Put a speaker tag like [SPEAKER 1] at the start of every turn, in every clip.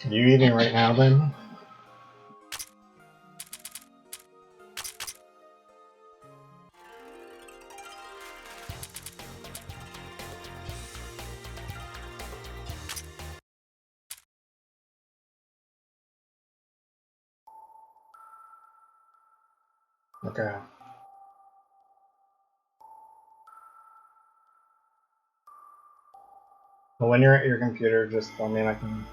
[SPEAKER 1] Are you eating right now then? Okay. Well, when you're at your computer, just tell me and I can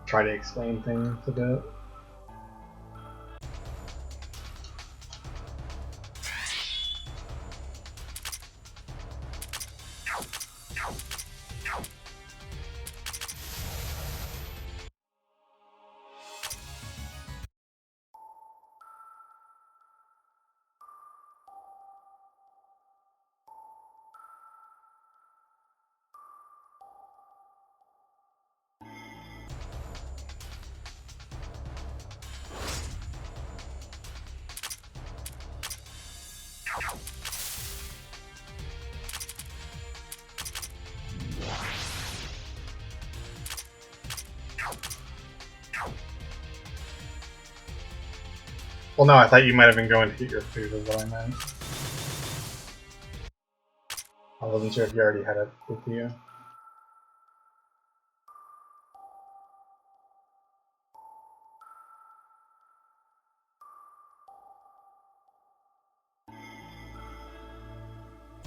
[SPEAKER 1] try to explain things a bit. Well, no, I thought you might have been going to eat your food is what I meant. I wasn't sure if you already had it with you.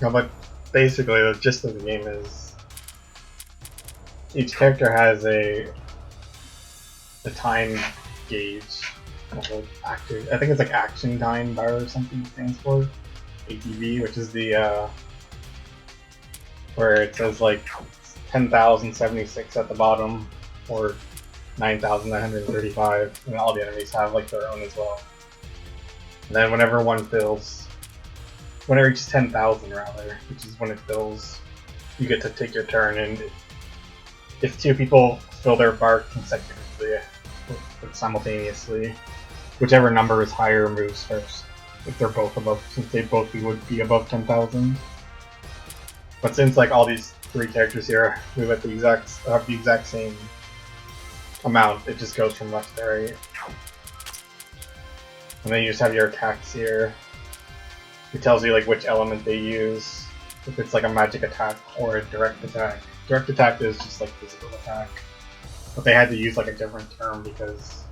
[SPEAKER 1] No, but basically the gist of the game is each character has a time gauge. I think it's like action time bar or something it stands for. ATV, which is the where it says like 10,076 at the bottom or 9,935, and all the enemies have like their own as well. And then whenever one fills, when it reaches 10,000 rather, which is when it fills, you get to take your turn, and if two people fill their bar consecutively, simultaneously, whichever number is higher moves first. If they're both above, since they both would be above 10,000. But since like all these three characters here move at the exact same amount, it just goes from left to right. And then you just have your attacks here. It tells you like which element they use, if it's like a magic attack or a direct attack. Direct attack is just like physical attack, but they had to use like a different term because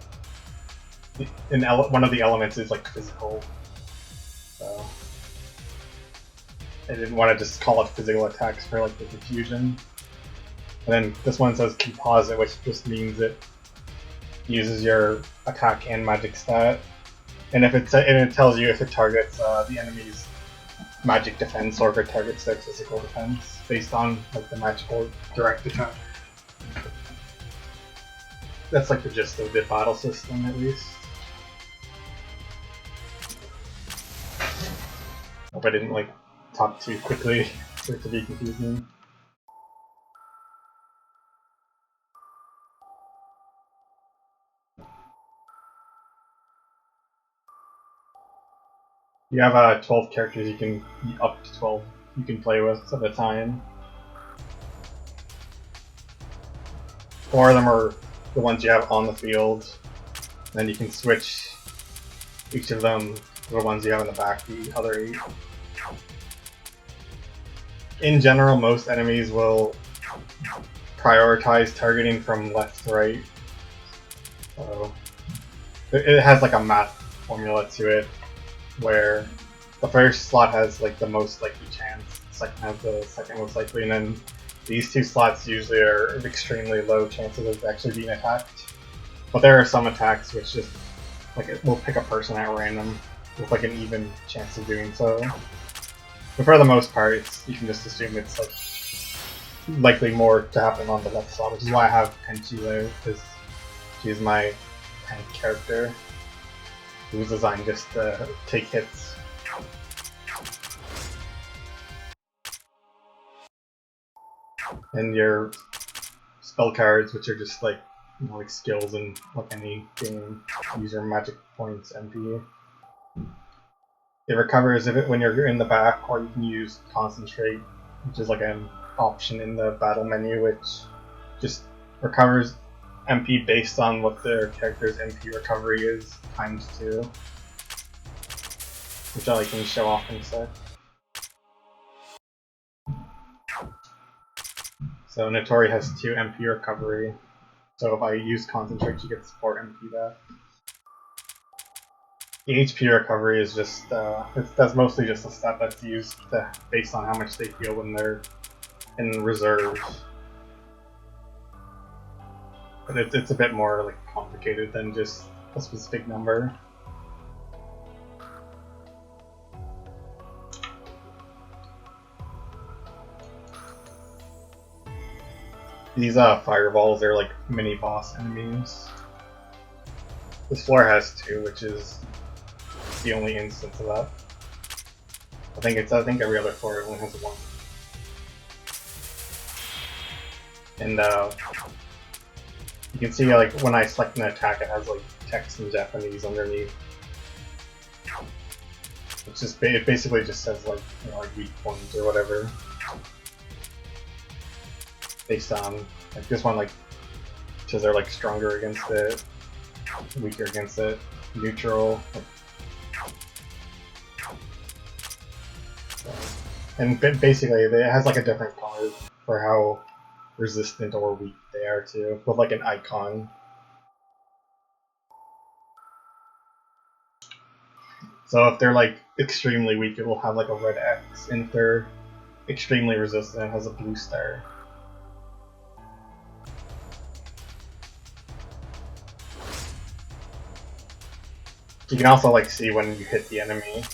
[SPEAKER 1] one of the elements is like physical. So I didn't want to just call it physical attacks for like the confusion. And then this one says composite, which just means it uses your attack and magic stat. And if it tells you if it targets the enemy's magic defense or if it targets their physical defense based on like the magical direct attack. That's like the gist of the battle system, at least. Hope I didn't like talk too quickly for it to be confusing. You have 12 characters you can, up to 12 you can play with at a time. 4 of them are the ones you have on the field. Then you can switch each of them to the ones you have in the back, the other 8. In general, most enemies will prioritize targeting from left to right. So it has like a math formula to it, where the first slot has like the most likely chance, the second has the second most likely, and then these 2 slots usually are extremely low chances of actually being attacked. But there are some attacks which just like it will pick a person at random with like an even chance of doing so. But for the most part, you can just assume it's like likely more to happen on the left slot, which is why I have Tenchi there, because she's my tank character who's designed just to take hits. And your spell cards, which are just like like skills in like any game, use your magic points MP. It recovers when you're in the back, or you can use concentrate, which is like an option in the battle menu, which just recovers MP based on what their character's MP recovery is times 2, which I can show off in a sec. So Notori has 2 MP recovery, so if I use Concentrate, she gets 4 MP back. The HP recovery is just, that's mostly just a stat that's used based on how much they feel when they're in reserve. But it's a bit more like complicated than just a specific number. These fireballs are like mini boss enemies. This floor has 2, which is the only instance of that. I think every other floor only has 1. And you can see like when I select an attack, it has like text in Japanese underneath. It's just it basically just says like like weak points or whatever. Based on like this one like says they're like stronger against it, weaker against it, neutral. And basically it has like a different color for how resistant or weak they are too, with like an icon. So if they're like extremely weak, it will have like a red X, and if they're extremely resistant, it has a blue star. You can also like see when you hit the enemy,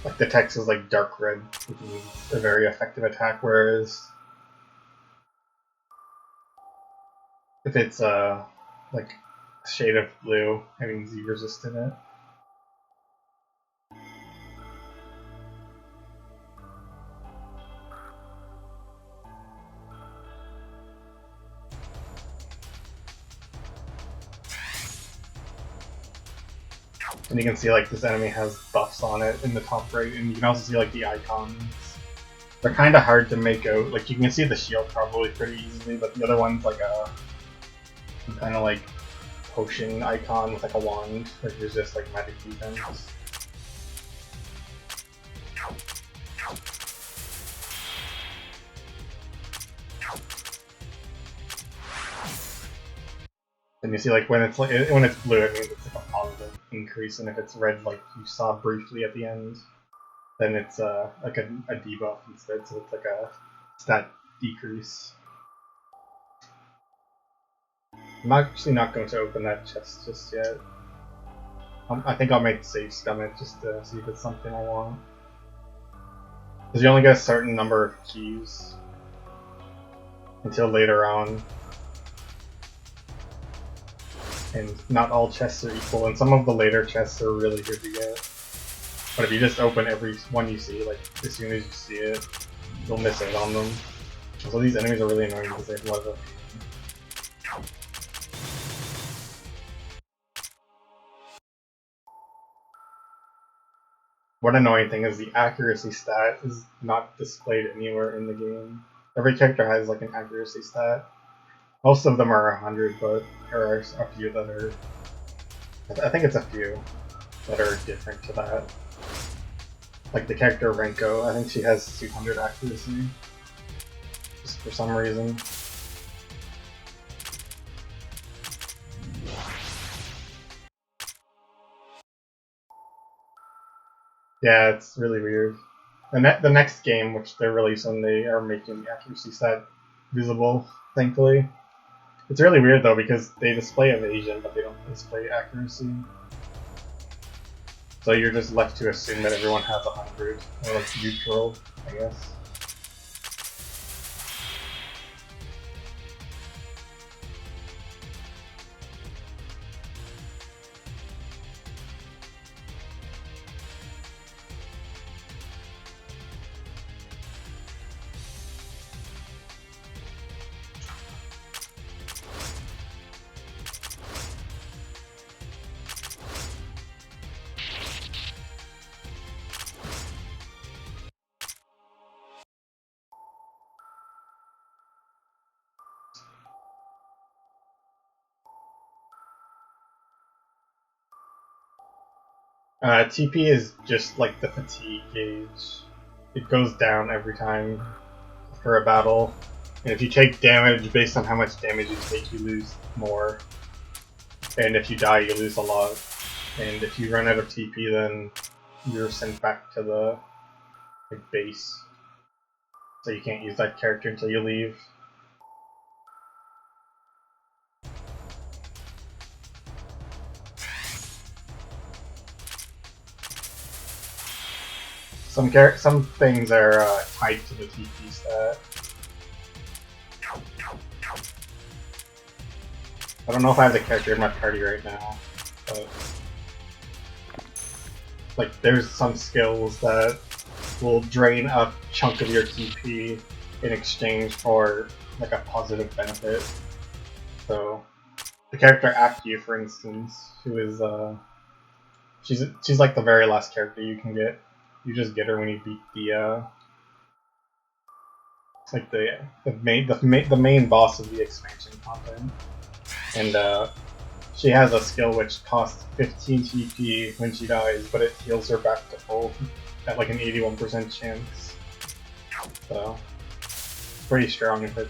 [SPEAKER 1] like the text is like dark red, which means it's a very effective attack, whereas if it's like a shade of blue, that means you resisted it. And you can see like this enemy has buffs on it in the top right, and you can also see like the icons. They're kind of hard to make out. Like you can see the shield probably pretty easily, but the other one's like a kind of like potion icon with like a wand, which is just like magic defense. And you see like when it's blue, it means it's like a positive increase, and if it's red, like you saw briefly at the end, then it's like a debuff instead, so it's like a stat decrease. I'm actually not going to open that chest just yet. I think I'll make save scum it just to see if it's something I want. Because you only get a certain number of keys until later on. And not all chests are equal, and some of the later chests are really good to get. But if you just open every one you see, like as soon as you see it, you'll miss out on them. So these enemies are really annoying because they have a lot of. One annoying thing is the accuracy stat is not displayed anywhere in the game. Every character has like an accuracy stat. Most of them are 100, but there are a few that are. I think it's a few that are different to that. Like the character Renko, I think she has 200 accuracy. Just for some reason. Yeah, it's really weird. The next game, which they're releasing, they are making the accuracy stat visible, thankfully. It's really weird though, because they display evasion, but they don't display accuracy. So you're just left to assume that everyone has 100, or like neutral, I guess. TP is just like the fatigue gauge. It goes down every time for a battle. And if you take damage, based on how much damage you take, you lose more. And if you die, you lose a lot. And if you run out of TP, then you're sent back to the base. So you can't use that character until you leave. Some things are tied to the TP stat. I don't know if I have the character in my party right now, but like there's some skills that will drain a chunk of your TP in exchange for like a positive benefit. So the character after you, for instance, who is she's like the very last character you can get. You just get her when you beat the it's like the main boss of the expansion content, and she has a skill which costs 15 TP when she dies, but it heals her back to full at like an 81% chance. So it's pretty strong and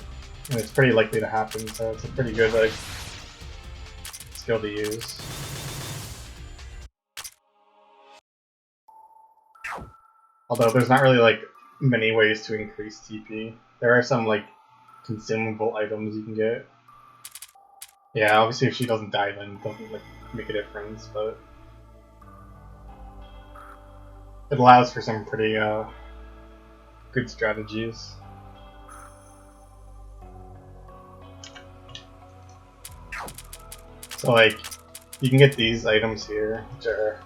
[SPEAKER 1] it's pretty likely to happen. So it's a pretty good like skill to use. Although there's not really like many ways to increase TP. There are some like consumable items you can get. Yeah, obviously if she doesn't die then it doesn't like make a difference, but it allows for some pretty good strategies. So like you can get these items here, which are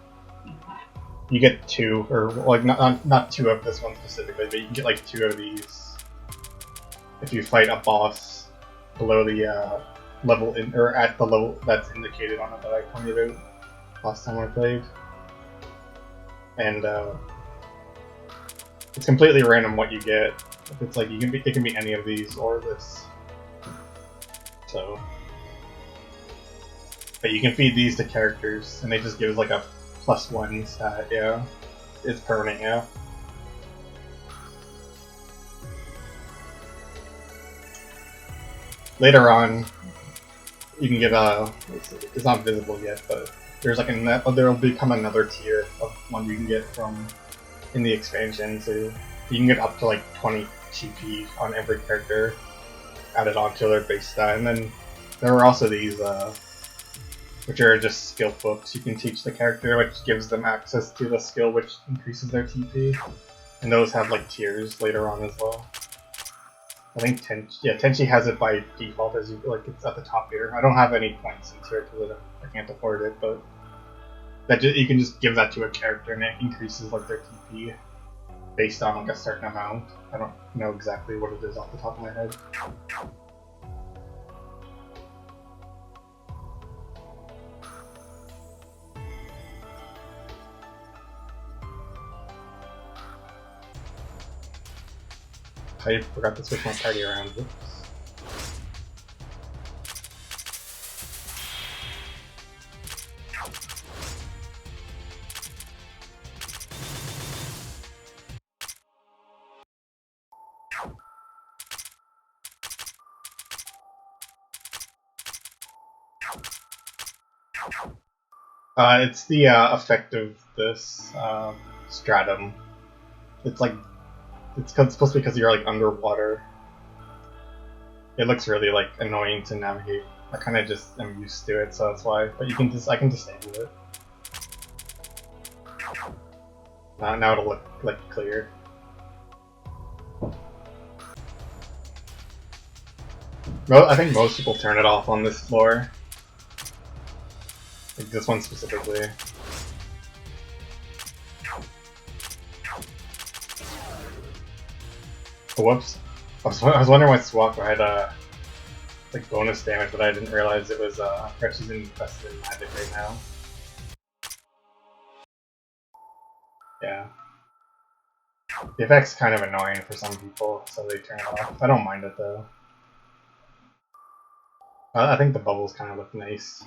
[SPEAKER 1] you get two, or like not two of this one specifically, but you can get like two of these if you fight a boss below the level or at the level that's indicated on it that I pointed out last time I played. And it's completely random what you get. It's like it can be any of these or this. So, but you can feed these to characters, and they just give like a +1 stat. Yeah, it's permanent. Yeah. Later on, you can get it's not visible yet, but there's like there'll become another tier of one you can get from in the expansion. So you can get up to like 20 TP on every character added onto their base stat, and then there are also these which are just skill books you can teach the character, which gives them access to the skill which increases their TP, and those have like tiers later on as well. I think Tenchi has it by default as you like it's at the top here. I don't have any points into it because I can't afford it, but that you can just give that to a character and it increases like their TP based on like a certain amount. I don't know exactly what it is off the top of my head. I forgot to switch my party around. Oops. It's the effect of this stratum. It's like it's supposed to be because you're like underwater. It looks really like annoying to navigate. I kind of just am used to it, so that's why. But I can disable it. Now it'll look like clear. I think most people turn it off on this floor. Like this one specifically. Oh, whoops. I was wondering why Swako had like bonus damage, but I didn't realize it was she's invested in magic right now. Yeah. The effect's kind of annoying for some people, so they turn it off. I don't mind it though. I think the bubbles kind of look nice.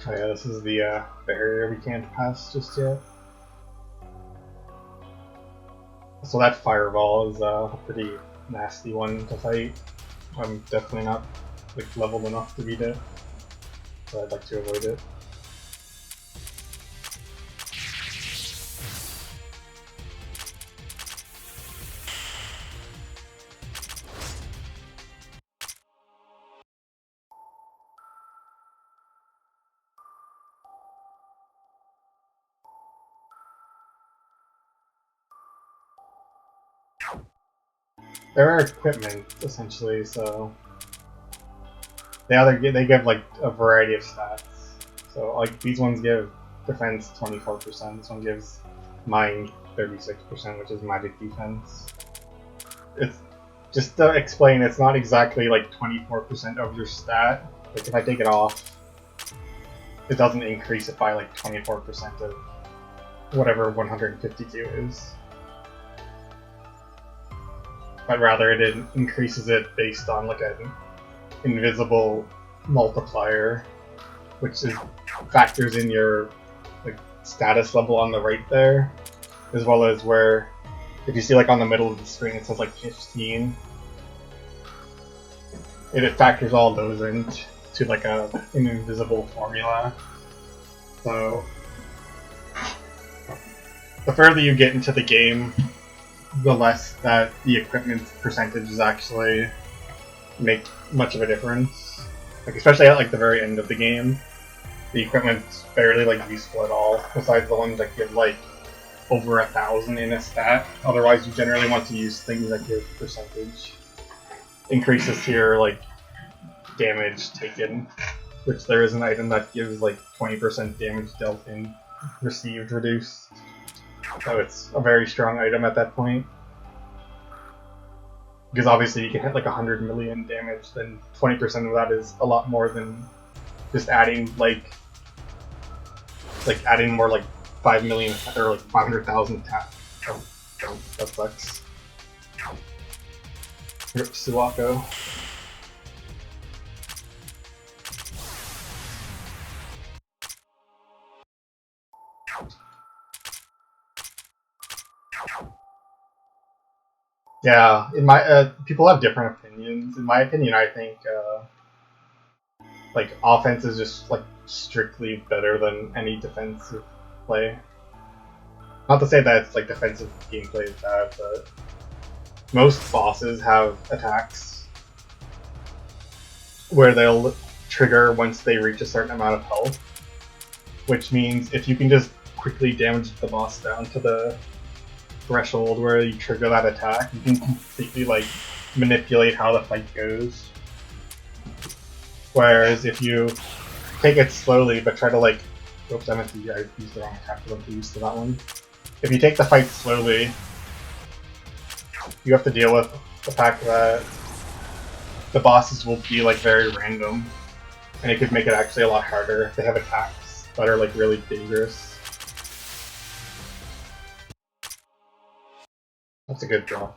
[SPEAKER 1] Oh yeah, this is the barrier we can't pass just yet. So that fireball is a pretty nasty one to fight. I'm definitely not like leveled enough to beat it, so I'd like to avoid it. There are equipment essentially, so they give like a variety of stats. So like these ones give defense 24%. This one gives mind 36%, which is magic defense. It's just to explain, it's not exactly like 24% of your stat. Like if I take it off, it doesn't increase it by like 24% of whatever 152 is. But rather it increases it based on like an invisible multiplier, which is factors in your like status level on the right there, as well as where if you see like on the middle of the screen it says like 15, it factors all those into like an invisible formula. So the further you get into the game, the less that the equipment percentages actually make much of a difference. Like especially at like the very end of the game, the equipment's barely like useful at all, besides the ones that give like over 1,000 in a stat. Otherwise you generally want to use things that give percentage increases to your like damage taken, which there is an item that gives like 20% damage dealt in received reduced. So it's a very strong item at that point. Because obviously you can hit like 100 million damage, then 20% of that is a lot more than just adding adding more like 5 million or like 500,000 attack. Oh, that sucks. Rip Suwako. Yeah, in my people have different opinions. In my opinion, I think like offense is just like strictly better than any defensive play. Not to say that it's like defensive gameplay is bad, but most bosses have attacks where they'll trigger once they reach a certain amount of health, which means if you can just quickly damage the boss down to the threshold where you trigger that attack, you can completely like manipulate how the fight goes. Whereas if you take it slowly but try to like, oops, I meant to use the wrong attack, I wasn't used to that one. If you take the fight slowly, you have to deal with the fact that the bosses will be like very random, and it could make it actually a lot harder if they have attacks that are like really dangerous. That's a good draw.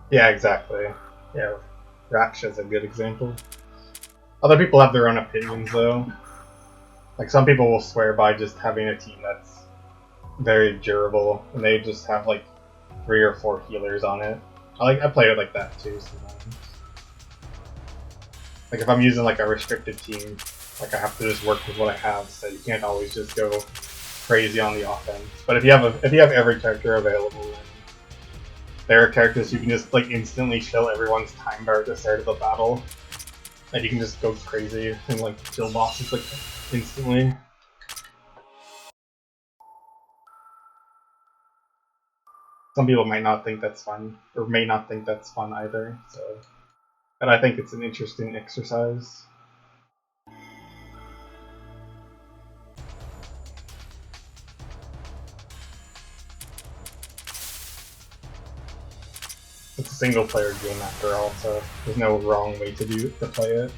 [SPEAKER 1] Yeah, exactly. Yeah, Raksha's a good example. Other people have their own opinions though. Like some people will swear by just having a team that's very durable, and they just have like 3 or 4 healers on it. I play it like that too sometimes. Like if I'm using like a restricted team, like I have to just work with what I have, so you can't always just go crazy on the offense. But if you have every character available, then there are characters you can just like instantly kill everyone's time bar at the start of the battle, and you can just go crazy and like kill bosses like instantly. Some people might not think that's fun, or may not think that's fun either. So, but I think it's an interesting exercise. It's a single player game after all, so there's no wrong way to play it.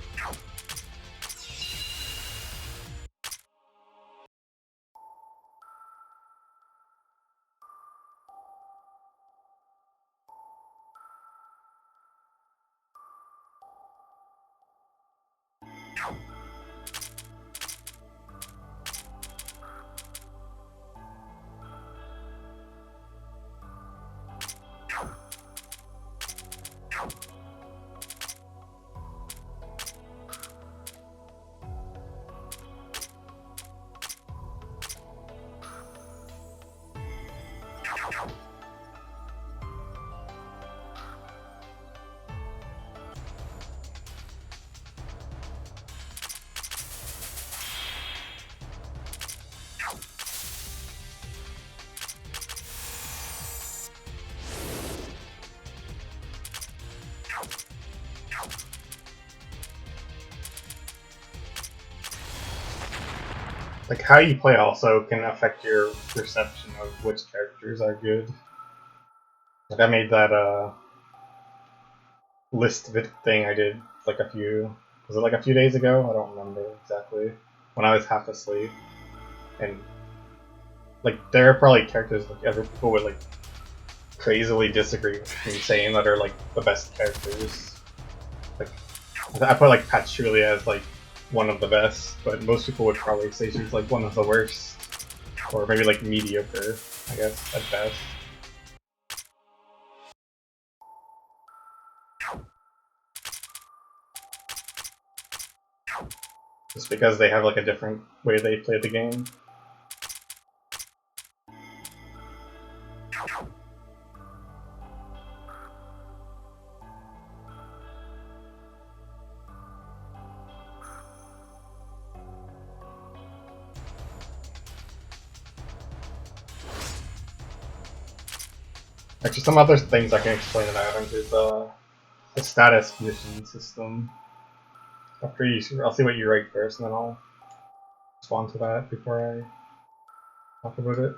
[SPEAKER 1] Like, how you play also can affect your perception of which characters are good. Like, I made that list thing I did like was it like a few days ago? I don't remember exactly. When I was half asleep. And like, there are probably characters like other people would like crazily disagree with me saying that are like the best characters. Like, I put like Patchouli as like one of the best, but most people would probably say she's like one of the worst, or maybe like mediocre, I guess, at best. Just because they have like a different way they play the game. Actually, some other things I can explain about Labyrinth is the status mission system. I'll see what you write first, and then I'll respond to that before I talk about it.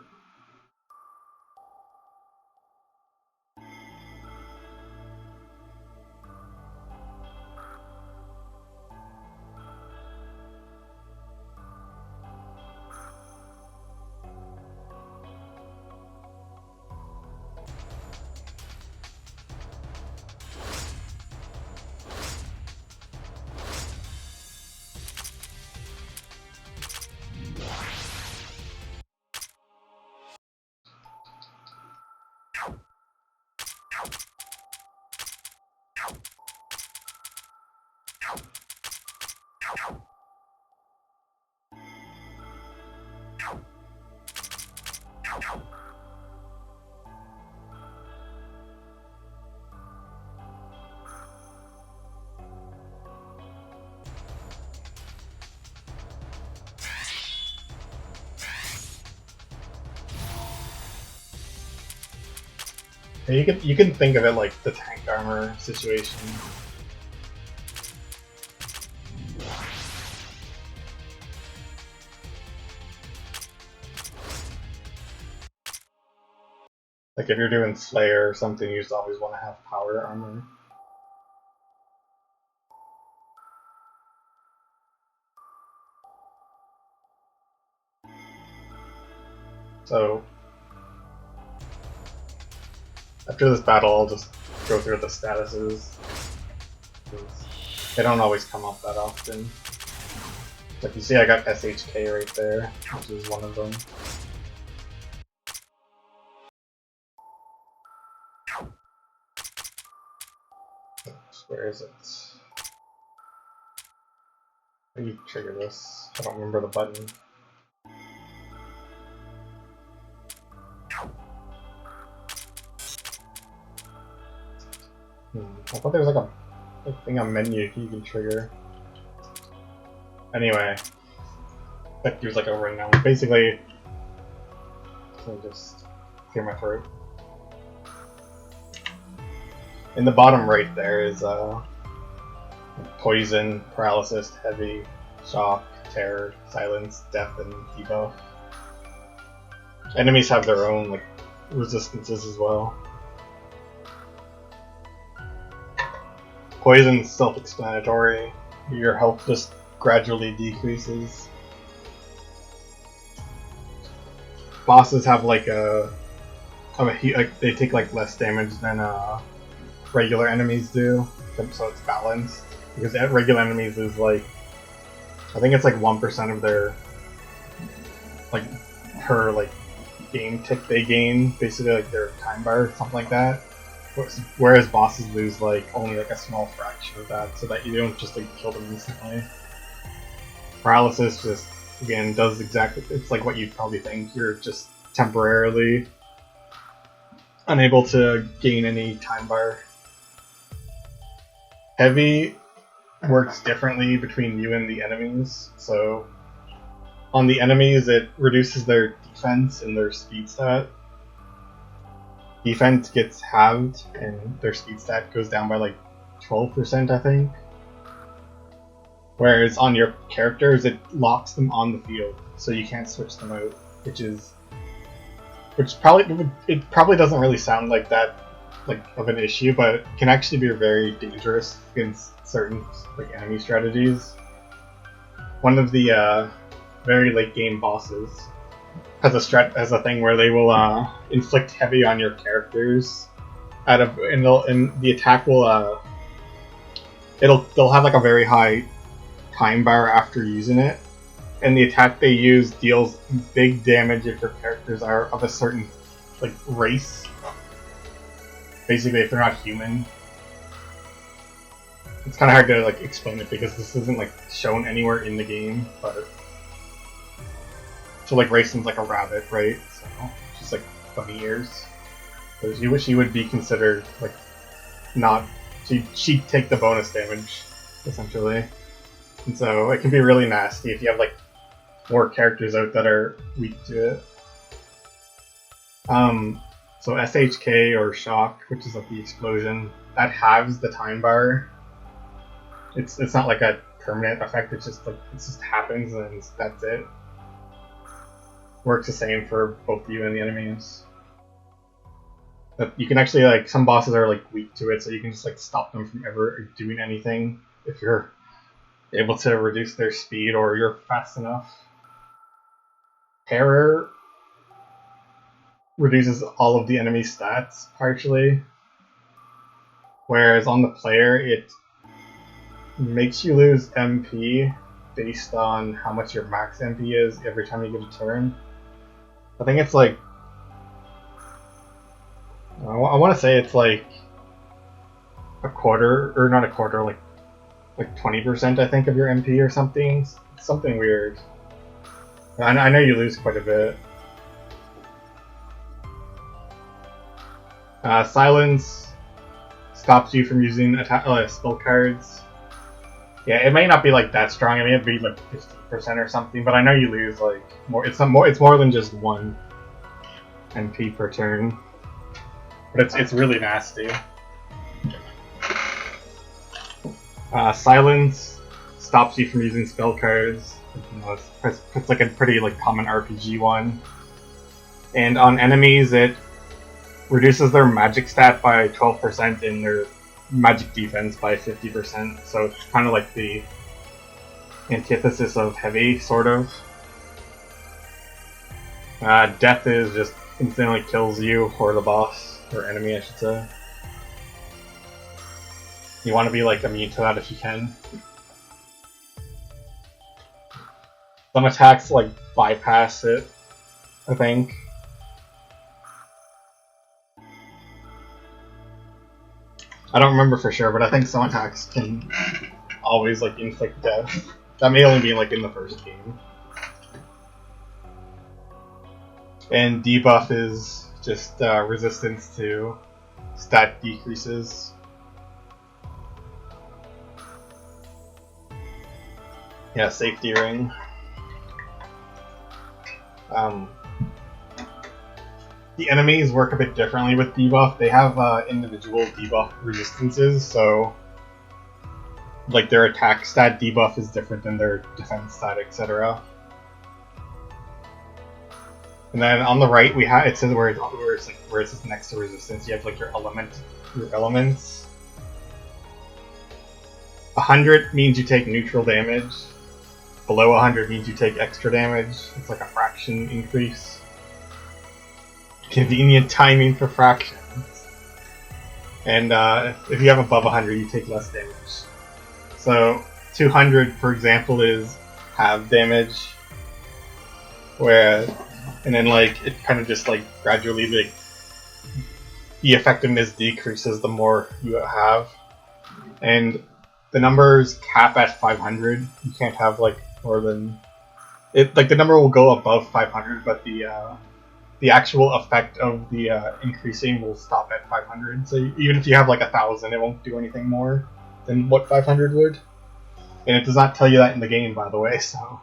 [SPEAKER 1] You can think of it like the tank armor situation. Like if you're doing Slayer or something, you just always want to have power armor. So after this battle, I'll just go through the statuses. They don't always come up that often. Like you see, I got SHK right there, which is one of them. Where is it? How do you trigger this? I don't remember the button. I thought there was like a menu you can trigger. Anyway, that gives like a rundown. Basically, let me just clear my throat. In the bottom right there is poison, paralysis, heavy, shock, terror, silence, death, and debuff. Enemies have their own like resistances as well. Poison's self-explanatory. Your health just gradually decreases. Bosses have like they take like less damage than regular enemies do, so it's balanced. Because regular enemies is like, I think it's like 1% of their like per like game tick they gain, basically like their time bar or something like that. Whereas bosses lose like only like a small fraction of that, so that you don't just like kill them instantly. Paralysis just again does exactly, it's like what you'd probably think. You're just temporarily unable to gain any time bar. Heavy works differently between you and the enemies. So on the enemies, it reduces their defense and their speed stat. Defense gets halved and their speed stat goes down by like 12%, I think. Whereas on your characters, it locks them on the field, so you can't switch them out, which probably doesn't really sound like that like of an issue, but it can actually be very dangerous against certain like enemy strategies. One of the very late game bosses has a thing where they will inflict heavy on your characters and the attack will they'll have like a very high time bar after using it, and the attack they use deals big damage if your characters are of a certain like race. Basically, if they're not human. It's kind of hard to like explain it because this isn't like shown anywhere in the game, but so like Raisin's like a rabbit, right? So she's like bunny ears. So she would be considered like not, she'd take the bonus damage essentially, and so it can be really nasty if you have like 4 characters out that are weak to it. So SHK or shock, which is like the explosion, that halves the time bar. It's not like a permanent effect. It's just like it just happens and that's it. Works the same for both you and the enemies. But you can actually like, some bosses are like weak to it, so you can just like stop them from ever doing anything if you're able to reduce their speed or you're fast enough. Terror reduces all of the enemy stats partially, whereas on the player it makes you lose MP based on how much your max MP is every time you get a turn. I think it's like, I want to say it's like a quarter, or not a quarter, like 20% I think of your MP or something. Something weird. I know you lose quite a bit. Silence stops you from using spell cards. Yeah, it may not be like that strong. I mean, it'd be like 50% or something, but I know you lose like more. It's more than just 1 MP per turn, but it's really nasty. Silence stops you from using spell cards. You know, it's like a pretty like common RPG one. And on enemies, it reduces their magic stat by 12% and their magic defense by 50%. So it's kind of like the antithesis of heavy, sort of. Death is just instantly kills you, or the boss, or enemy, I should say. You want to be like immune to that if you can. Some attacks like bypass it, I think. I don't remember for sure, but I think some attacks can always like inflict death. That may only be like in the first game. And debuff is just resistance to stat decreases. Yeah, safety ring. The enemies work a bit differently with debuff. They have individual debuff resistances, so like their attack stat debuff is different than their defense stat, etc. And then on the right we have, it says where it says next to resistance, you have like your elements. 100 means you take neutral damage. Below 100 means you take extra damage. It's like a fraction increase. Convenient timing for fractions. And if you have above 100, you take less damage. So 200, for example, is half damage. And then like it kind of just like gradually like the effectiveness decreases the more you have. And the numbers cap at 500. You can't have like more than it. Like the number will go above 500, but the actual effect of the increasing will stop at 500. So even if you have like 1,000, it won't do anything more than what 500 would. And it does not tell you that in the game, by the way. So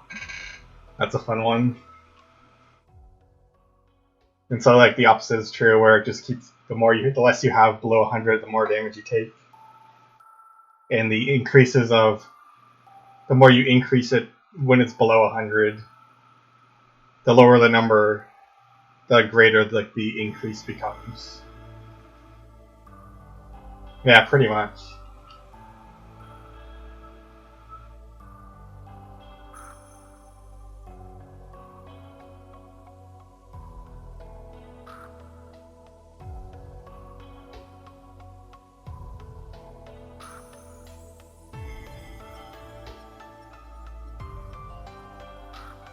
[SPEAKER 1] that's a fun one. And so like the opposite is true, where it just keeps the less you have below 100, the more damage you take. And the increases of the more you increase it when it's below 100, the lower the number, the greater like the increase becomes. Yeah, pretty much.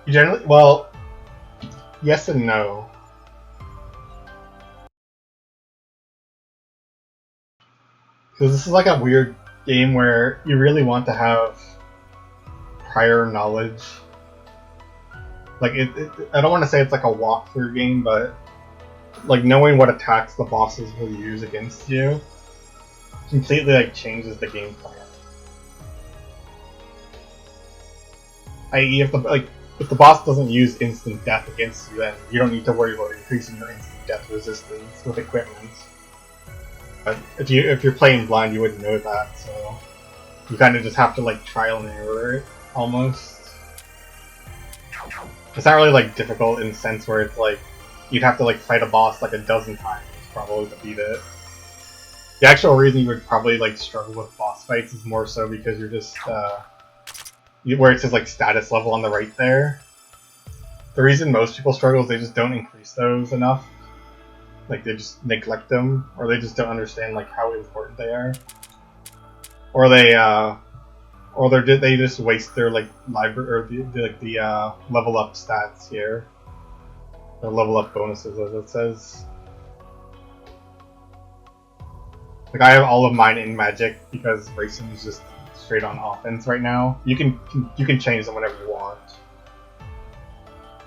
[SPEAKER 1] Generally, well, yes and no. Because this is like a weird game where you really want to have prior knowledge. Like I don't want to say it's like a walkthrough game, but like knowing what attacks the bosses will use against you completely like changes the game plan. I.e., if the boss doesn't use instant death against you, then you don't need to worry about increasing your instant death resistance with equipment. But if you're playing blind, you wouldn't know that, so you kind of just have to like trial and error it almost. It's not really like difficult in the sense where it's like you'd have to like fight a boss like a dozen times probably to beat it. The actual reason you would probably like struggle with boss fights is more so because you're just where it says like status level on the right there. The reason most people struggle is they just don't increase those enough. Like they just neglect them, or they just don't understand like how important they are, or they just waste their like library or the level up stats here, the level up bonuses as it says. Like I have all of mine in Magic because racing is just straight on offense right now. You can change them whenever you want,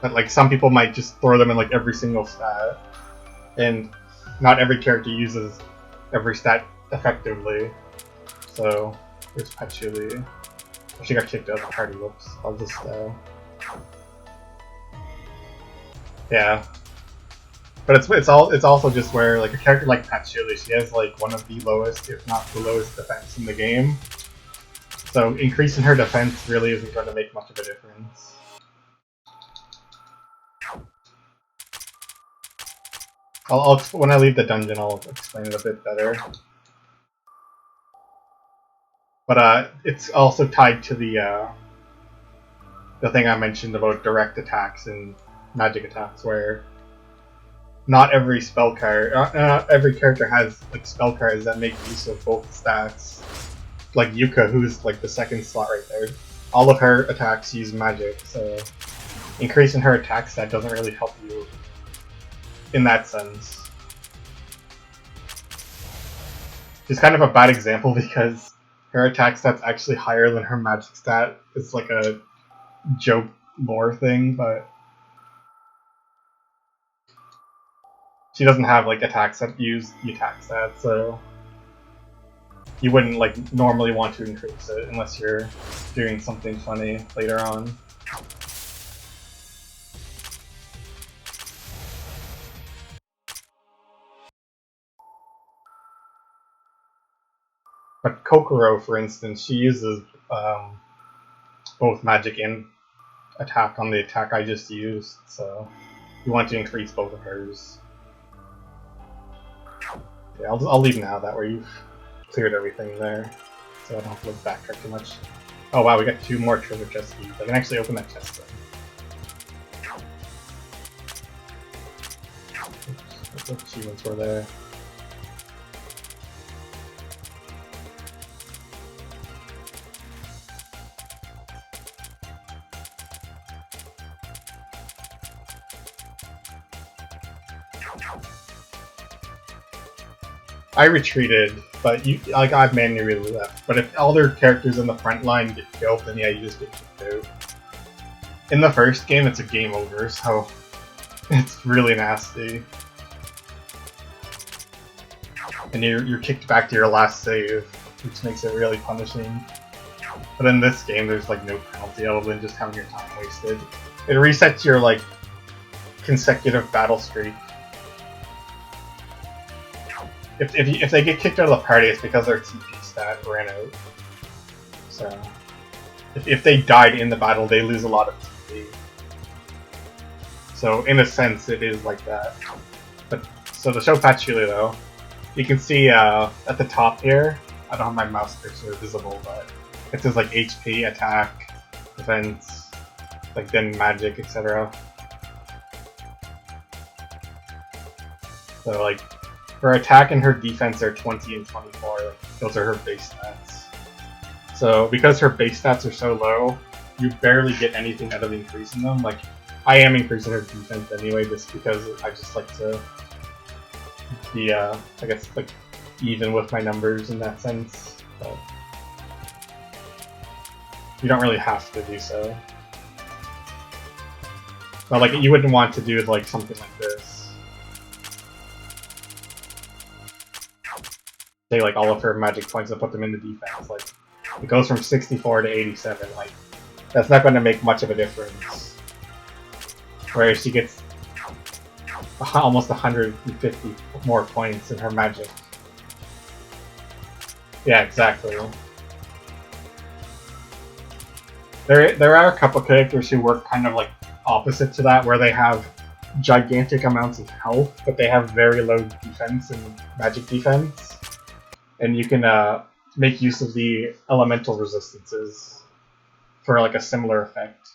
[SPEAKER 1] but like some people might just throw them in like every single stat, and not every character uses every stat effectively. So there's Patchouli. She got kicked out of the party. Whoops. I'll just yeah. But it's also just where like a character like Patchouli, she has like one of the lowest, if not the lowest, defense in the game. So increasing her defense really isn't going to make much of a difference. When I leave the dungeon, I'll explain it a bit better. But it's also tied to the thing I mentioned about direct attacks and magic attacks, where not every spell card, not every character has like spell cards that make use of both stats. Like Yuka, who's like the second slot right there, all of her attacks use magic, so increasing her attack stat doesn't really help you in that sense. She's kind of a bad example because her attack stat's actually higher than her magic stat. It's like a joke lore thing, but she doesn't have like attacks that use the attack stat, so you wouldn't like normally want to increase it unless you're doing something funny later on. But Kokoro, for instance, she uses both magic and attack on the attack I just used, so you want to increase both of hers. Yeah, I'll leave now, that way you've cleared everything there. so I don't have to look backtrack too much. Oh wow, we got 2 more treasure chest keys. I can actually open that chest then. Oops, what achievements were there? I retreated, but I've manually left. But if all their characters in the front line get killed, then yeah, you just get kicked out. In the first game, it's a game over, so it's really nasty. And you're kicked back to your last save, which makes it really punishing. But in this game, there's like no penalty other than just having your time wasted. It resets your like consecutive battle streak. If they get kicked out of the party, it's because their TP stat ran out. So, if they died in the battle, they lose a lot of TP. So, in a sense, it is like that. But so to show Patchouli though, you can see at the top here, I don't have my mouse cursor visible, but it says like HP, attack, defense, like then magic, etc. So like, her attack and her defense are 20 and 24. Those are her base stats. So because her base stats are so low, you barely get anything out of increasing them. Like, I am increasing her defense anyway, just because I just like to be, I guess, like, even with my numbers in that sense. But you don't really have to do so. But like, you wouldn't want to do like something like this. Take like all of her magic points and put them into defense. Like, it goes from 64 to 87. Like, that's not going to make much of a difference. Whereas she gets almost 150 more points in her magic. Yeah, exactly. There are a couple characters who work kind of like opposite to that, where they have gigantic amounts of health, but they have very low defense and magic defense. And you can make use of the elemental resistances for like a similar effect.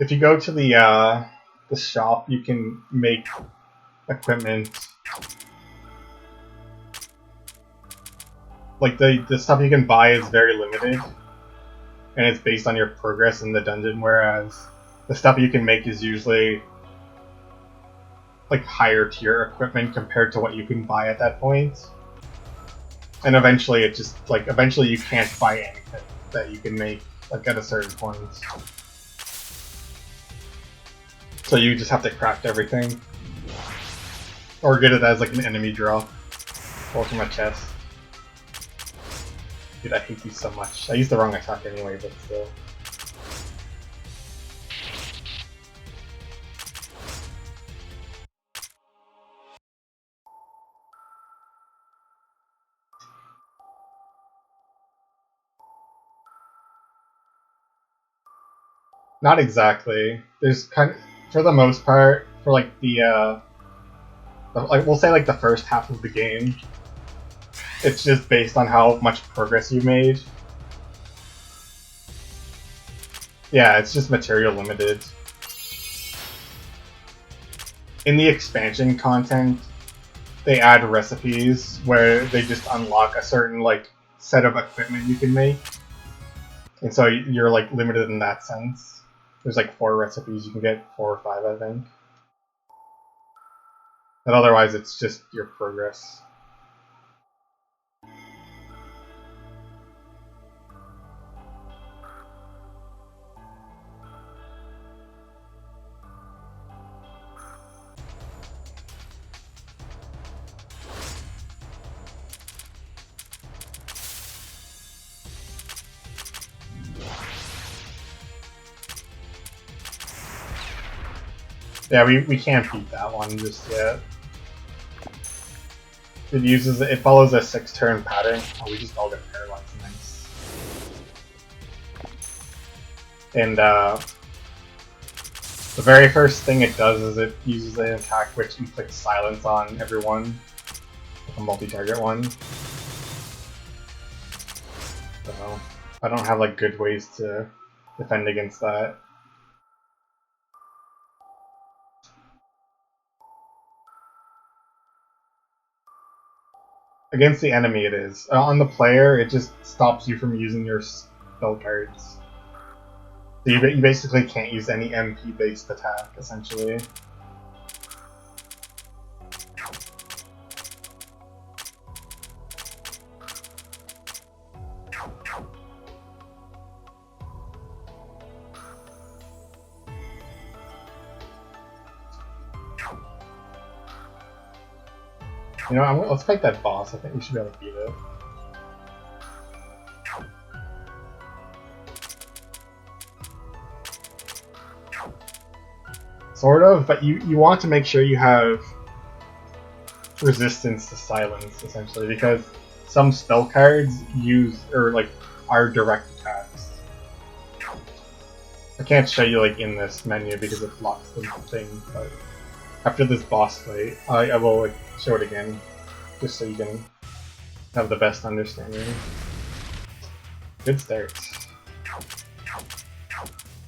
[SPEAKER 1] If you go to the shop, you can make equipment. Like, the stuff you can buy is very limited, and it's based on your progress in the dungeon, whereas the stuff you can make is usually like higher tier equipment compared to what you can buy at that point. And eventually it just, like, eventually you can't buy anything that you can make, like, at a certain point. So you just have to craft everything. Or get it as like an enemy drop. Or from a chest. Dude, I hate these so much. I used the wrong attack anyway, but still. Not exactly. There's kind of, for the most part, for like like, we'll say like the first half of the game, it's just based on how much progress you made. Yeah, it's just material limited. In the expansion content, they add recipes where they just unlock a certain like set of equipment you can make. And so you're like limited in that sense. There's like 4 recipes you can get, 4 or 5, I think. And otherwise, it's just your progress. Yeah, we can't beat that one just yet. It follows a 6-turn pattern. Oh, we just all get paralyzed. Nice. And the very first thing it does is it uses an attack which inflicts silence on everyone, like a multi-target one. So I don't have like good ways to defend against that. Against the enemy it is. On the player, it just stops you from using your spell cards. So you basically can't use any MP-based attack, essentially. You know, let's fight that boss. I think we should be able to beat it. Sort of, but you want to make sure you have resistance to silence, essentially, because some spell cards are direct attacks. I can't show you like in this menu because it blocks the thing, but after this boss fight, I will like show it again, just so you can have the best understanding. Good start.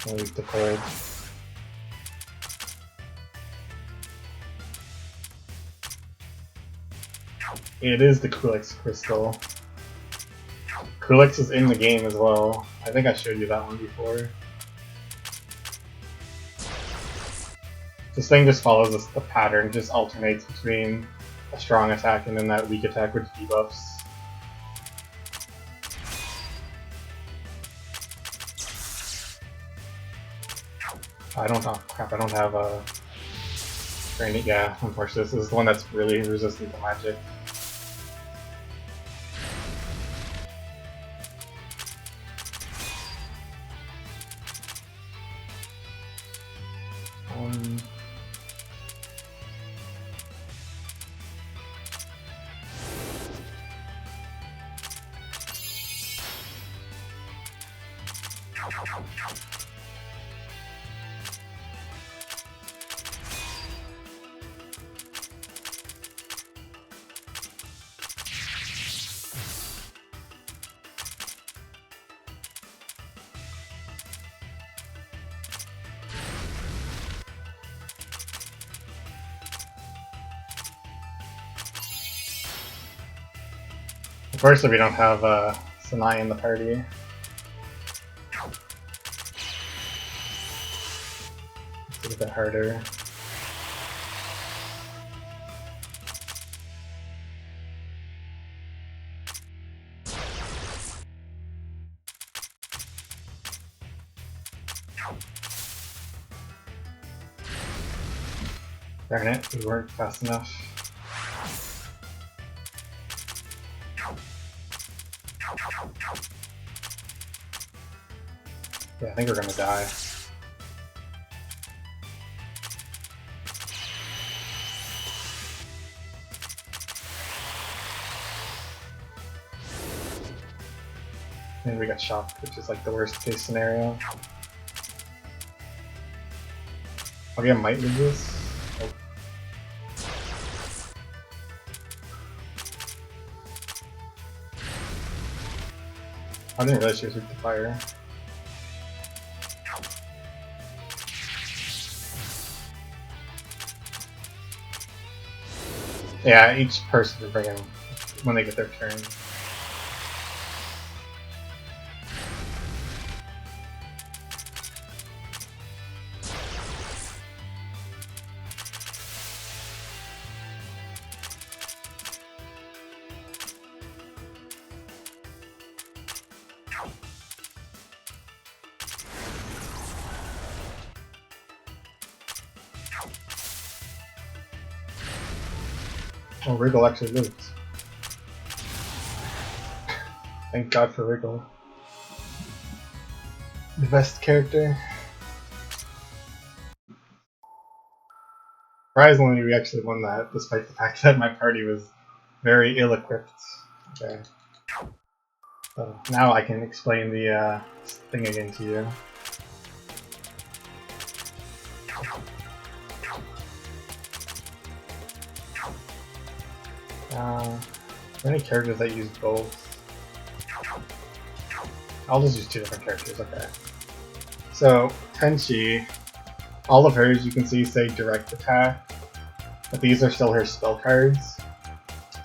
[SPEAKER 1] Leave the cold. It is the Kulix crystal. Kulix is in the game as well. I think I showed you that one before. This thing just follows the pattern, just alternates between a strong attack and then that weak attack with debuffs. I don't have a training. Yeah, unfortunately, this is the one that's really resistant to magic. Unfortunately, we don't have Sanai in the party. It's a bit harder. Darn it, we weren't fast enough. Yeah, I think we're gonna die. And we got shocked, which is like the worst case scenario. Okay, I might lose this. Oh. I didn't realize she was weak to fire. Yeah, each person can bring in when they get their turn. Oh, Wriggle actually lives. Thank God for Wriggle. The best character. Surprisingly, we actually won that, despite the fact that my party was very ill-equipped. Okay. So now I can explain the thing again to you. Are there any characters that use both? I'll just use two different characters, okay. So, Tenchi, all of hers you can see say direct attack, but these are still her spell cards.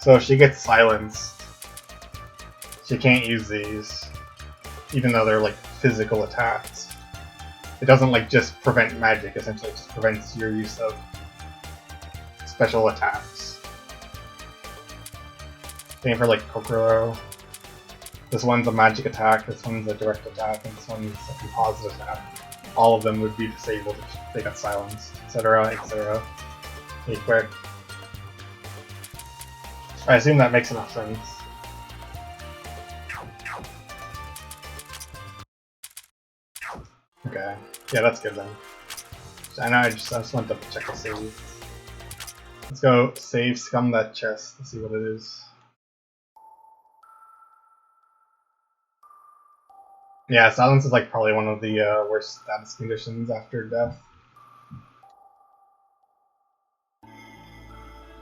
[SPEAKER 1] So if she gets silenced, she can't use these, even though they're like physical attacks. It doesn't like just prevent magic, essentially it just prevents your use of special attacks. Same for like Kokoro. This one's a magic attack, this one's a direct attack, and this one's a composite attack. All of them would be disabled if they got silenced, etc., etc. Pretty quick. I assume that makes enough sense. Okay. Yeah, that's good then. I know I just want to check the save. Let's go save scum that chest to see what it is. Yeah, silence is like probably one of the worst status conditions after death.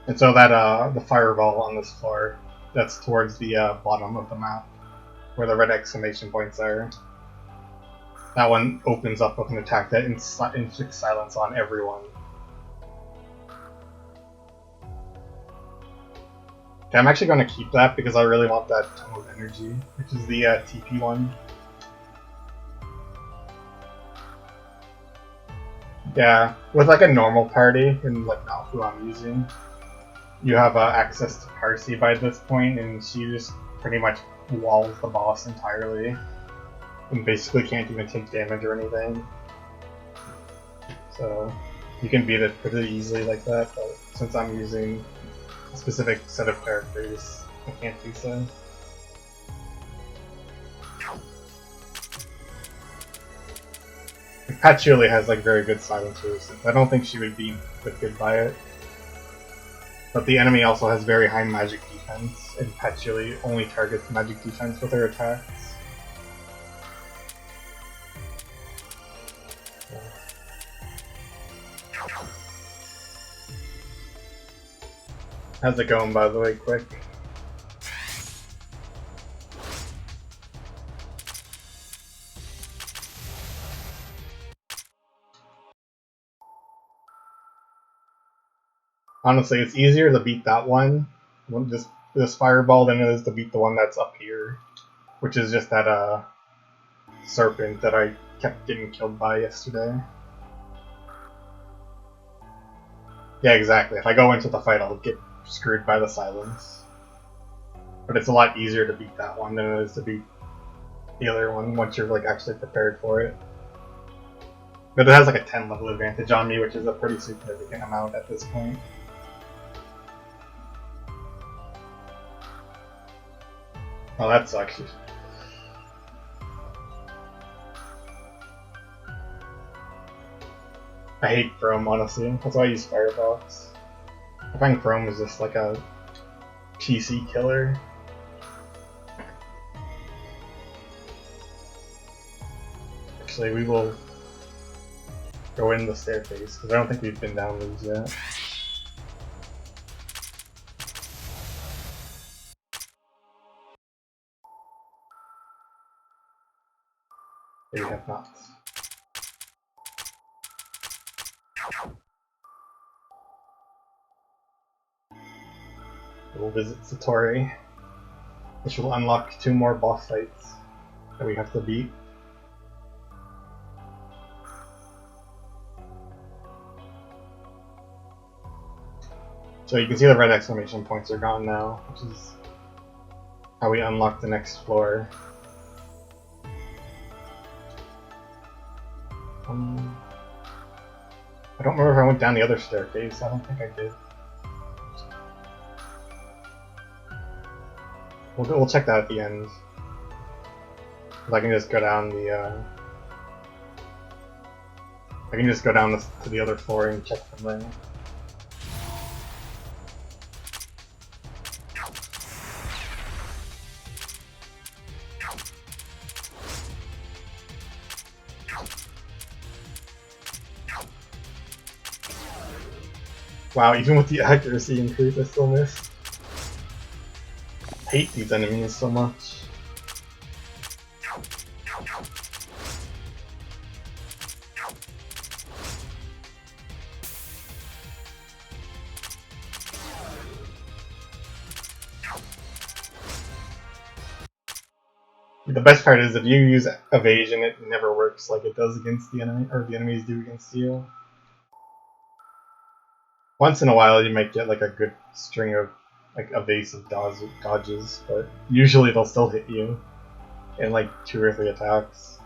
[SPEAKER 1] And so that the fireball on this floor, that's towards the bottom of the map, where the red exclamation points are. That one opens up with an attack that inflicts silence on everyone. Okay, I'm actually going to keep that because I really want that Tome of Energy, which is the TP one. Yeah, with like a normal party, and like not who I'm using, you have access to Parsi by this point, and she just pretty much walls the boss entirely, and basically can't even take damage or anything. So you can beat it pretty easily like that, but since I'm using a specific set of characters, I can't do so. Patchouli has like very good silence resistance. I don't think she would be good by it. But the enemy also has very high magic defense, and Patchouli only targets magic defense with her attacks. How's it going, by the way, quick? Honestly, it's easier to beat that one, this fireball, than it is to beat the one that's up here, which is just that serpent that I kept getting killed by yesterday. Yeah, exactly. If I go into the fight, I'll get screwed by the silence. But it's a lot easier to beat that one than it is to beat the other one once you're like actually prepared for it. But it has like a 10 level advantage on me, which is a pretty significant amount at this point. Oh, that sucks. I hate Chrome, honestly. That's why I use Firefox. I find Chrome is just like a PC killer. Actually, we will go in the staircase, because I don't think we've been down these yet. We have not. We'll visit Satori, which will unlock 2 more boss fights that we have to beat. So you can see the red exclamation points are gone now, which is how we unlock the next floor. I don't remember if I went down the other staircase. I don't think I did. We'll check that at the end. I can just go down the. I can just go down to the other floor and check from there. Wow, even with the accuracy increase, I still missed. I hate these enemies so much. The best part is if you use evasion, it never works like it does against the enemy, or the enemies do against you. Once in a while, you might get like a good string of like evasive dodges, but usually they'll still hit you in like 2 or 3 attacks.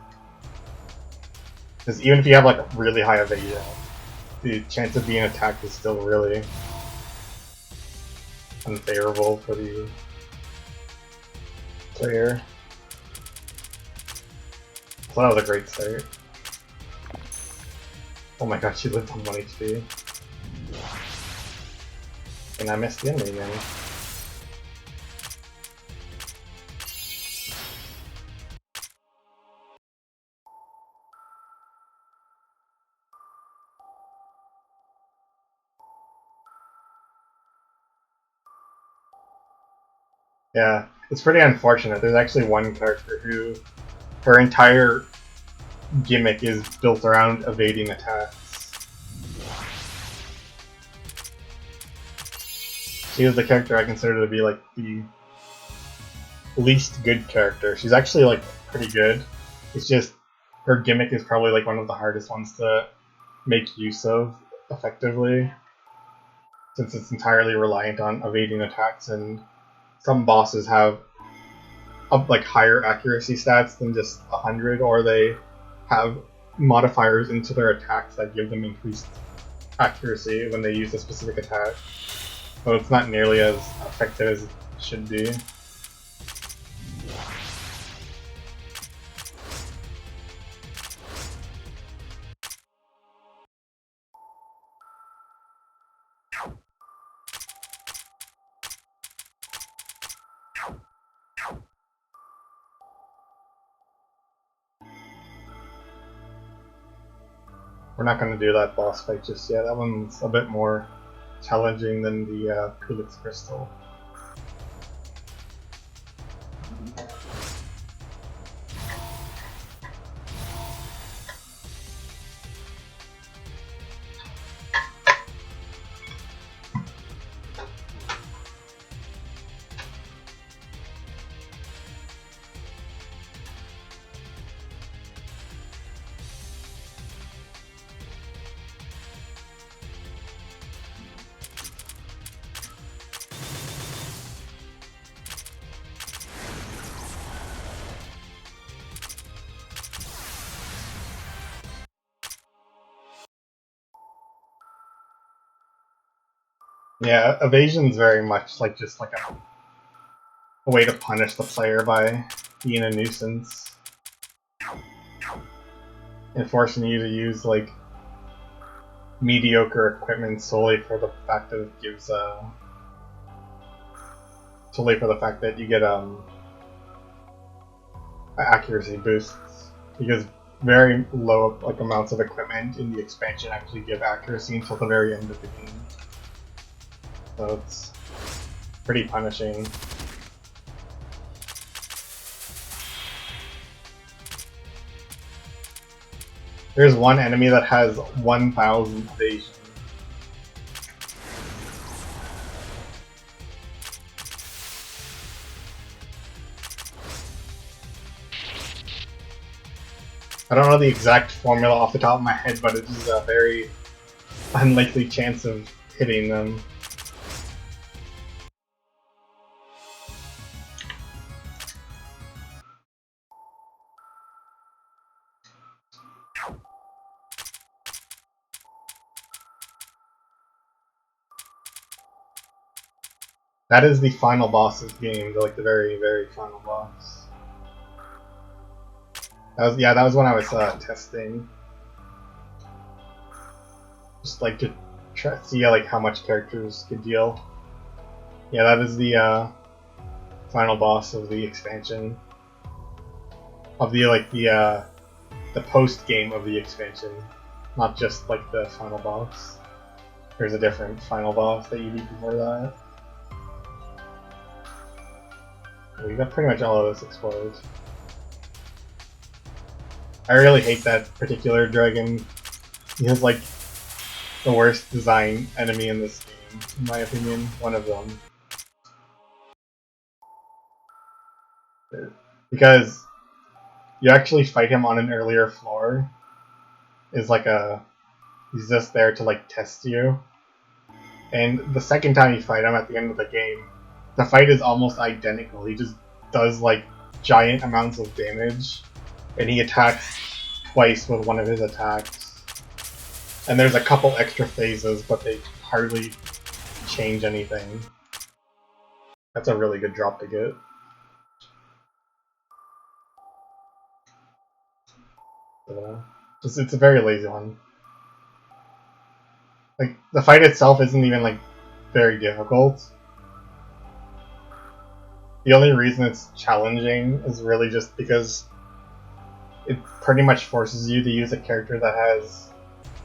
[SPEAKER 1] Because even if you have like really high evasion, the chance of being attacked is still really unfavorable for the player. So that was a great start. Oh my god, she lived on 1 HP. And I missed the enemy again. Yeah, it's pretty unfortunate. There's actually one character who her entire gimmick is built around evading attacks. She is the character I consider to be like the least good character. She's actually like pretty good. It's just her gimmick is probably like one of the hardest ones to make use of effectively, since it's entirely reliant on evading attacks, and some bosses have like higher accuracy stats than just 100, or they have modifiers into their attacks that give them increased accuracy when they use a specific attack. So it's not nearly as effective as it should be. We're not going to do that boss fight just yet. That one's a bit more challenging than the Kulix Crystal. Yeah, evasion's very much like just like a way to punish the player by being a nuisance and forcing you to use like mediocre equipment solely for the fact that it gives solely for the fact that you get accuracy boosts, because very low like amounts of equipment in the expansion actually give accuracy until the very end of the game. So it's pretty punishing. There's one enemy that has 1,000 evasion. I don't know the exact formula off the top of my head, but it is a very unlikely chance of hitting them. That is the final boss of the game, like the very, very final boss. That was when I was testing, just like to try to see like how much characters could deal. Yeah, that is the final boss of the expansion, of the post game of the expansion, not just like the final boss. There's a different final boss that you beat before that. We got pretty much all of this explored. I really hate that particular dragon. He has like the worst design enemy in this game, in my opinion. One of them. Because you actually fight him on an earlier floor. Is like he's just there to like test you. And the second time you fight him at the end of the game, the fight is almost identical. He just does like giant amounts of damage, and he attacks twice with one of his attacks. And there's a couple extra phases, but they hardly change anything. That's a really good drop to get. It's a very lazy one. Like, the fight itself isn't even like very difficult. The only reason it's challenging is really just because it pretty much forces you to use a character that has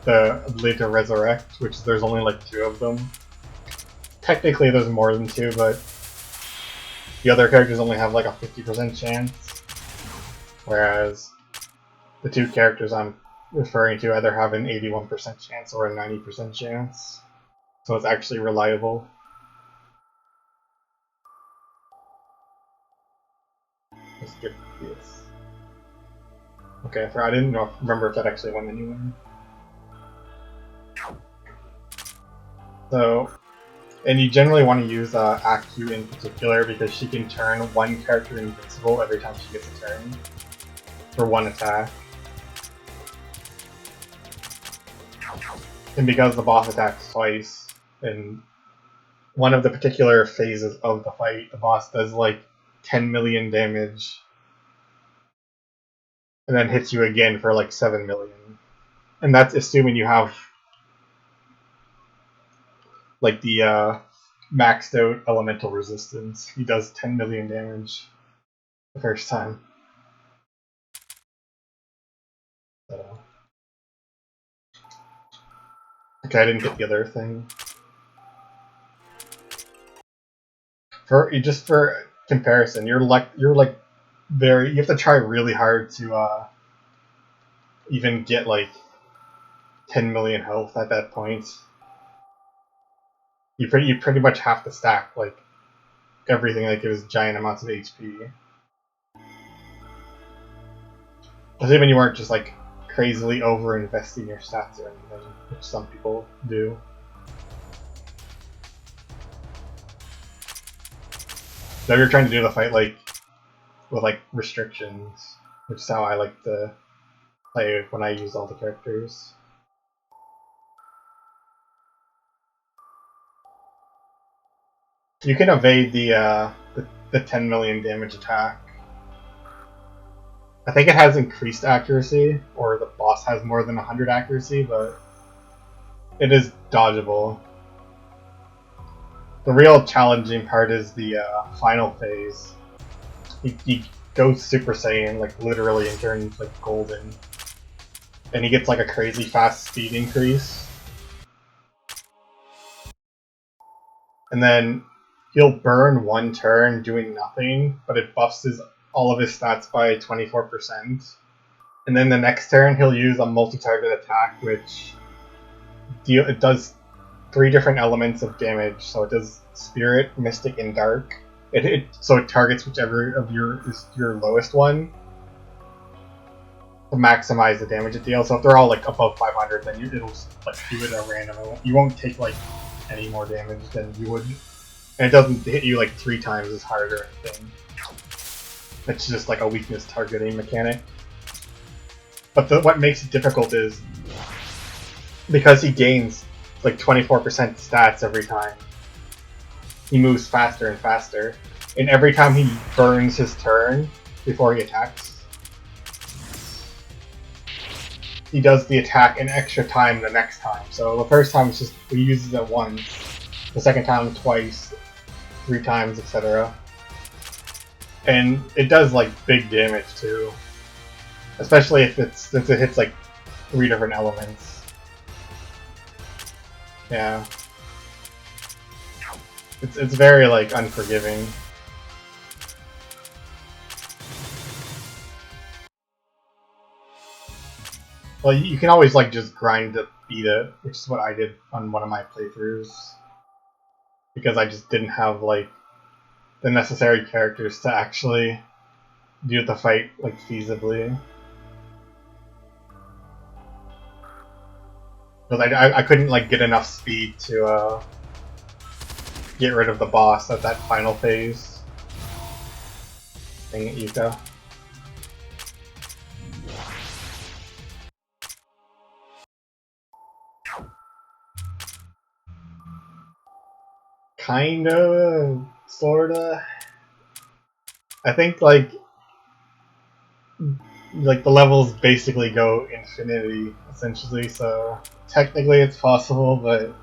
[SPEAKER 1] the ability to resurrect, which there's only like 2 of them. Technically there's more than 2, but the other characters only have like a 50% chance, whereas the 2 characters I'm referring to either have an 81% chance or a 90% chance, so it's actually reliable. Let's skip this. Okay, I didn't remember if that actually went anywhere. So, and you generally want to use Aku in particular because she can turn one character invincible every time she gets a turn for one attack. And because the boss attacks twice, in one of the particular phases of the fight, the boss does like 10 million damage and then hits you again for like 7 million. And that's assuming you have like the maxed out elemental resistance. He does 10 million damage the first time. So. Okay, I didn't get the other thing. For comparison, you have to try really hard to even get like 10 million health at that point. You pretty much have to stack like everything that gives giant amounts of HP. Assuming you weren't just like crazily over investing your stats or anything, which some people do. So you're trying to do the fight like with like restrictions, which is how I like to play when I use all the characters. You can evade the 10 million damage attack. I think it has increased accuracy, or the boss has more than 100 accuracy, but it is dodgeable. The real challenging part is the final phase. He goes Super Saiyan, like literally, and turns like golden. And he gets like a crazy fast speed increase. And then he'll burn one turn doing nothing, but it buffs all of his stats by 24%. And then the next turn he'll use a multi-target attack, which it does 3 different elements of damage. So it does Spirit, Mystic, and Dark. So it targets whichever of is your lowest one to maximize the damage it deals. So if they're all like above 500, then it'll like do it at random. You won't take like any more damage than you would, and it doesn't hit you like 3 times as hard or anything. It's just like a weakness targeting mechanic. But what makes it difficult is because he gains like 24% stats every time. he moves faster and faster. And every time he burns his turn before he attacks, he does the attack an extra time the next time. So the first time it's just he uses it once, the second time twice, 3 times, etc. And it does like big damage too, especially if since it hits like 3 different elements. Yeah, it's very like unforgiving. Well, you can always like just grind to beat it, which is what I did on one of my playthroughs, because I just didn't have like the necessary characters to actually do the fight like feasibly. Because I couldn't like get enough speed to get rid of the boss at that final phase. Dang it, Yuka. Kinda, sorta. I think like the levels basically go infinity essentially, so technically it's possible, but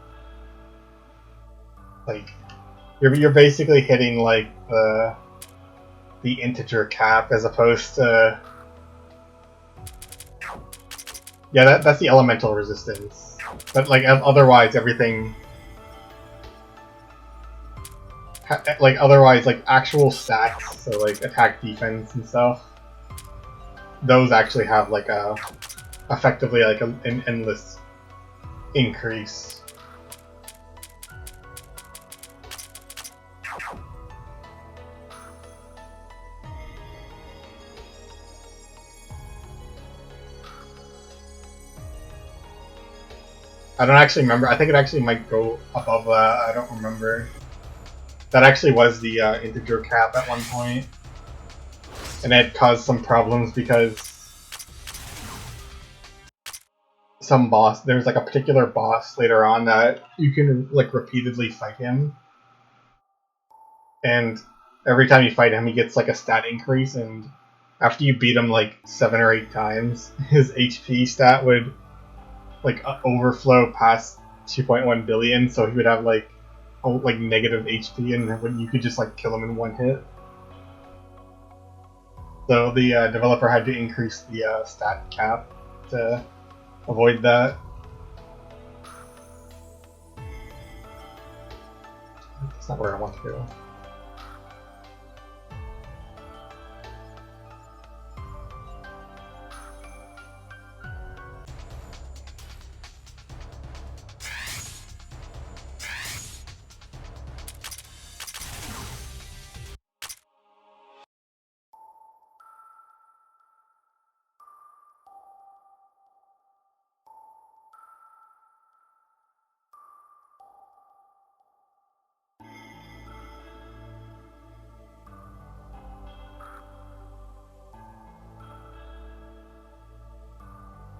[SPEAKER 1] like you're basically hitting like the integer cap as opposed to that's the elemental resistance, but like otherwise everything like otherwise like actual stats, so like attack, defense, and stuff, those actually have like effectively like an endless increase. I don't actually remember. I think it actually might go above that. I don't remember. That actually was the integer cap at one point, and it caused some problems because there's like a particular boss later on that you can like repeatedly fight him, and every time you fight him he gets like a stat increase, and after you beat him like 7 or 8 times, his HP stat would like overflow past 2.1 billion, so he would have like negative HP, and when you could just like kill him in one hit. So the developer had to increase the stat cap to avoid that. That's not where I want to go.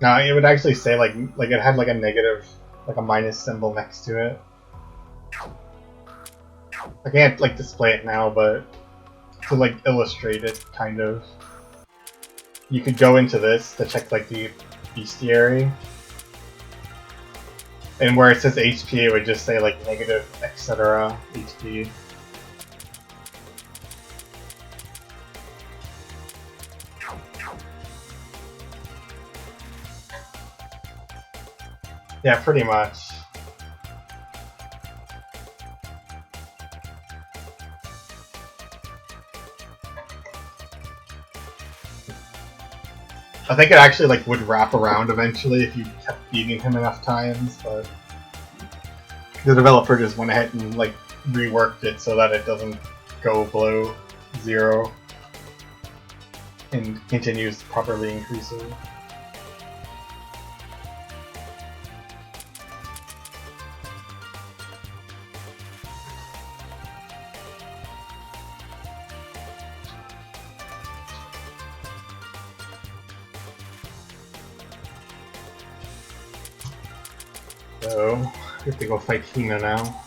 [SPEAKER 1] No, it would actually say like it had like a negative, like a minus symbol next to it. I can't like display it now, but to like illustrate it, kind of, you could go into this to check like the bestiary, and where it says HP, it would just say like negative, etc. HP. Yeah, pretty much. I think it actually like would wrap around eventually if you kept beating him enough times, but the developer just went ahead and like reworked it so that it doesn't go below 0 and continues properly increasing. So, we have to go fight Hina now.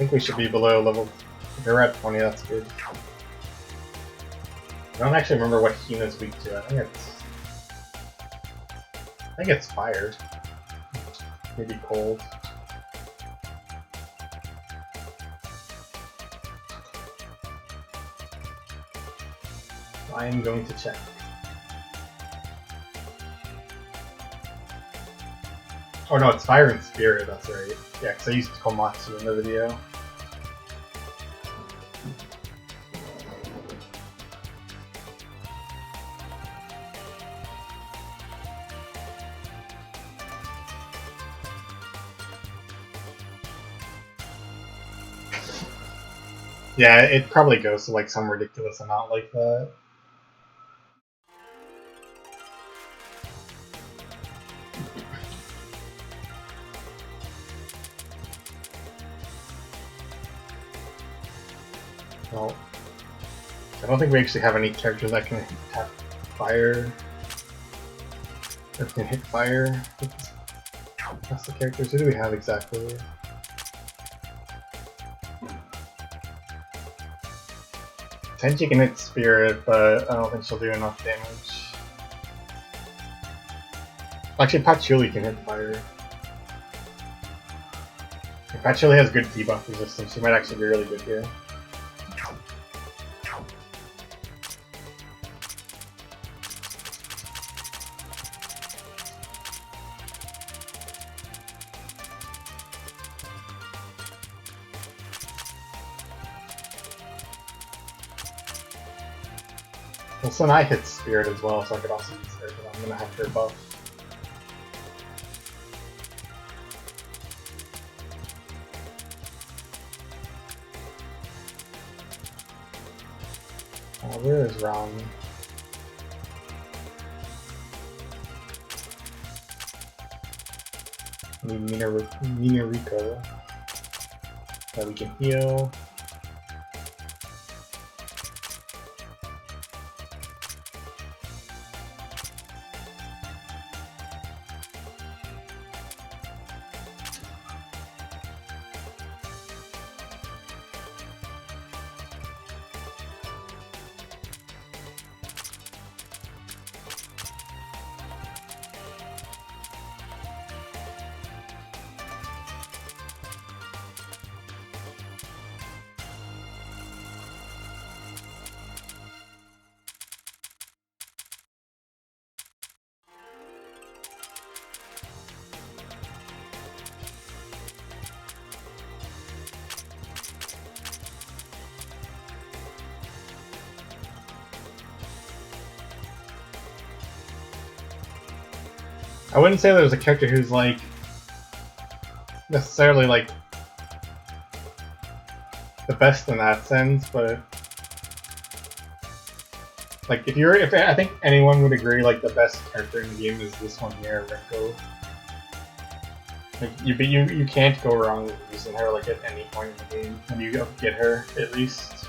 [SPEAKER 1] think we should be below level. If we're at 20, that's good. I don't actually remember what Hina's weak to. I think it's fire. Maybe cold. I am going to check. Oh no, it's fire and spirit, that's right. Yeah, because I used Komatsu in the video. Yeah, it probably goes to like some ridiculous amount like that. Well, I don't think we actually have any characters that can have fire. Or can hit fire. That's the characters. Who do we have exactly? Tenchi can hit spirit, but I don't think she'll do enough damage. Actually, Patchouli can hit fire. If Patchouli has good debuff resistance, she might actually be really good here. Well, Sanai hits spirit as well, so I could also use her, but I'm gonna have her buff. Where is Ron? I need Minariko. That we can heal. I wouldn't say there's a character who's like necessarily like the best in that sense, but like if I think anyone would agree like the best character in the game is this one here, Renko. Like you can't go wrong with using her like at any point in the game when you get her at least.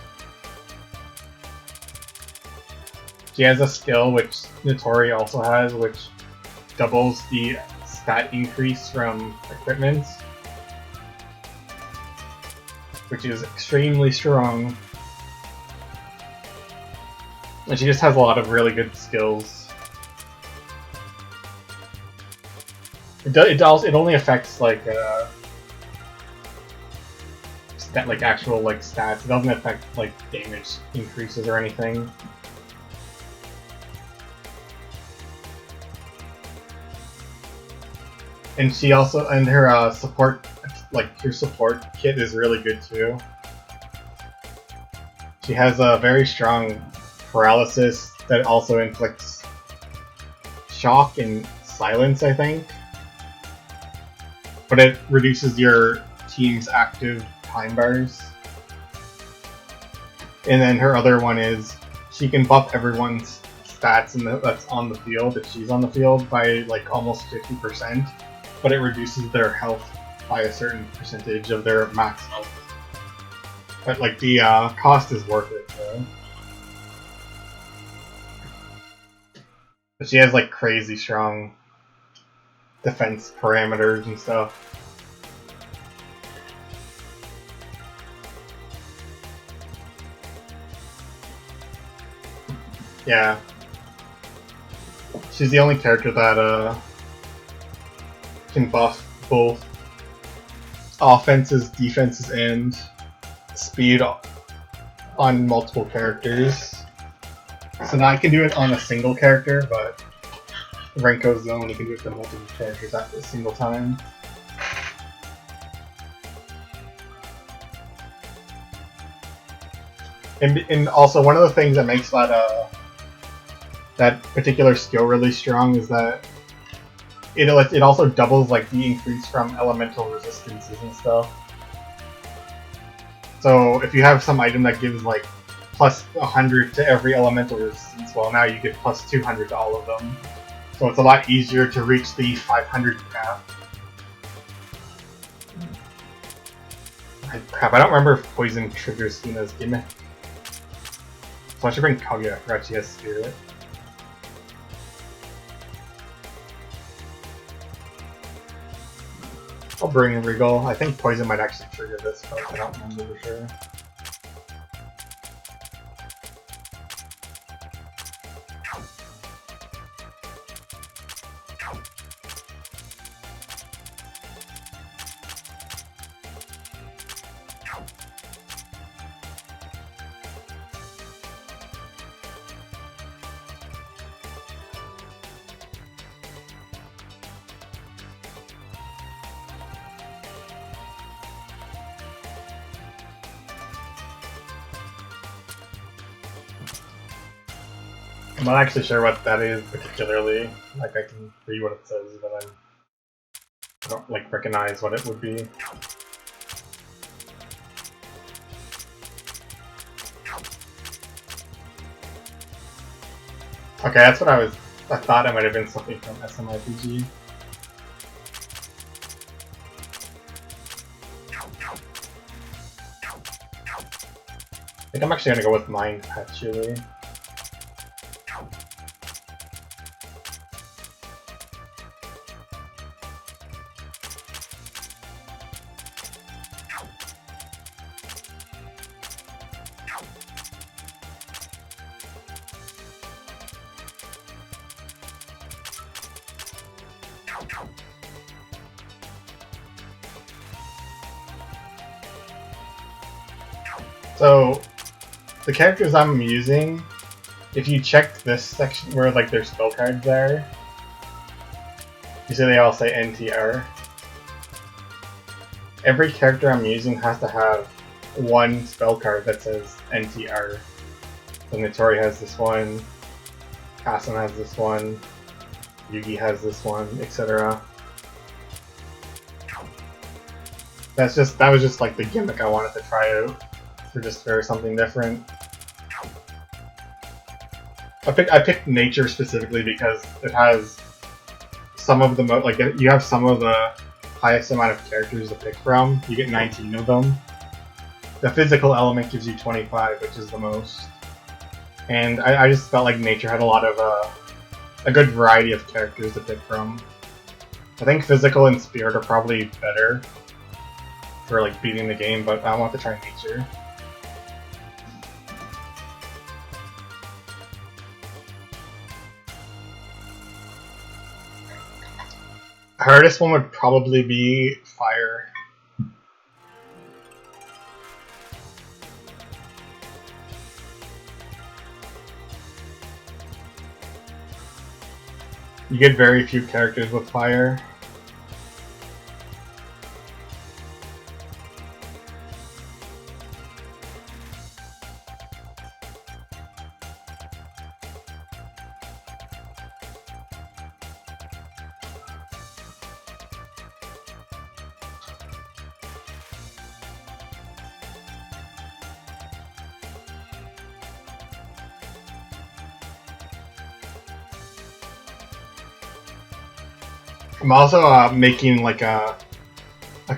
[SPEAKER 1] She has a skill which Notori also has, which doubles the stat increase from equipment, which is extremely strong. And she just has a lot of really good skills. It only affects like actual like stats. It doesn't affect like damage increases or anything. And she also, and her support, like her support kit is really good too. She has a very strong paralysis that also inflicts shock and silence, I think. But it reduces your team's active time bars. And then her other one is she can buff everyone's stats that's on the field if she's on the field by like almost 50%. But it reduces their health by a certain percentage of their max health. But like the cost is worth it though. But she has like crazy strong defense parameters and stuff. Yeah. She's the only character that can buff both offenses, defenses, and speed on multiple characters. So now I can do it on a single character, but Renko's the only can do it for multiple characters at a single time. And also one of the things that makes that particular skill really strong is that it also doubles like the increase from elemental resistances and stuff. So if you have some item that gives like plus 100 to every elemental resistance, well now you get plus 200 to all of them. So it's a lot easier to reach the 500 cap. Crap, I don't remember if poison triggers Hina's gimmick. So I should bring Kaguya, I forgot she has Spirit. I'll bring Regal. I think poison might actually trigger this, but I don't remember for sure. I'm not actually sure what that is particularly. Like I can read what it says, but I don't like recognize what it would be. Okay, that's what I thought it might have been something from SMIPG. I think I'm actually gonna go with Mind Patchouli. So, the characters I'm using, if you check this section where like their spell cards are, you see they all say NTR. Every character I'm using has to have one spell card that says NTR. So Notori has this one, Kassen has this one, Yugi has this one, etc. That was just like the gimmick I wanted to try out. For something different. I picked nature specifically because it has some of the you have some of the highest amount of characters to pick from. You get 19 of them. The physical element gives you 25, which is the most. And I just felt like nature had a lot of a good variety of characters to pick from. I think physical and spirit are probably better for like beating the game, but I want to try nature. Hardest one would probably be fire. You get very few characters with fire. I'm also making like a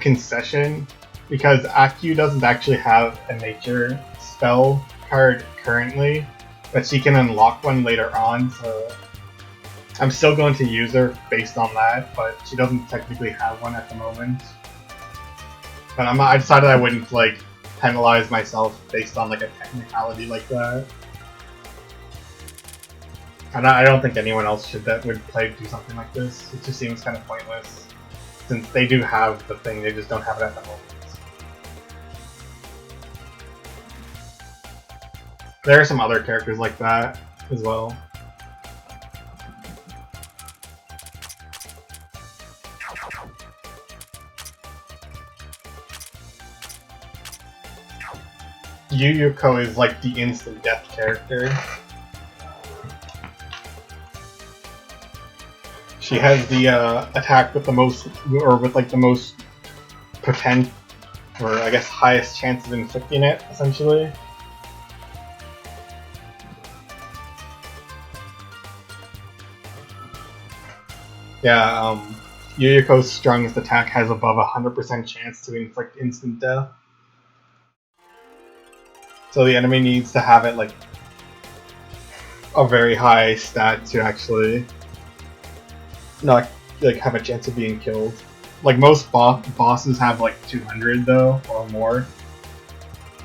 [SPEAKER 1] concession because Akyu doesn't actually have a nature spell card currently, but she can unlock one later on, so I'm still going to use her based on that, but she doesn't technically have one at the moment. But I decided I wouldn't like penalize myself based on like a technicality like that. And I don't think anyone else would do something like this. It just seems kind of pointless. Since they do have the thing, they just don't have it at the moment. There are some other characters like that as well. Yuyuko is like the instant death character. She has the attack with the most, or with like the most potent, or I guess highest chance of inflicting it, essentially. Yeah, Yuyuko's strongest attack has above 100% chance to inflict instant death. So the enemy needs to have it like a very high stat to actually not like have a chance of being killed. Like most bosses have like 200 though or more,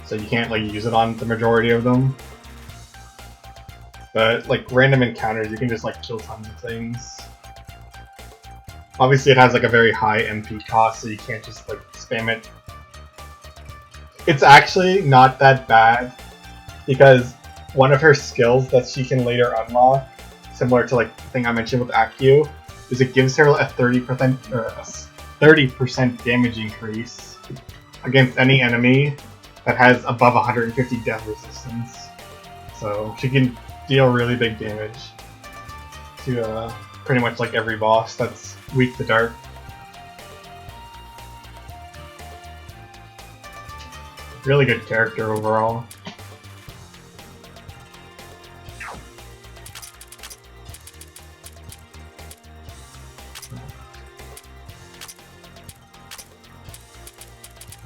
[SPEAKER 1] so you can't like use it on the majority of them. But like random encounters, you can just like kill tons of things. Obviously, it has like a very high MP cost, so you can't just like spam it. It's actually not that bad because one of her skills that she can later unlock, similar to like the thing I mentioned with Akio, is it gives her a 30% damage increase against any enemy that has above 150 death resistance. So she can deal really big damage to pretty much like every boss that's weak to dark. Really good character overall.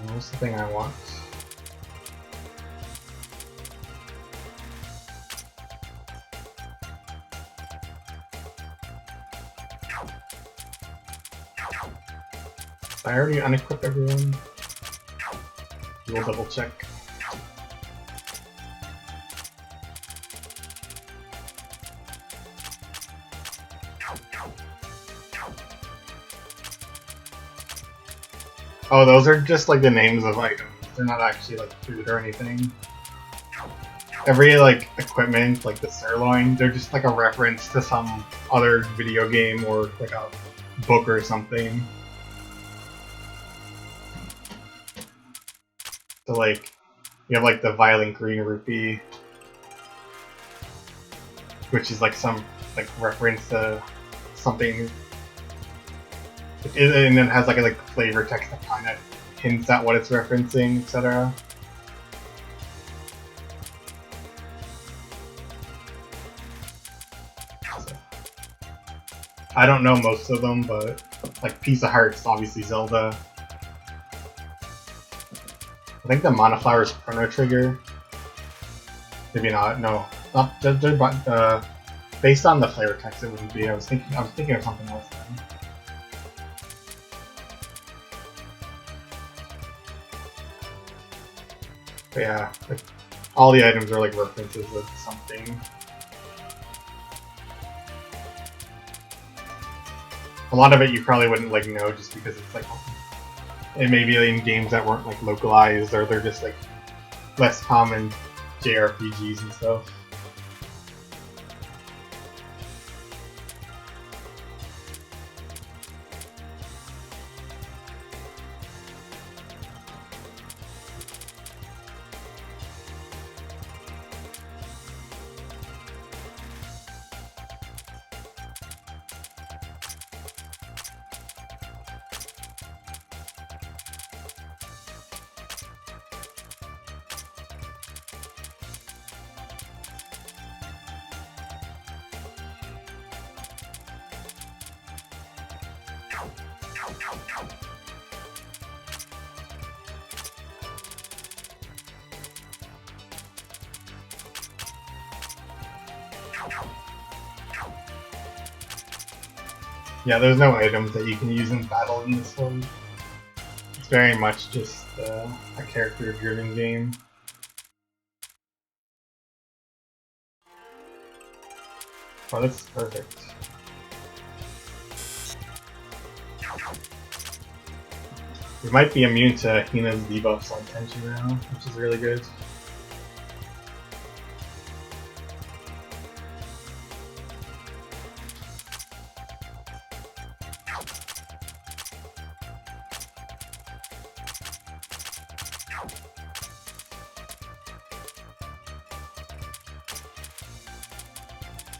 [SPEAKER 1] What's the thing I want? I already unequipped everyone. We'll double check. Oh, those are just like the names of items. They're not actually like food or anything. Every like equipment, like the sirloin, they're just like a reference to some other video game or like a book or something. So like, you have like the violent green rupee, which is like some like reference to something, and then has like a flavor text that kind of hints at what it's referencing, etc. So, I don't know most of them, but like Piece of Hearts, obviously Zelda. I think the Mana Flower is Chrono Trigger. Maybe not. No, not based on the flavor text, it wouldn't be. I was thinking of something else then. But yeah, like, all the items are like references of something. A lot of it you probably wouldn't like know just because it's like it may be in games that weren't like localized, or they're just like less common JRPGs and stuff. Yeah, there's no items that you can use in battle in this one. It's very much just a character-driven game. Oh, this is perfect. We might be immune to Hina's debuffs on Tenchi now, which is really good.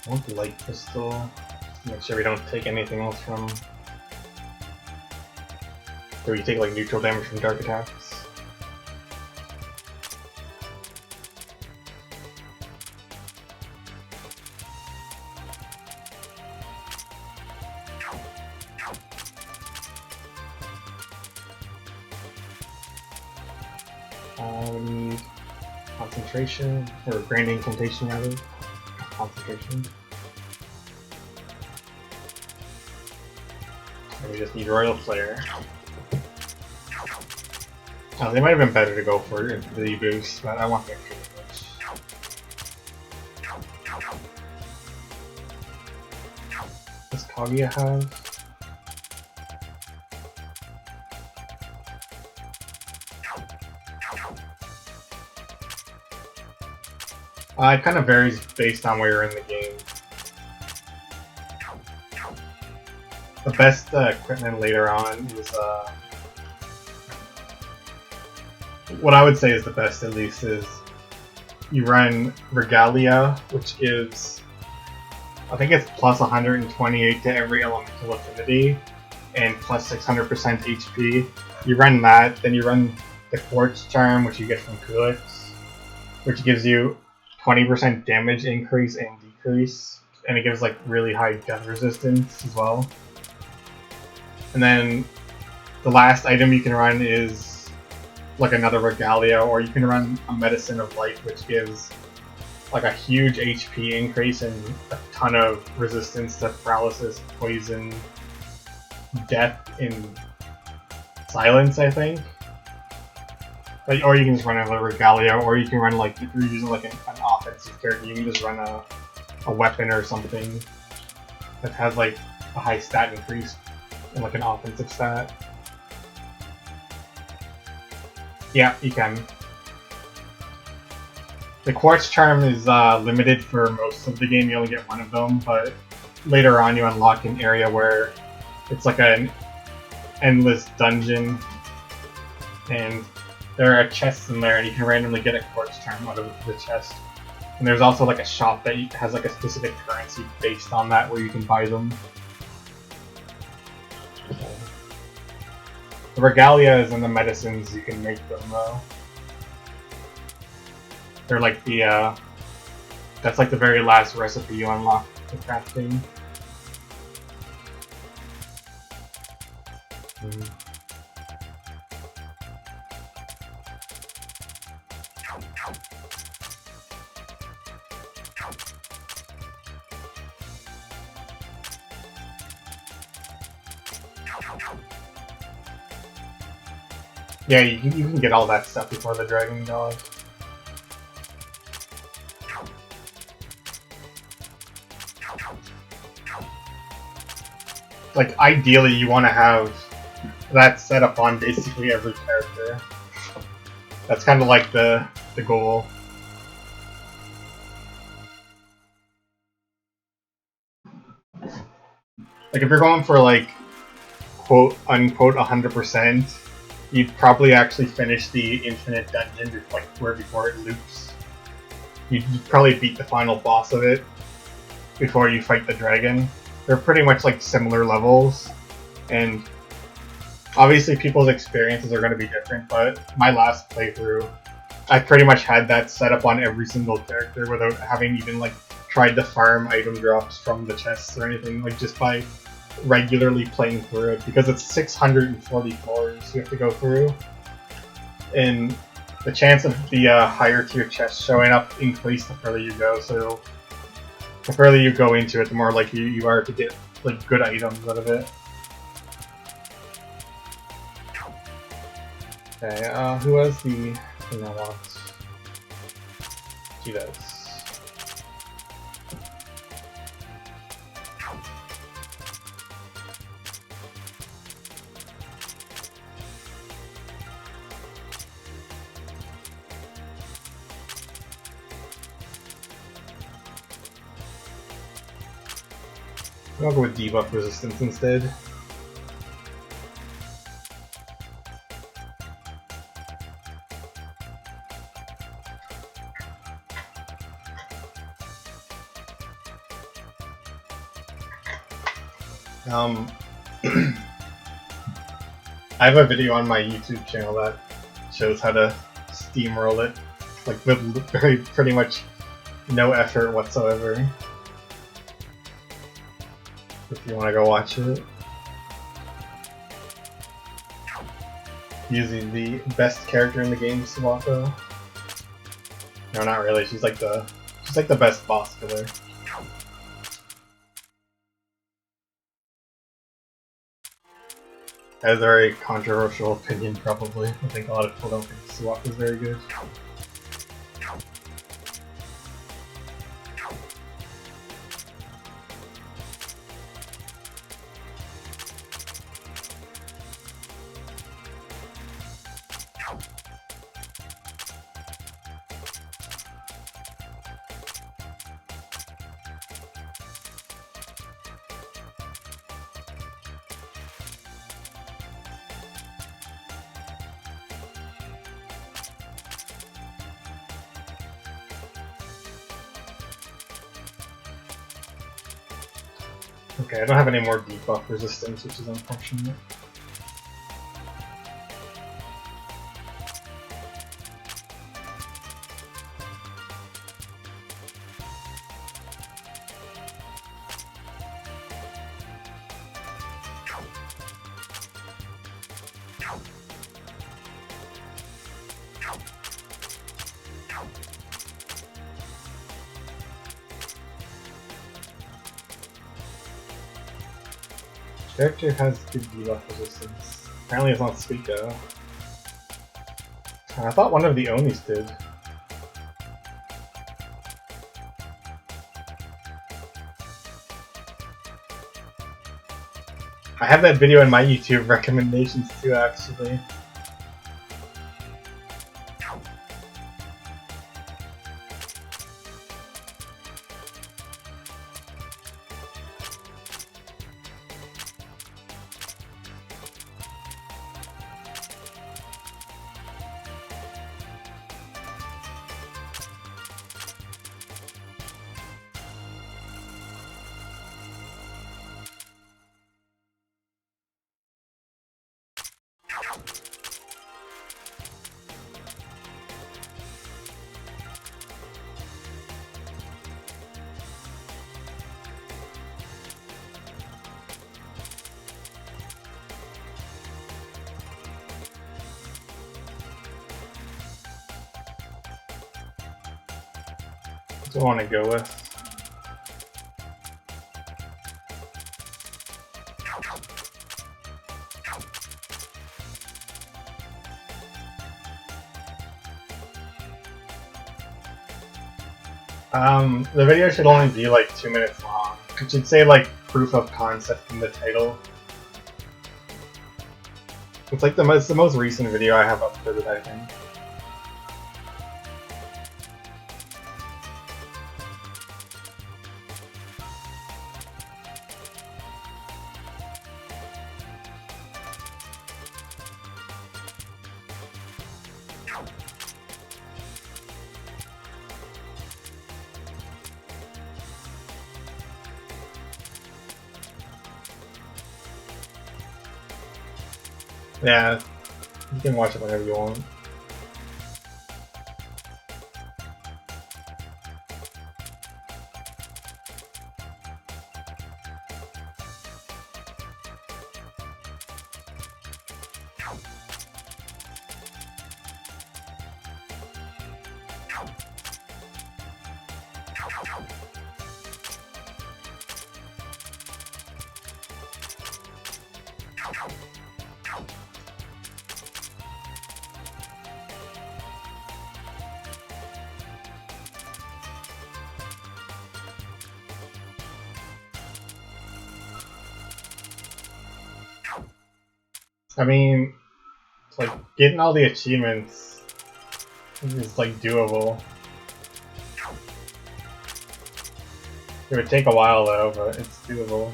[SPEAKER 1] I want the light crystal. Make sure we don't take anything else from. So you take like neutral damage from dark attacks. We need concentration, or grand incantation rather. Concentration. And we just need Royal Flare. Oh, they might have been better to go for the boost, but I want the extra damage. Does Kaguya have? It kind of varies based on where you're in the game. The best equipment later on is what I would say is the best, at least, is you run Regalia, which gives, I think it's plus 128 to every elemental affinity, and plus 600% HP. You run that, then you run the Quartz Charm, which you get from Kulix, which gives you 20% damage increase and decrease, and it gives like really high gun resistance as well. And then the last item you can run is like another Regalia, or you can run a Medicine of Life, which gives like a huge HP increase and a ton of resistance to paralysis, poison, death, and silence, I think. Or you can just run a Regalia, or you can run like, if you're using like an offensive character, you can just run a weapon or something that has like a high stat increase and like an offensive stat. Yeah, you can. The Quartz Charm is limited for most of the game, you only get one of them, but later on you unlock an area where it's like an endless dungeon, and there are chests in there and you can randomly get a Quartz Charm out of the chest. And there's also like a shop that has like a specific currency based on that where you can buy them. The Regalias and the medicines, you can make them though. They're like the, that's like the very last recipe you unlock for crafting. Yeah, you can get all that stuff before the Dragon Dog. Like, ideally you want to have that set up on basically every character. That's kind of like the goal. Like, if you're going for like quote unquote 100%, you'd probably actually finish the infinite dungeon before it loops. You'd probably beat the final boss of it before you fight the dragon. They're pretty much like similar levels, and obviously people's experiences are going to be different, but my last playthrough, I pretty much had that set up on every single character without having even like tried to farm item drops from the chests or anything, like just by regularly playing through it, because it's 640 floors you have to go through, and the chance of the higher tier chests showing up increase the further you go, so the further you go into it, the more likely you are to get like good items out of it. Okay, who has the thing I want? She does. I'll go with debuff resistance instead. I have a video on my YouTube channel that shows how to steamroll it, like with pretty much no effort whatsoever. If you want to go watch it. Using the best character in the game, Touhou. No, not really. She's like the best boss killer. I have a very controversial opinion, probably. I think a lot of people don't think Touhou is very good. Okay, I don't have any more debuff resistance, which is unfortunate. Character has good debuff resistance. Apparently it's not Suiko. I thought one of the Onis did. I have that video in my YouTube recommendations too, actually. What do I want to go with? The video should only be like 2 minutes long. It should say like proof of concept in the title. It's like the most recent video I have uploaded, I think. Yeah, you can watch it whenever you want. I mean, it's like getting all the achievements is like doable. It would take a while though, but it's doable.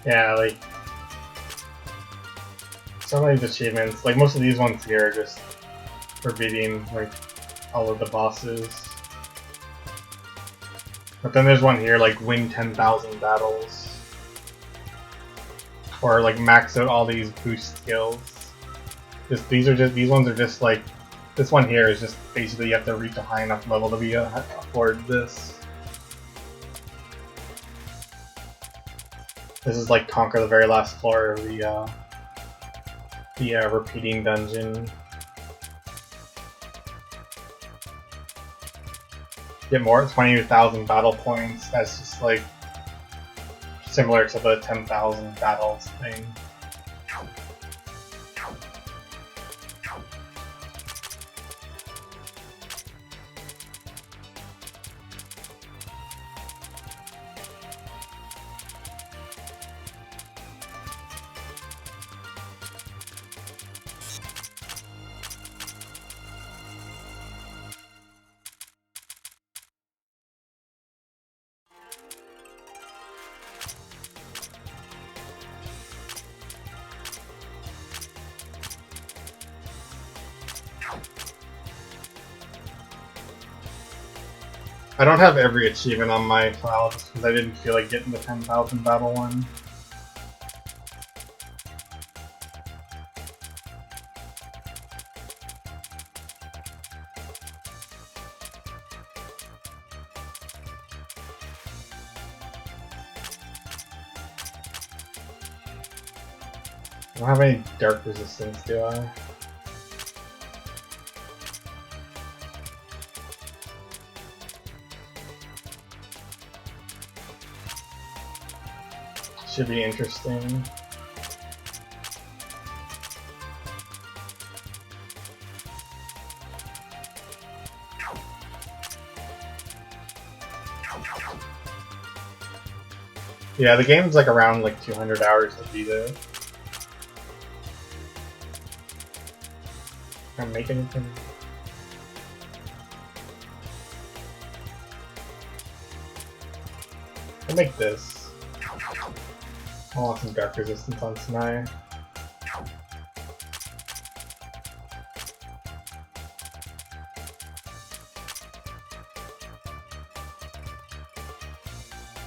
[SPEAKER 1] Yeah, like some of these achievements, like most of these ones here are just for beating like all of the bosses. But then there's one here like win 10,000 battles. Or like max out all these boost skills. These ones are just like, this one here is just basically you have to reach a high enough level to be afford this. This is like conquer the very last floor of the repeating dungeon. Get more 20,000 battle points. That's just like similar to the 10,000 battles thing. I don't have every achievement on my file just because I didn't feel like getting the 10,000 battle one. I don't have any dark resistance, do I? Should be interesting. Yeah, the game's like around like 200 hours to beat it. Can't make anything. I'll make this. I want some dark resistance on Snai.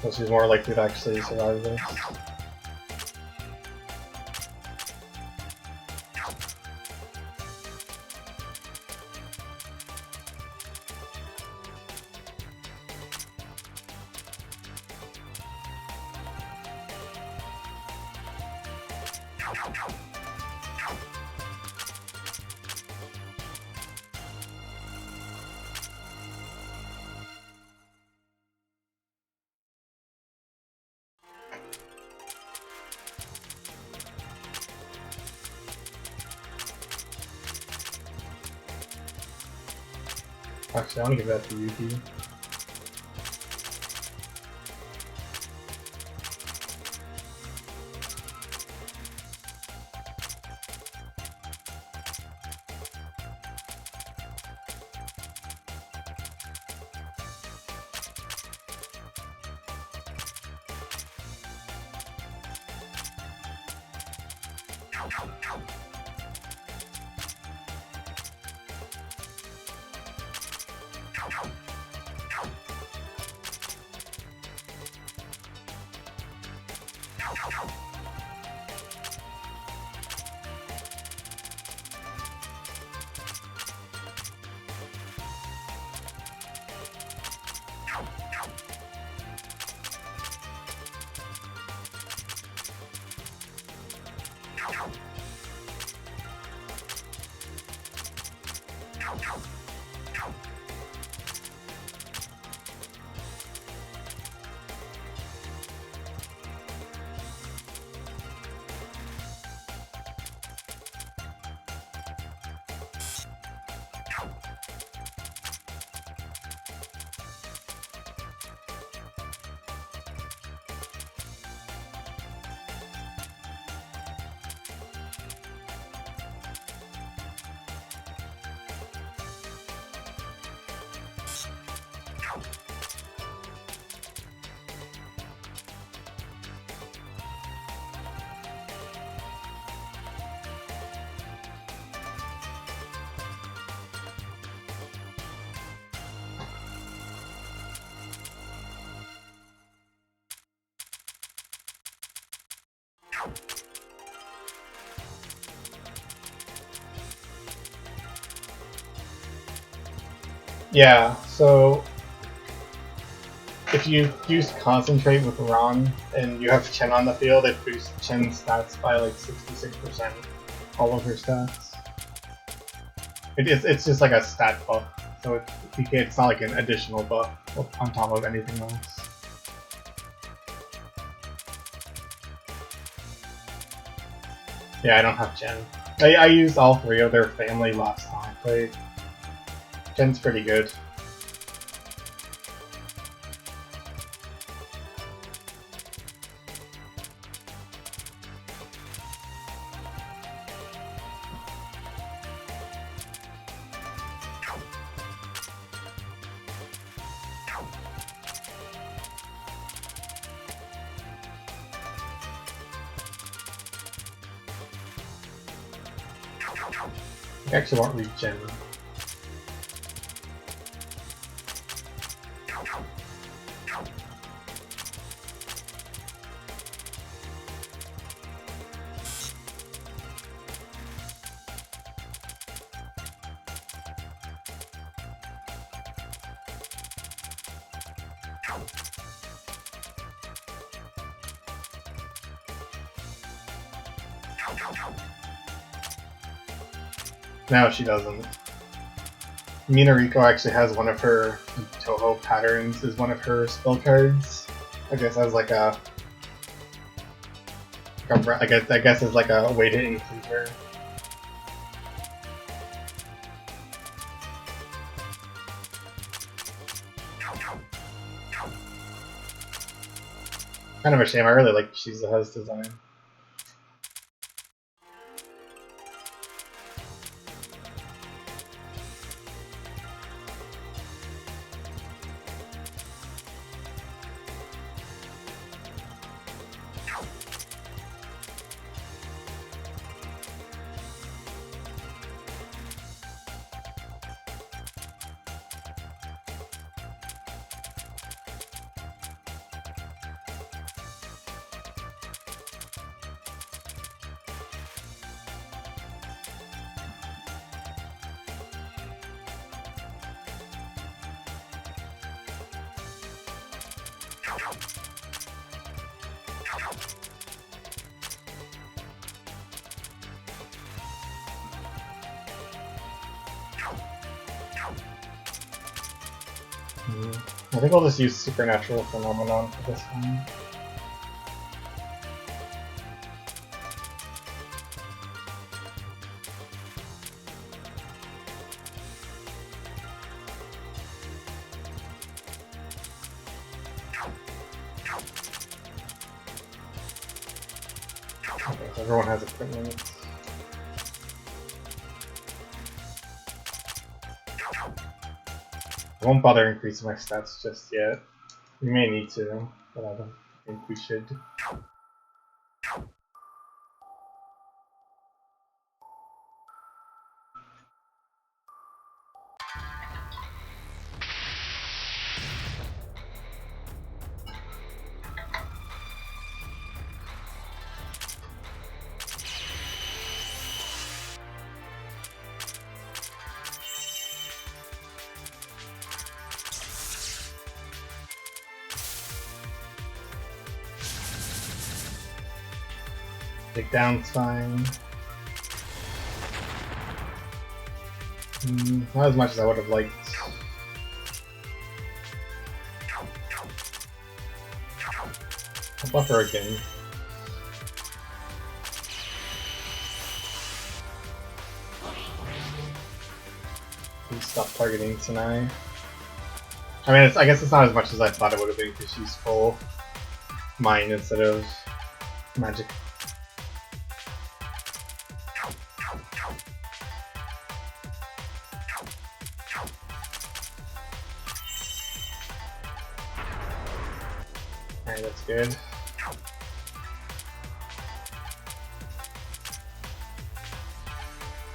[SPEAKER 1] So she's more likely to actually survive this. Actually, I want to give that to Yuki. Yeah, so if you use Concentrate with Ron and you have Chen on the field, it boosts Chen's stats by like 66%. All of her stats. It's just like a stat buff, so it's not like an additional buff on top of anything else. Yeah, I don't have Chen. I used all three of their family last time I played. Chen's pretty good. I actually won't read Chen. No, she doesn't. Minariko actually has one of her Touhou patterns is one of her spell cards. I guess as like a I guess as like a way to include her. Kind of a shame. I really like Shizuha's design. I think I'll just use Supernatural Phenomenon for this one. Okay, so everyone has equipment. I won't bother increasing my stats just yet. We may need to, but I don't think we should. Take down's fine. Not as much as I would have liked. I'll buff her again. Please stop targeting tonight. I mean, I guess it's not as much as I thought it would have been because she's full mine instead of magic. Alright, that's good.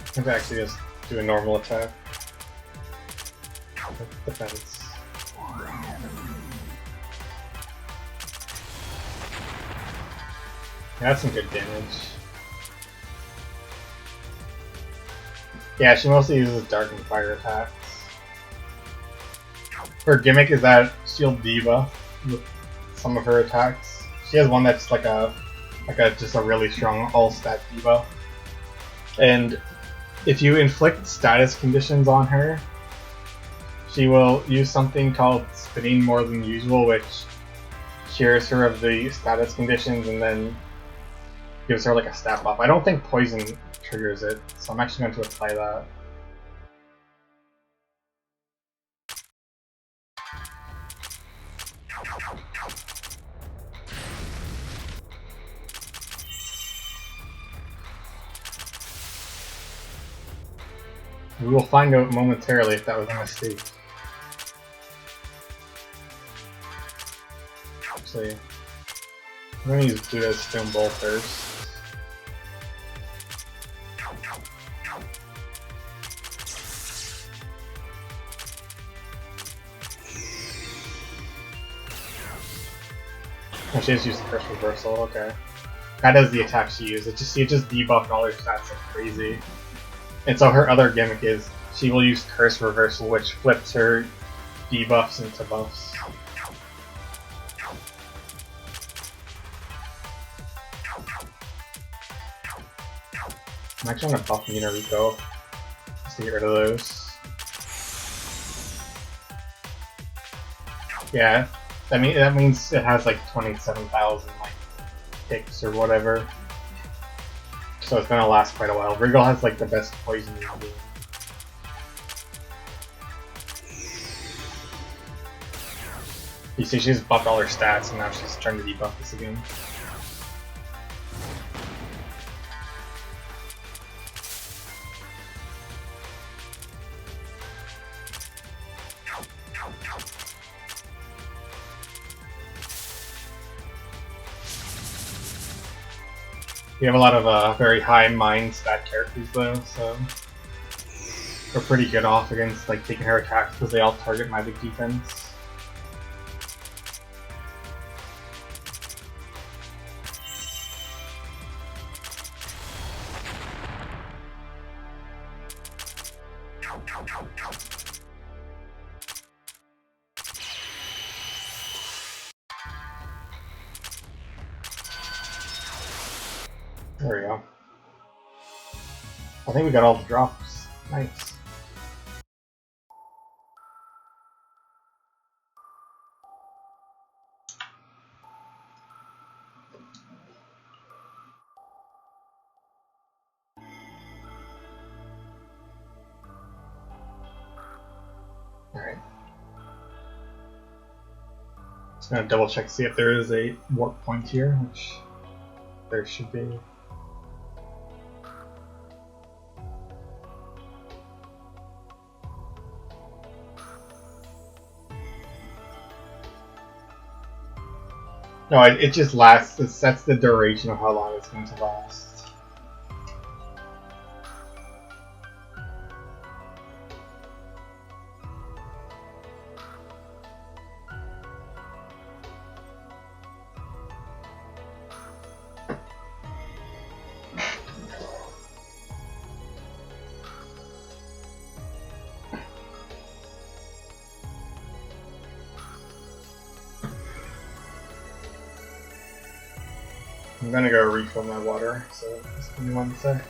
[SPEAKER 1] I can actually just do a normal attack. Defense. That's some good damage. Yeah, she mostly uses dark and fire attacks. Her gimmick is that she'll debuff with some of her attacks. She has one that's like a just a really strong all stat debuff. And if you inflict status conditions on her, she will use something called spinning more than usual, which cures her of the status conditions and then gives her like a stat buff. I don't think poison triggers it, so I'm actually going to apply that. We will find out momentarily if that was a mistake. Actually, I'm going to use Buddha's Stone Bowl first. Oh, she just used Curse Reversal, okay. That is the attack she used. It just debuffed all her stats like crazy. And so her other gimmick is she will use Curse Reversal, which flips her debuffs into buffs. I'm actually gonna buff Minariko just to get rid of those. Yeah, that means it has like 27,000 like ticks or whatever. So it's gonna last quite a while. Wriggle has like the best poison in the game. You see, she's buffed all her stats, and now she's trying to debuff this again. We have a lot of very high mind stat characters though, so we're pretty good off against like taking her attacks because they all target magic defense. There we go. I think we got all the drops. Nice. Alright. Just gonna double check to see if there is a warp point here, which there should be. No, it just lasts. It sets the duration of how long it's going to last. I'm gonna go refill my water, so just give me 1 sec.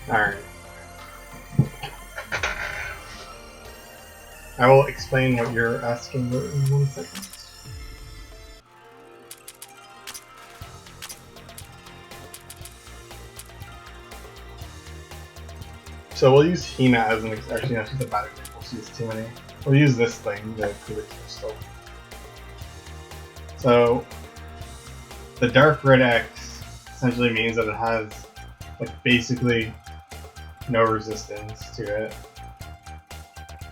[SPEAKER 1] Alright. I will explain what you're asking in 1 second. So we'll use Hina as an actually no, she's a bad example, she has too many. We'll use this thing, the Kulik crystal. So the dark red X essentially means that it has like basically no resistance to it.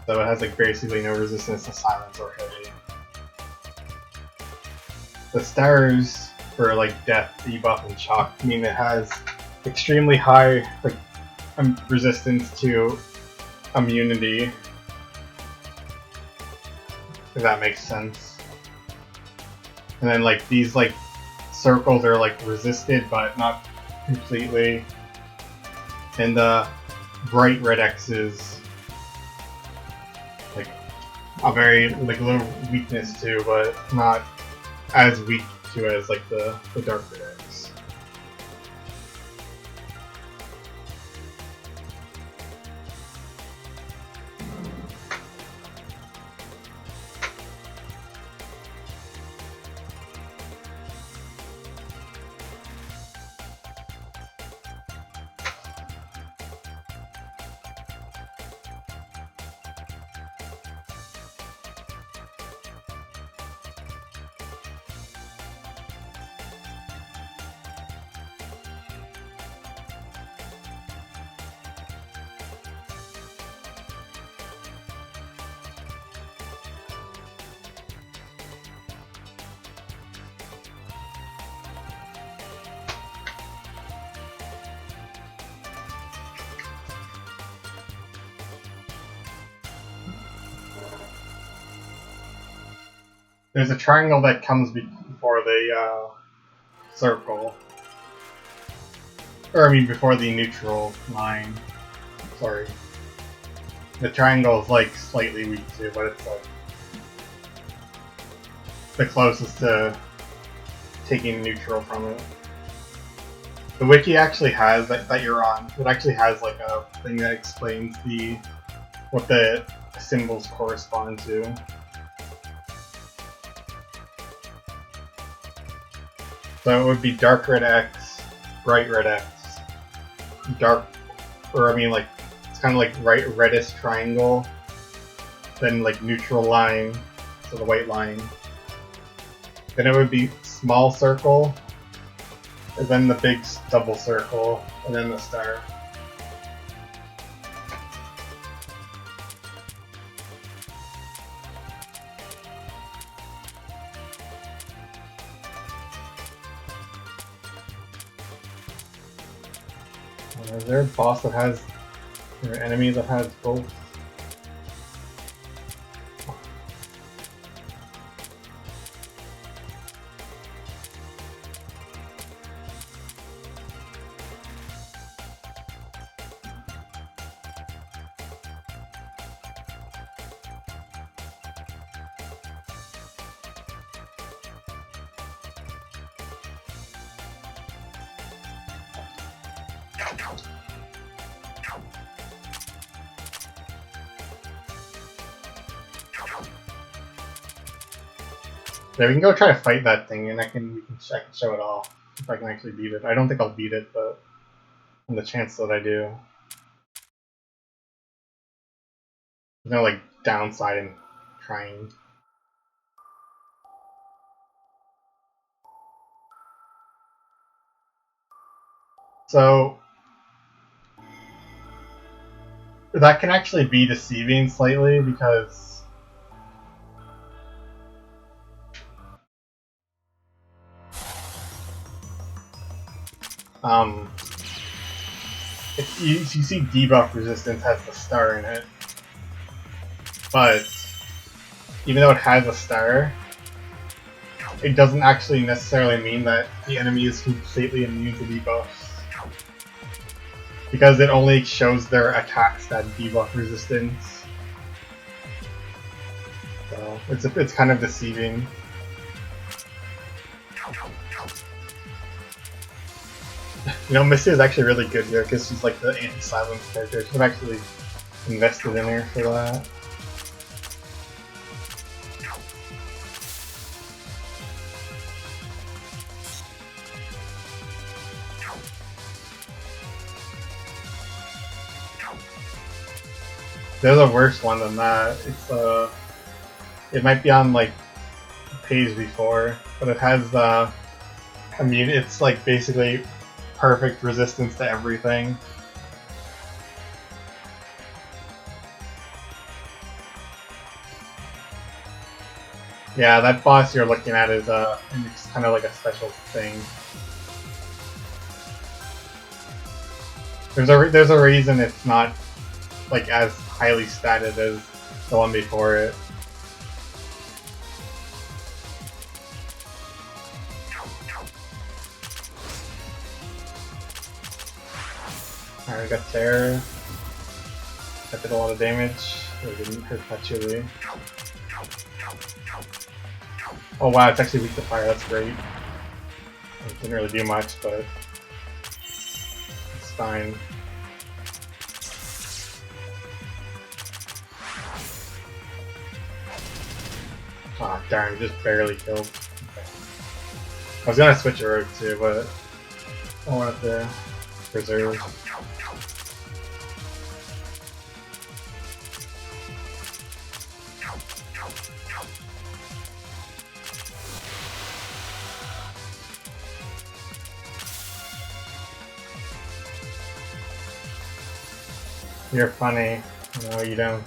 [SPEAKER 1] So it has like basically no resistance to silence or heavy. The stars for like death, debuff, and shock mean it has extremely high like resistance to immunity, if that makes sense. And then like these like circles are like resisted but not completely. And the bright red X's like a very like little weakness too, but not as weak to as like the dark red X. There's a triangle that comes before the circle. Or I mean before the neutral line. Sorry. The triangle is like slightly weak too, but it's like the closest to taking neutral from it. The wiki actually has that you're on. It actually has like a thing that explains what the symbols correspond to. So it would be dark red X, bright red X, dark, or I mean like, it's kind of like reddish triangle, then like neutral line, so the white line. Then it would be small circle, and then the big double circle, and then the star. Is there a boss that has, or an enemy that has both? Yeah, we can go try to fight that thing, and I can show it off if I can actually beat it. I don't think I'll beat it, but on the chance that I do, there's no like downside in trying. So that can actually be deceiving slightly because if you see debuff resistance has the star in it, but even though it has a star, it doesn't actually necessarily mean that the enemy is completely immune to debuffs, because it only shows their attacks that debuff resistance. So it's kind of deceiving. You know, Misty is actually really good here because she's like the anti-silence character. I should have actually invested in her for that. There's a worse one than that. It might be on like the page before, but it has it's like basically perfect resistance to everything. Yeah, that boss you're looking at is it's kind of like a special thing. There's a reason it's not like as highly statted as the one before it. Alright, we got Sarah. That did a lot of damage. It didn't hurt Patchouli. Oh wow, it's actually weak to fire, that's great. It didn't really do much, but it's fine. Ah, darn, just barely killed. Okay. I was gonna switch a rogue too, but I wanted to preserve. You're funny. No, you don't.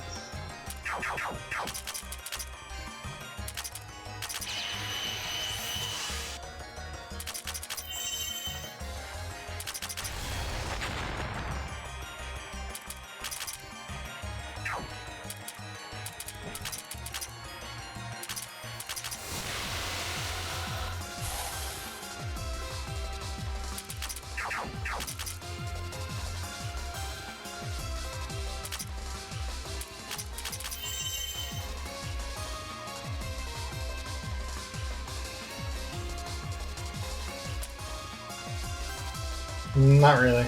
[SPEAKER 1] Not really.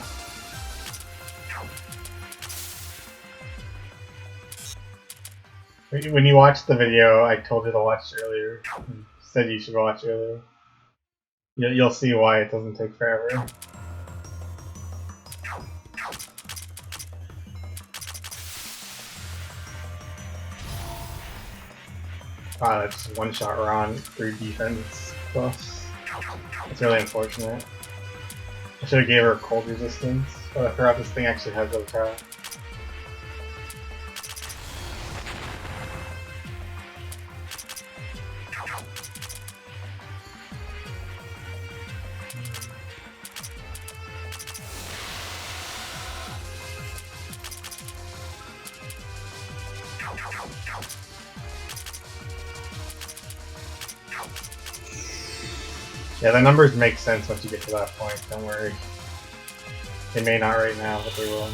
[SPEAKER 1] When you watched the video, I told you to watch earlier. You said you should watch earlier. You'll see why it doesn't take forever. Wow, that's just one-shot Ron through defense plus. That's really unfortunate. I should have gave her cold resistance, but I forgot this thing actually has those attack. Yeah, the numbers make sense once you get to that point, don't worry. They may not right now, but they will.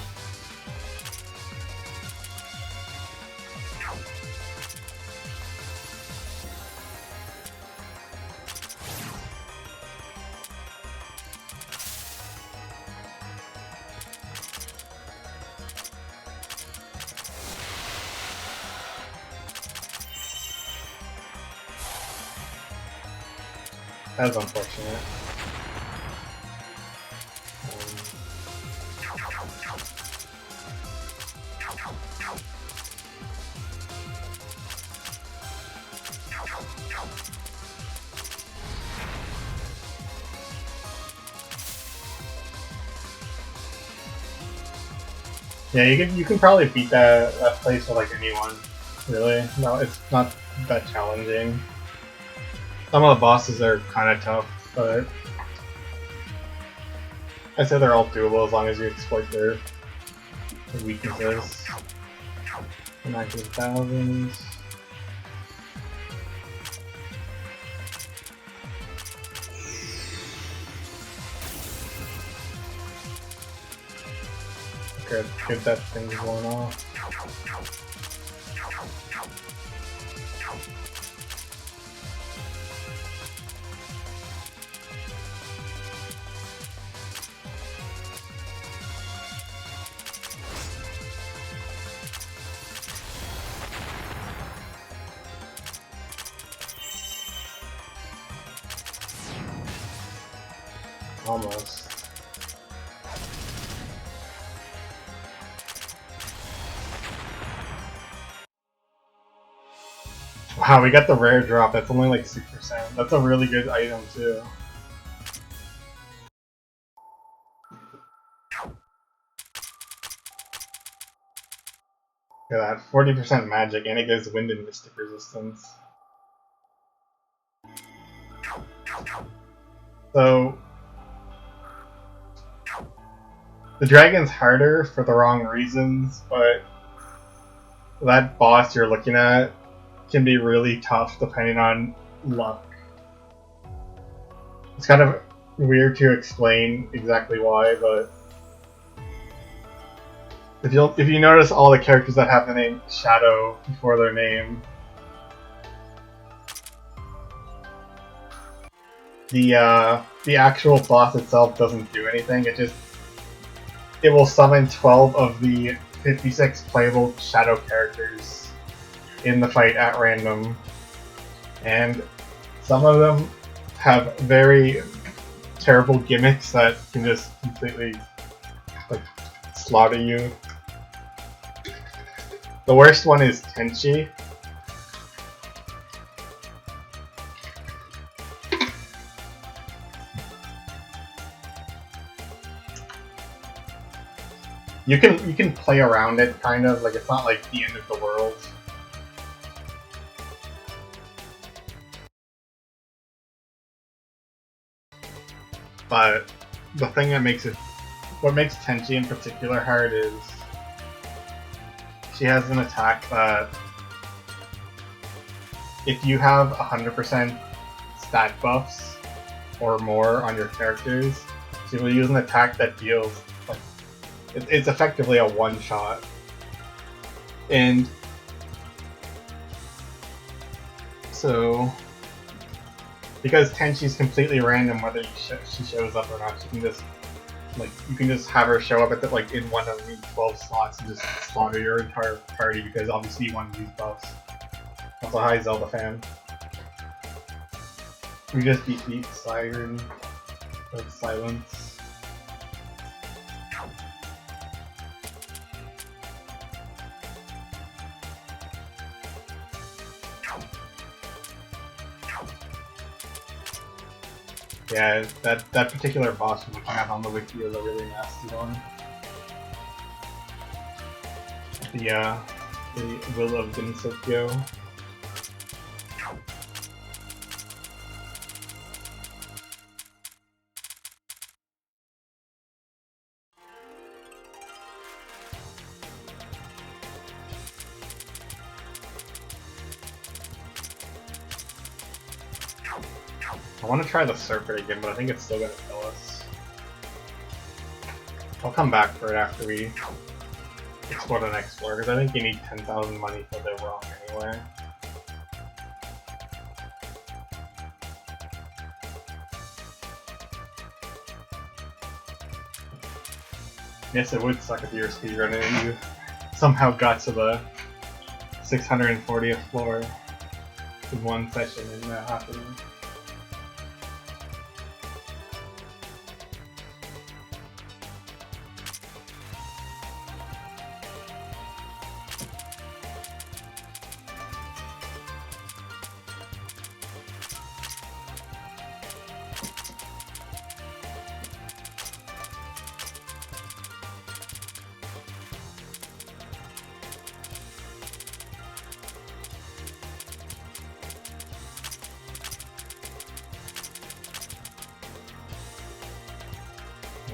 [SPEAKER 1] That was unfortunate. Yeah, you can probably beat that place with like anyone, really. No, it's not that challenging. Some of the bosses are kind of tough, but I'd say they're all doable as long as you exploit their weaknesses. 19,000. Good that thing's going off. Almost. Wow, we got the rare drop. That's only like 6%. That's a really good item too. Look at that, 40% magic, and it gives wind and mystic resistance. So the dragon's harder for the wrong reasons, but that boss you're looking at can be really tough depending on luck. It's kind of weird to explain exactly why, but if you notice all the characters that have the name Shadow before their name, the actual boss itself doesn't do anything. It will summon 12 of the 56 playable Shadow characters in the fight at random, and some of them have very terrible gimmicks that can just completely like slaughter you. The worst one is Tenchi. You can play around it, kind of, like it's not like the end of the world. But the thing that what makes Tenchi in particular hard is she has an attack that if you have 100% stat buffs or more on your characters, she will use an attack that deals like it's effectively a one-shot. And so because Tenchi's completely random whether she shows up or not, you can just have her show up at in one of the 12 slots and just slaughter your entire party because obviously you want to use buffs. Also, hi Zelda fan. We just defeat Siren of Silence. Yeah, that particular boss I'm looking at on the wiki is a really nasty one. The Will of Dinsokyo. I want to try the Serpent again, but I think it's still going to kill us. I'll come back for it after we explore the next floor, because I think you need 10,000 money for the rock anyway. Yes, it would suck if you were speedrunning and you somehow got to the 640th floor in one session and that happened.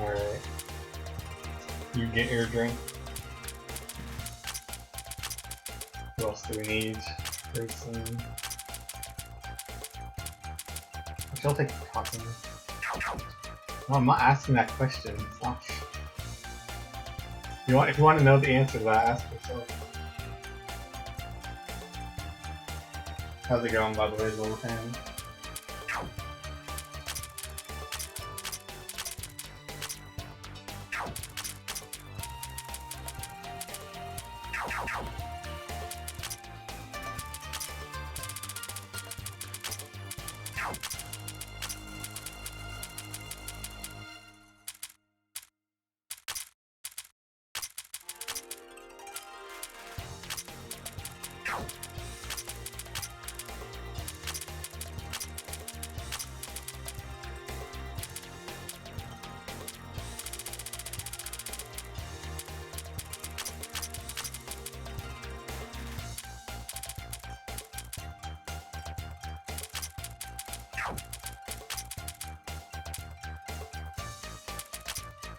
[SPEAKER 1] Alright. You get your drink. What else do we need? There's some... I'll take cotton. No, I'm not asking that question. Stop. If you want to know the answer to that, ask yourself. How's it going, by the way, little fan?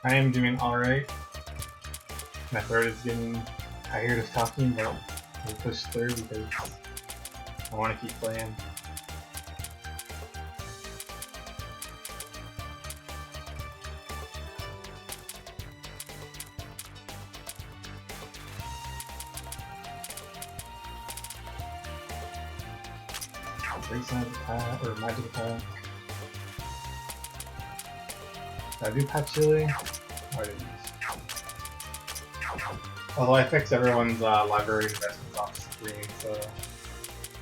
[SPEAKER 1] I am doing alright. My throat is getting tired of talking, but we'll push through because I want to keep playing. Size attack, or magic attack. Did I do Patchouli? Oh, I didn't. Although I fixed everyone's library investments off screen, so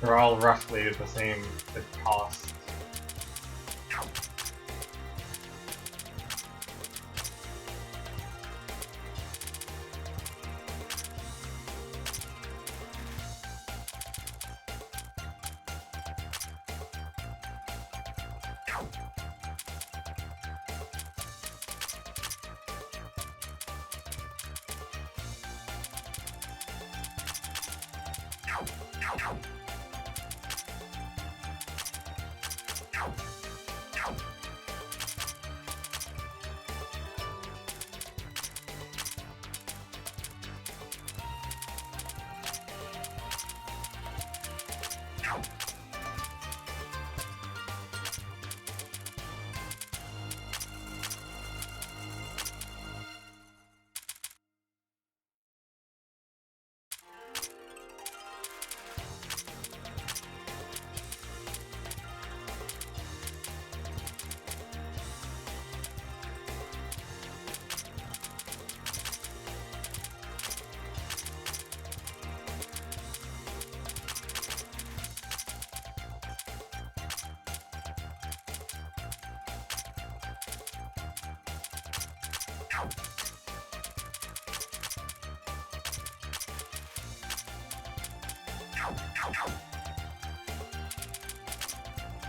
[SPEAKER 1] they're all roughly the same cost.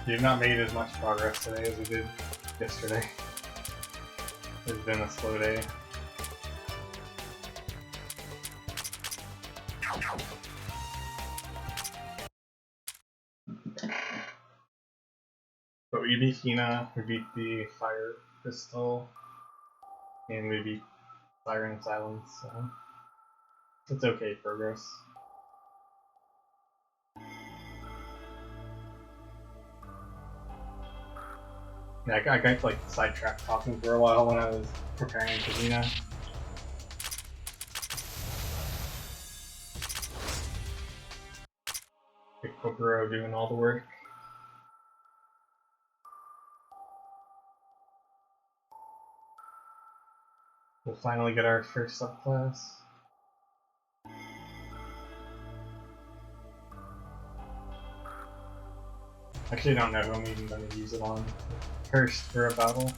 [SPEAKER 1] We've not made as much progress today as we did yesterday. It's been a slow day. But we beat Hina, we beat the Fire Crystal, and we beat Siren Silence, so it's okay progress. Yeah, I got like sidetracked talking for a while when I was preparing for Hina. Big Kokoro doing all the work. We'll finally get our first subclass. Actually, I don't know who I'm even going to use it on first for a battle.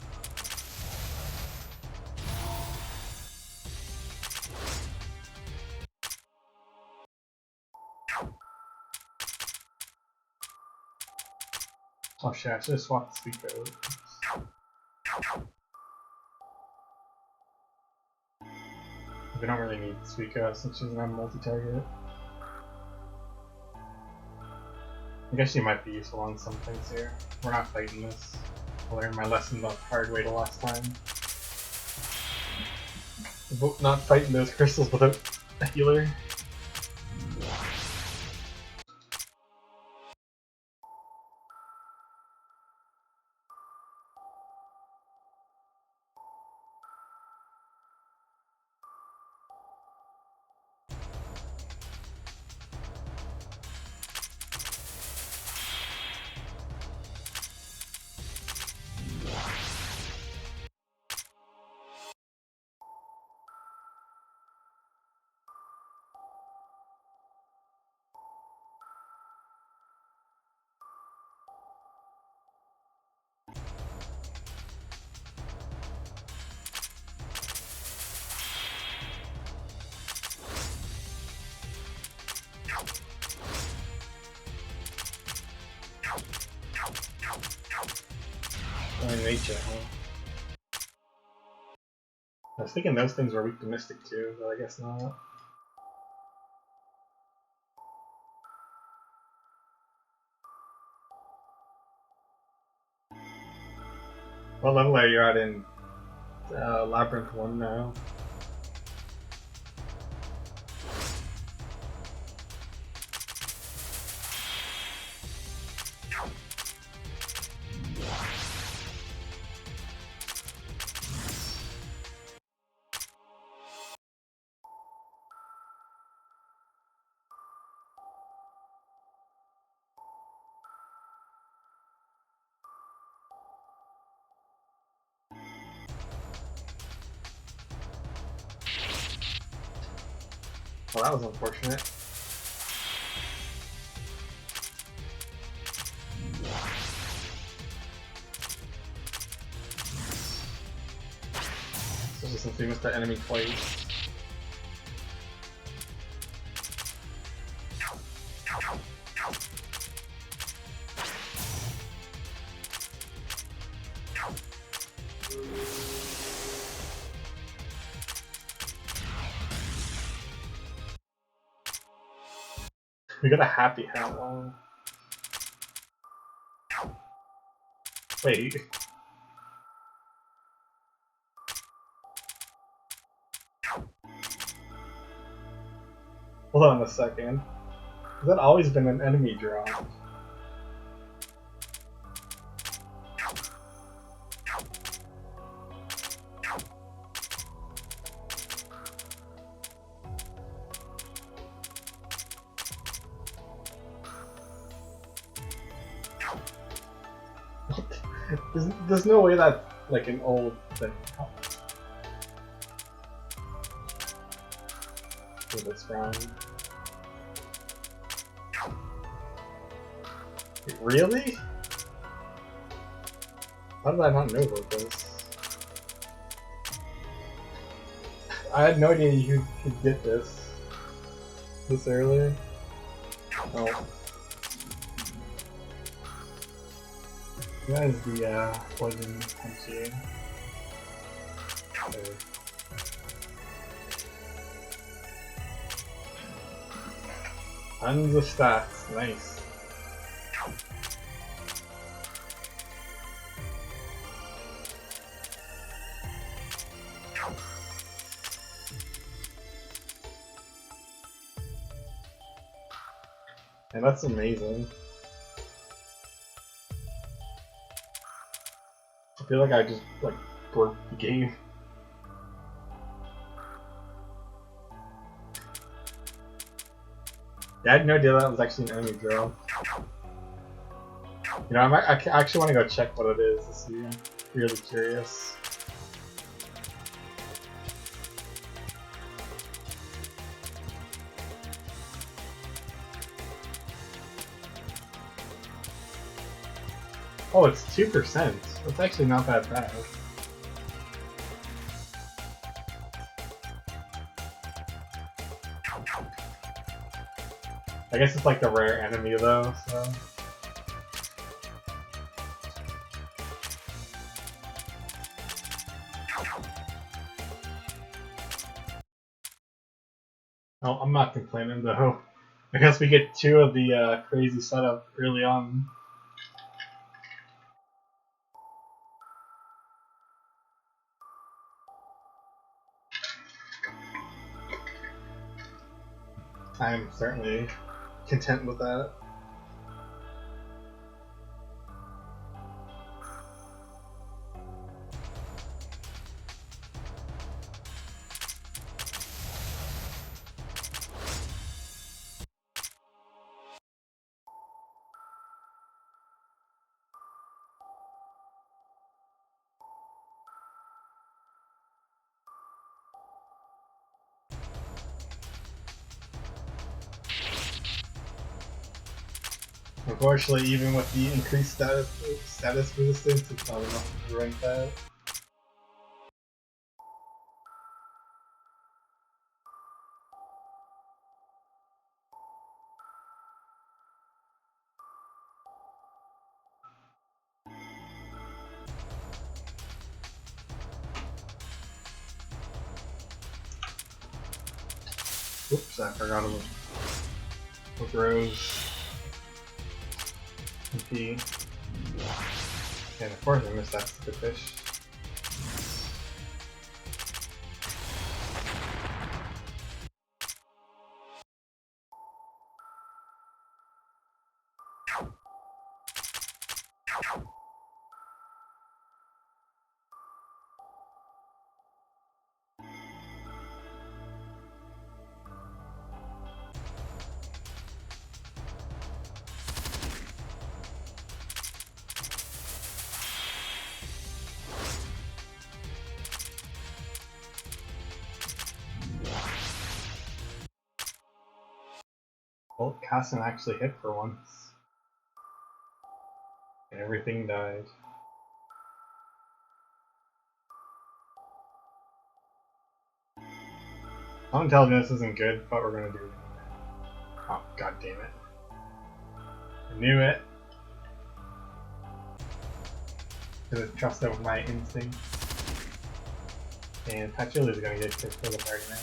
[SPEAKER 1] Oh shit, I should have swapped Suiko. We don't really need Suiko since she doesn't have multi-target. I guess she might be useful on some things here. We're not fighting this. I learned my lesson the hard way the last time. About not fighting those crystals without a healer. Nature, huh? I was thinking those things were weak to Mystic too, but I guess not. What level are you at in Labyrinth 1 now. Well, that was unfortunate. Especially since we missed the enemy twice. We got a happy hat long. Wait. Hold on a second. Has that always been an enemy drop? There's no way that's like an old thing. A bit strong. Wait, really? How did I not know about this? I had no idea you could get this early. Oh. That is the poison punchy. Tons of stats, nice. And that's amazing. I feel like I just like broke the game. Yeah, I had no idea that was actually an enemy drill. You know, I actually want to go check what it is to see. I'm really curious. Oh, it's 2%. That's actually not that bad. I guess it's like the rare enemy though, so. Oh, I'm not complaining though. I guess we get 2 of the crazy setup early on. I'm certainly content with that. Unfortunately, even with the increased status resistance, it's not enough to rank that. Oops, I forgot about Rose. MP. And of course I missed that stupid fish. Well, Casson actually hit for once. And everything died. Someone tells me this isn't good, but we're gonna do it anyway. Oh, god damn it. I knew it. Should trust over my instinct. And Patchouli is gonna get kicked for the party now.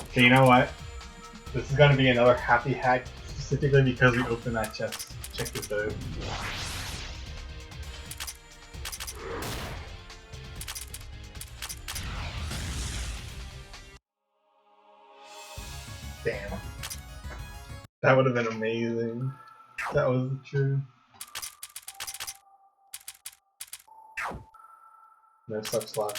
[SPEAKER 1] Okay, you know what? This is gonna be another happy hack, specifically because we opened that chest. Check this out. Damn. That would have been amazing. That was true. No such luck.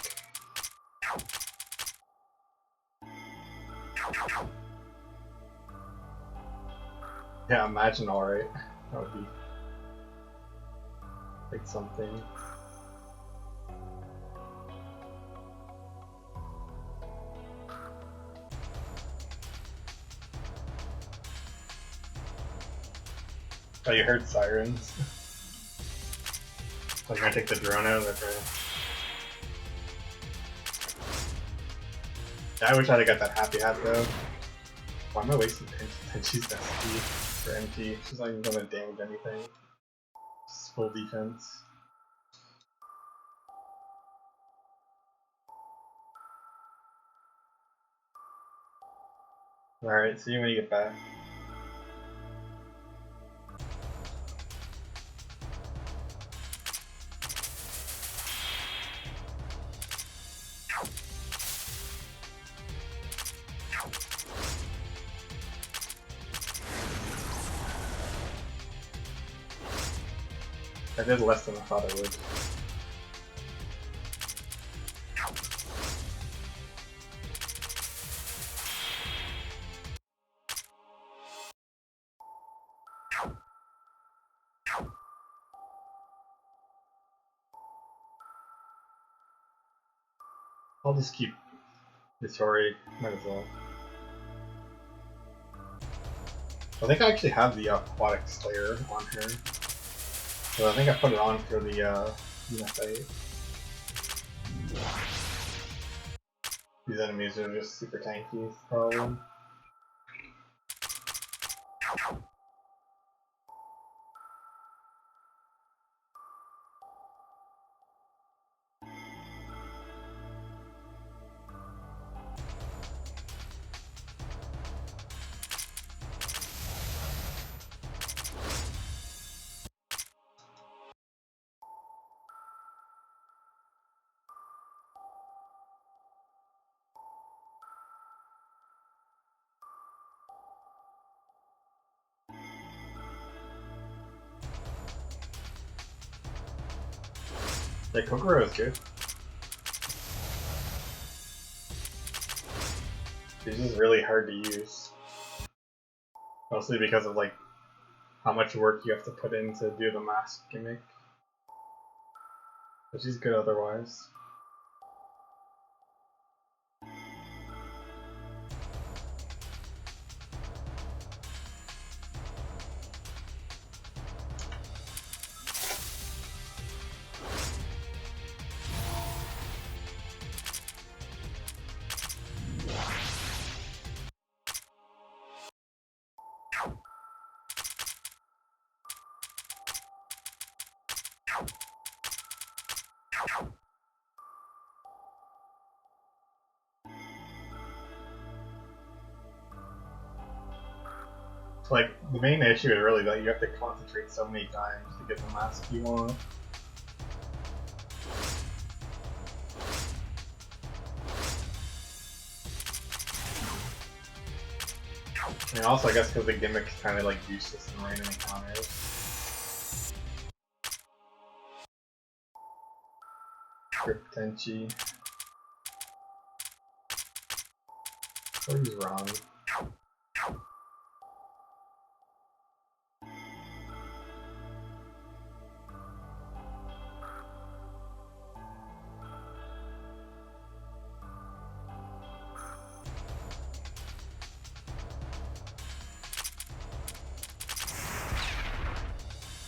[SPEAKER 1] Yeah, imagine alright. That would be like something. Oh, you heard sirens? I'm gonna take the drone out of there. Yeah, I wish I'd have got that happy hat though. Why am I wasting Tenchi's SP for MP? She's not even gonna damage anything. Just full defense. Alright, see you when you get back. I did less than I thought I would. I'll just keep Vitori, might as well. I think I actually have the Aquatic Slayer on her. So I think I put it on for the UFA. These enemies are just super tanky, probably. Yeah, Kokoro is good. She's just really hard to use. Mostly because of like how much work you have to put in to do the mask gimmick. But she's good otherwise. Like, the main issue is really that you have to concentrate so many times to get the mask you want. And also, I guess because the gimmick's kind of like useless in random encounters. Grip Tenchi. Or he's wrong.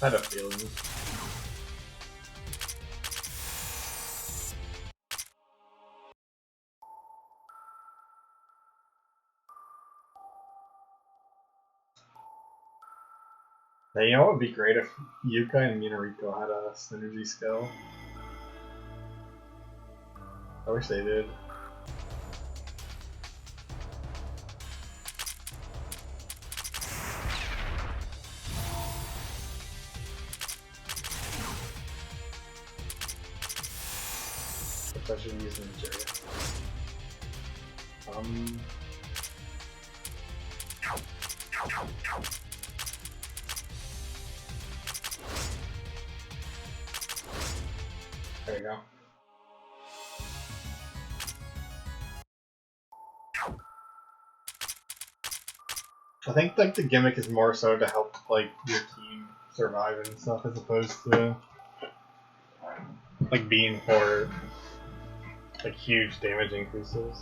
[SPEAKER 1] I had a feeling. Now, you know what would be great if Yuka and Minariko had a synergy skill? I wish they did. Especially using Nigeria. There you go. I think like the gimmick is more so to help like your team survive and stuff, as opposed to like being for like huge damage increases.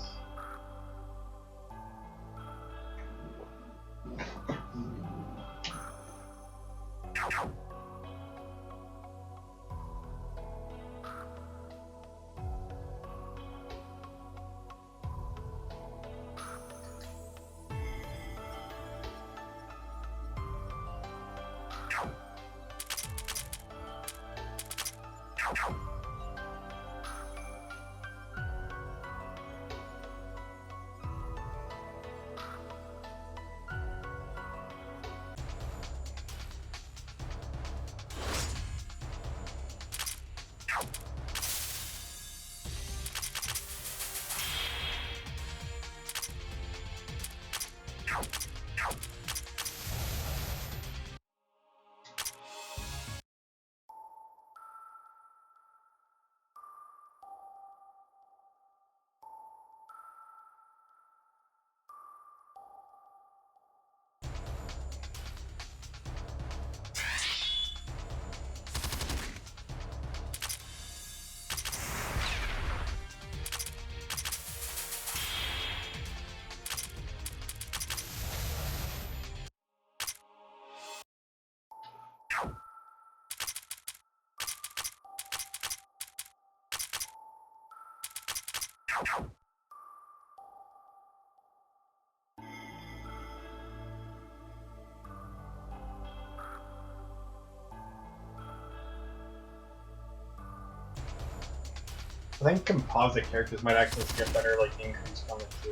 [SPEAKER 1] I think composite characters might actually get better like increase from it too.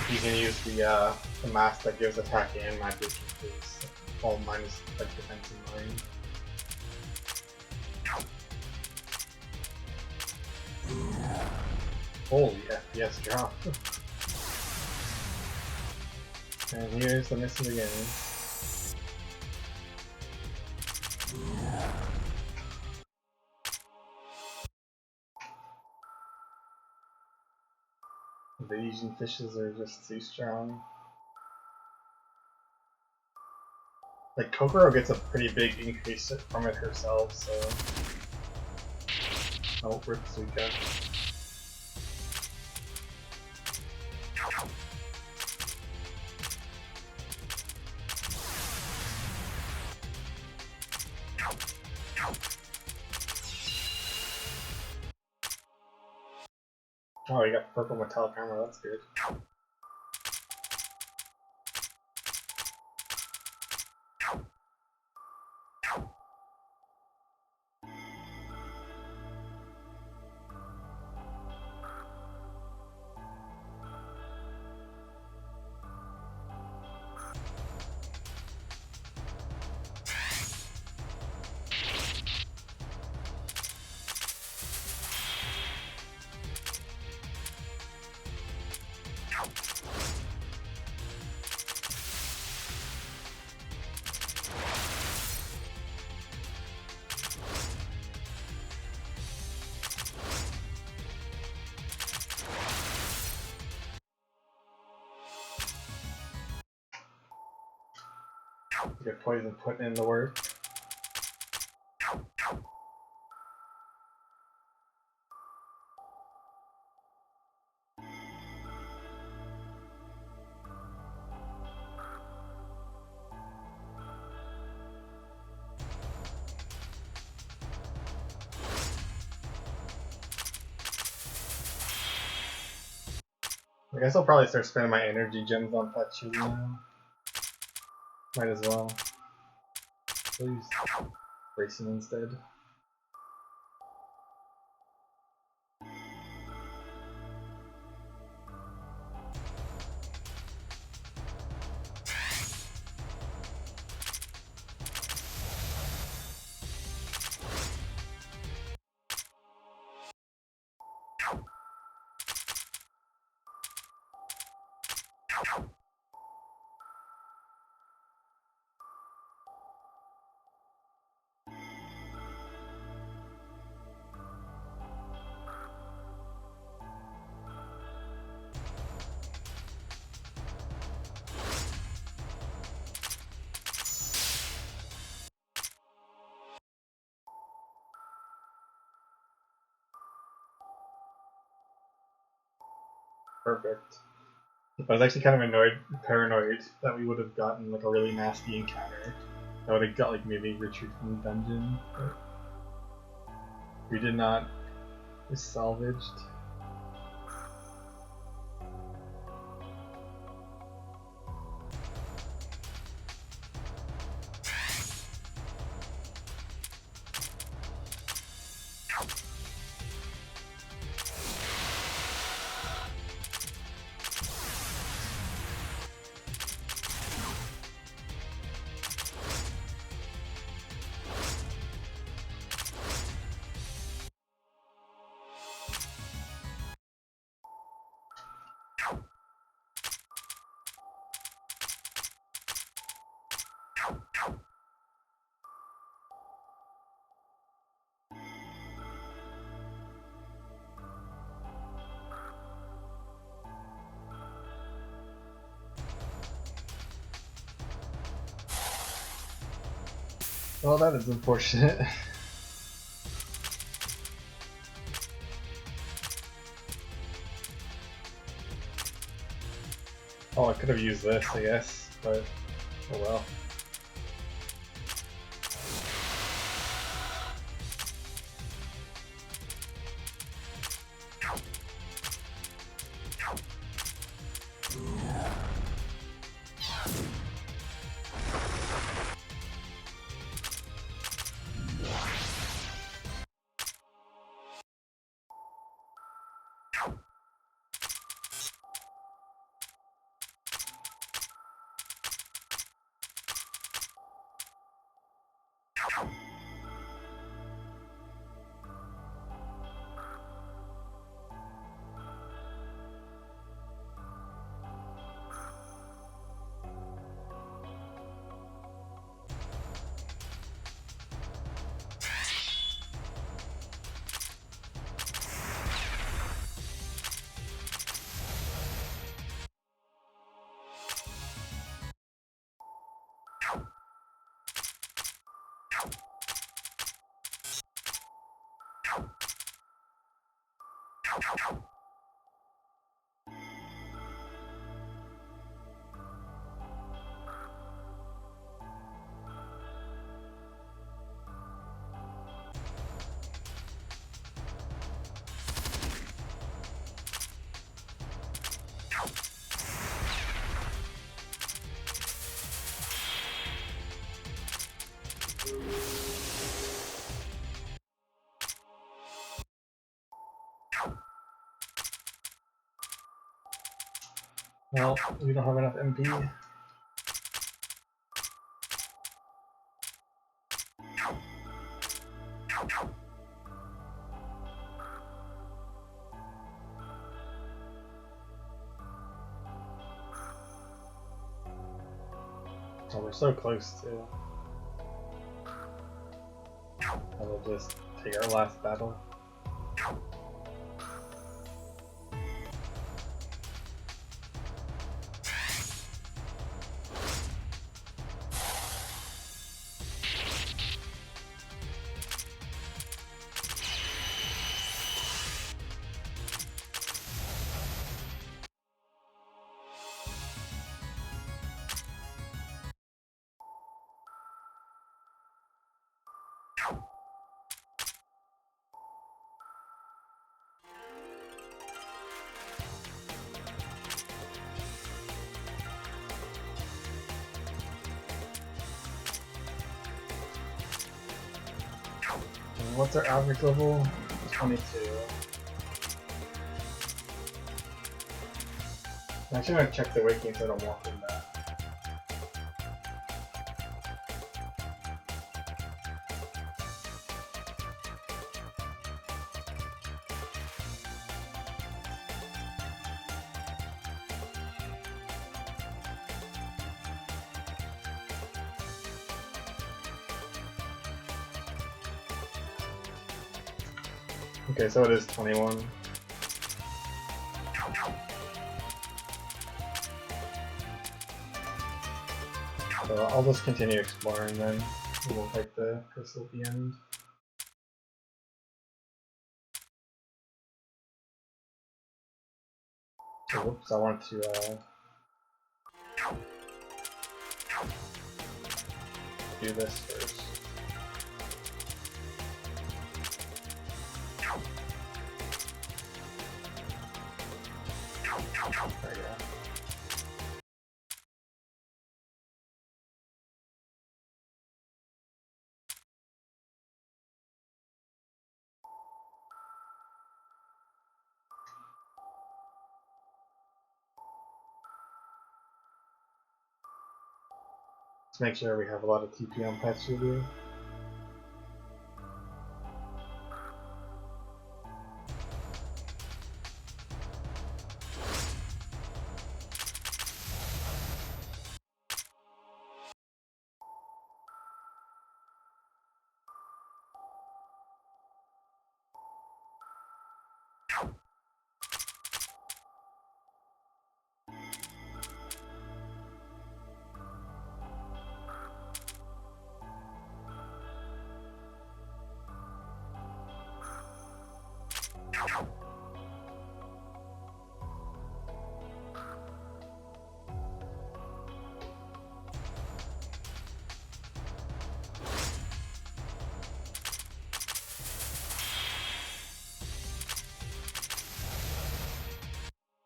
[SPEAKER 1] You can use the mask that gives attack and magic increase, all minus like defense and mind. Holy FPS drop. And here's the miss again. The Asian fishes are just too strong. Like Kokoro gets a pretty big increase from it herself, so. Oh, rip Suika. Oh, you got purple metallic armor, that's good. get poison put in the work. I guess I'll probably start spending my energy gems on Touhou now. Might as well. I'll use racing instead. Perfect. I was actually kind of paranoid that we would have gotten like a really nasty encounter. I would have got like maybe retreat from the dungeon, but we did not. It was salvaged. Well, that is unfortunate. Oh, I could have used this, I guess, but oh well. Well, we don't have enough MP. Oh, we're so close to. I will just take our last battle. What's our average level? 22. I'm actually gonna check the wiki instead of walking back. Okay, so it is 21. So I'll just continue exploring then. We'll take the crystal at the end. Oh, whoops, I want to do this first. There you go. Let's make sure we have a lot of TP on Pet Studio.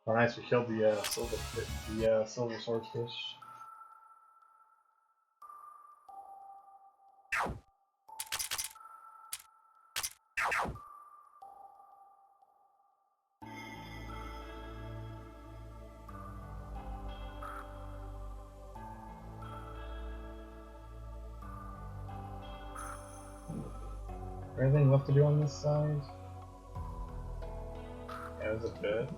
[SPEAKER 1] Oh, nice, we killed the silver swordfish. Anything left to do on this side? Yeah, there's a bit.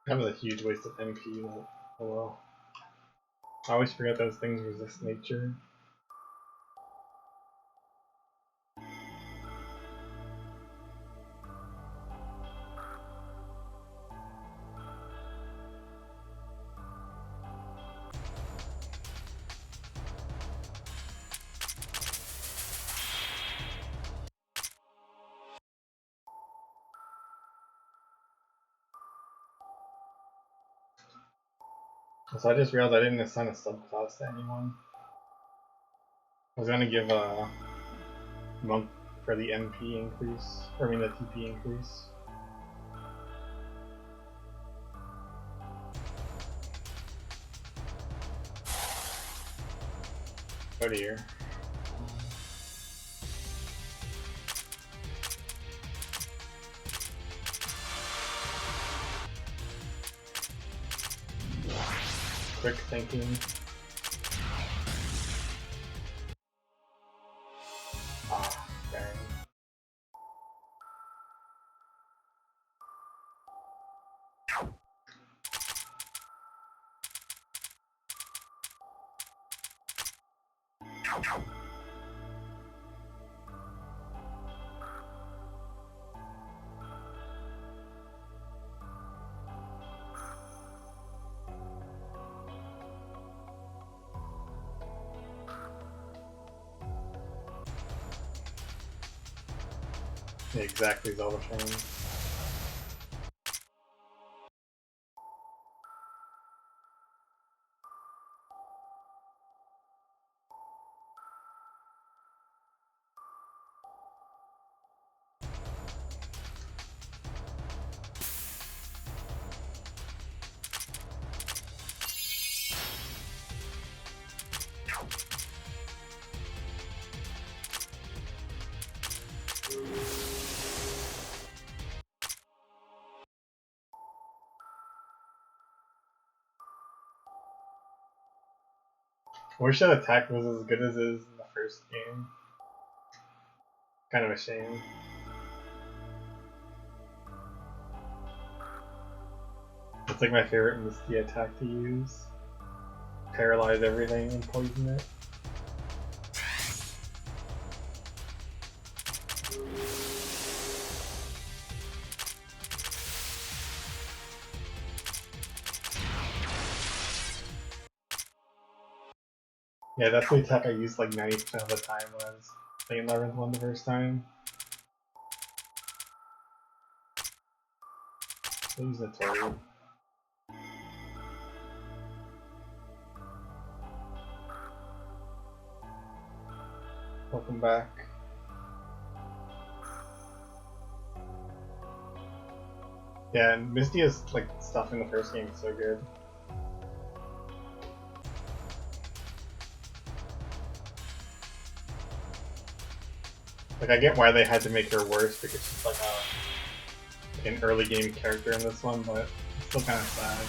[SPEAKER 1] That was a huge waste of MP, but oh well. I always forget those things resist nature. So I just realized I didn't assign a subclass to anyone. I was gonna give a monk for the MP increase, or I mean the TP increase. Oh dear. Quick thinking. Ah, dang. Yeah, exactly, is all the thing. I wish that attack was as good as it is in the first game. Kind of a shame. It's like my favorite Misty attack to use. Paralyze everything and poison it. Yeah, that's the attack I used like 90% of the time when I was playing Labyrinth 1 the first time. I'll use the Touhou. Welcome back. Yeah, and Misty's like stuff in the first game is so good. Like I get why they had to make her worse because she's like an early game character in this one, but it's still kind of sad.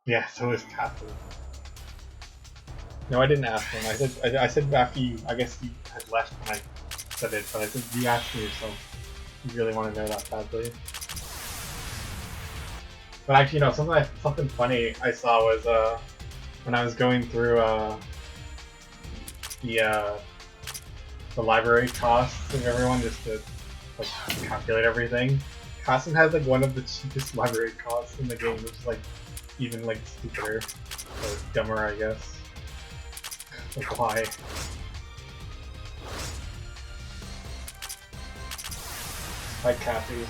[SPEAKER 1] Yeah, so is Catherine. No, I didn't ask him. I said after you. I guess you had left when I said it, but I said you asked me yourself. You really want to know that badly. But actually, no. Something funny I saw was when I was going through the library costs of everyone just to like calculate everything. Kasim has like one of the cheapest library costs in the game, which is like even like stupider or dumber, I guess. Like why? Hi, Kathy.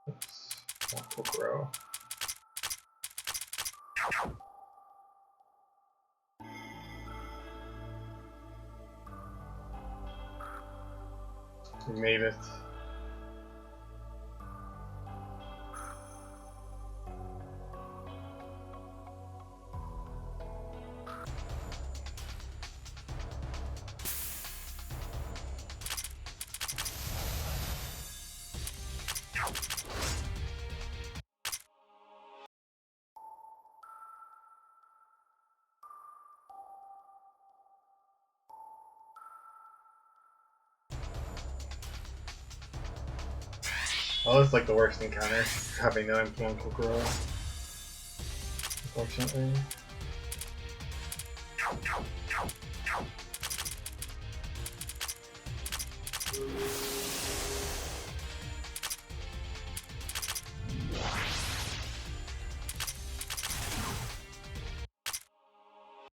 [SPEAKER 1] Oops, that will grow. We made it. Well, this is like the worst encounter, having no MP on Kokoro. Unfortunately.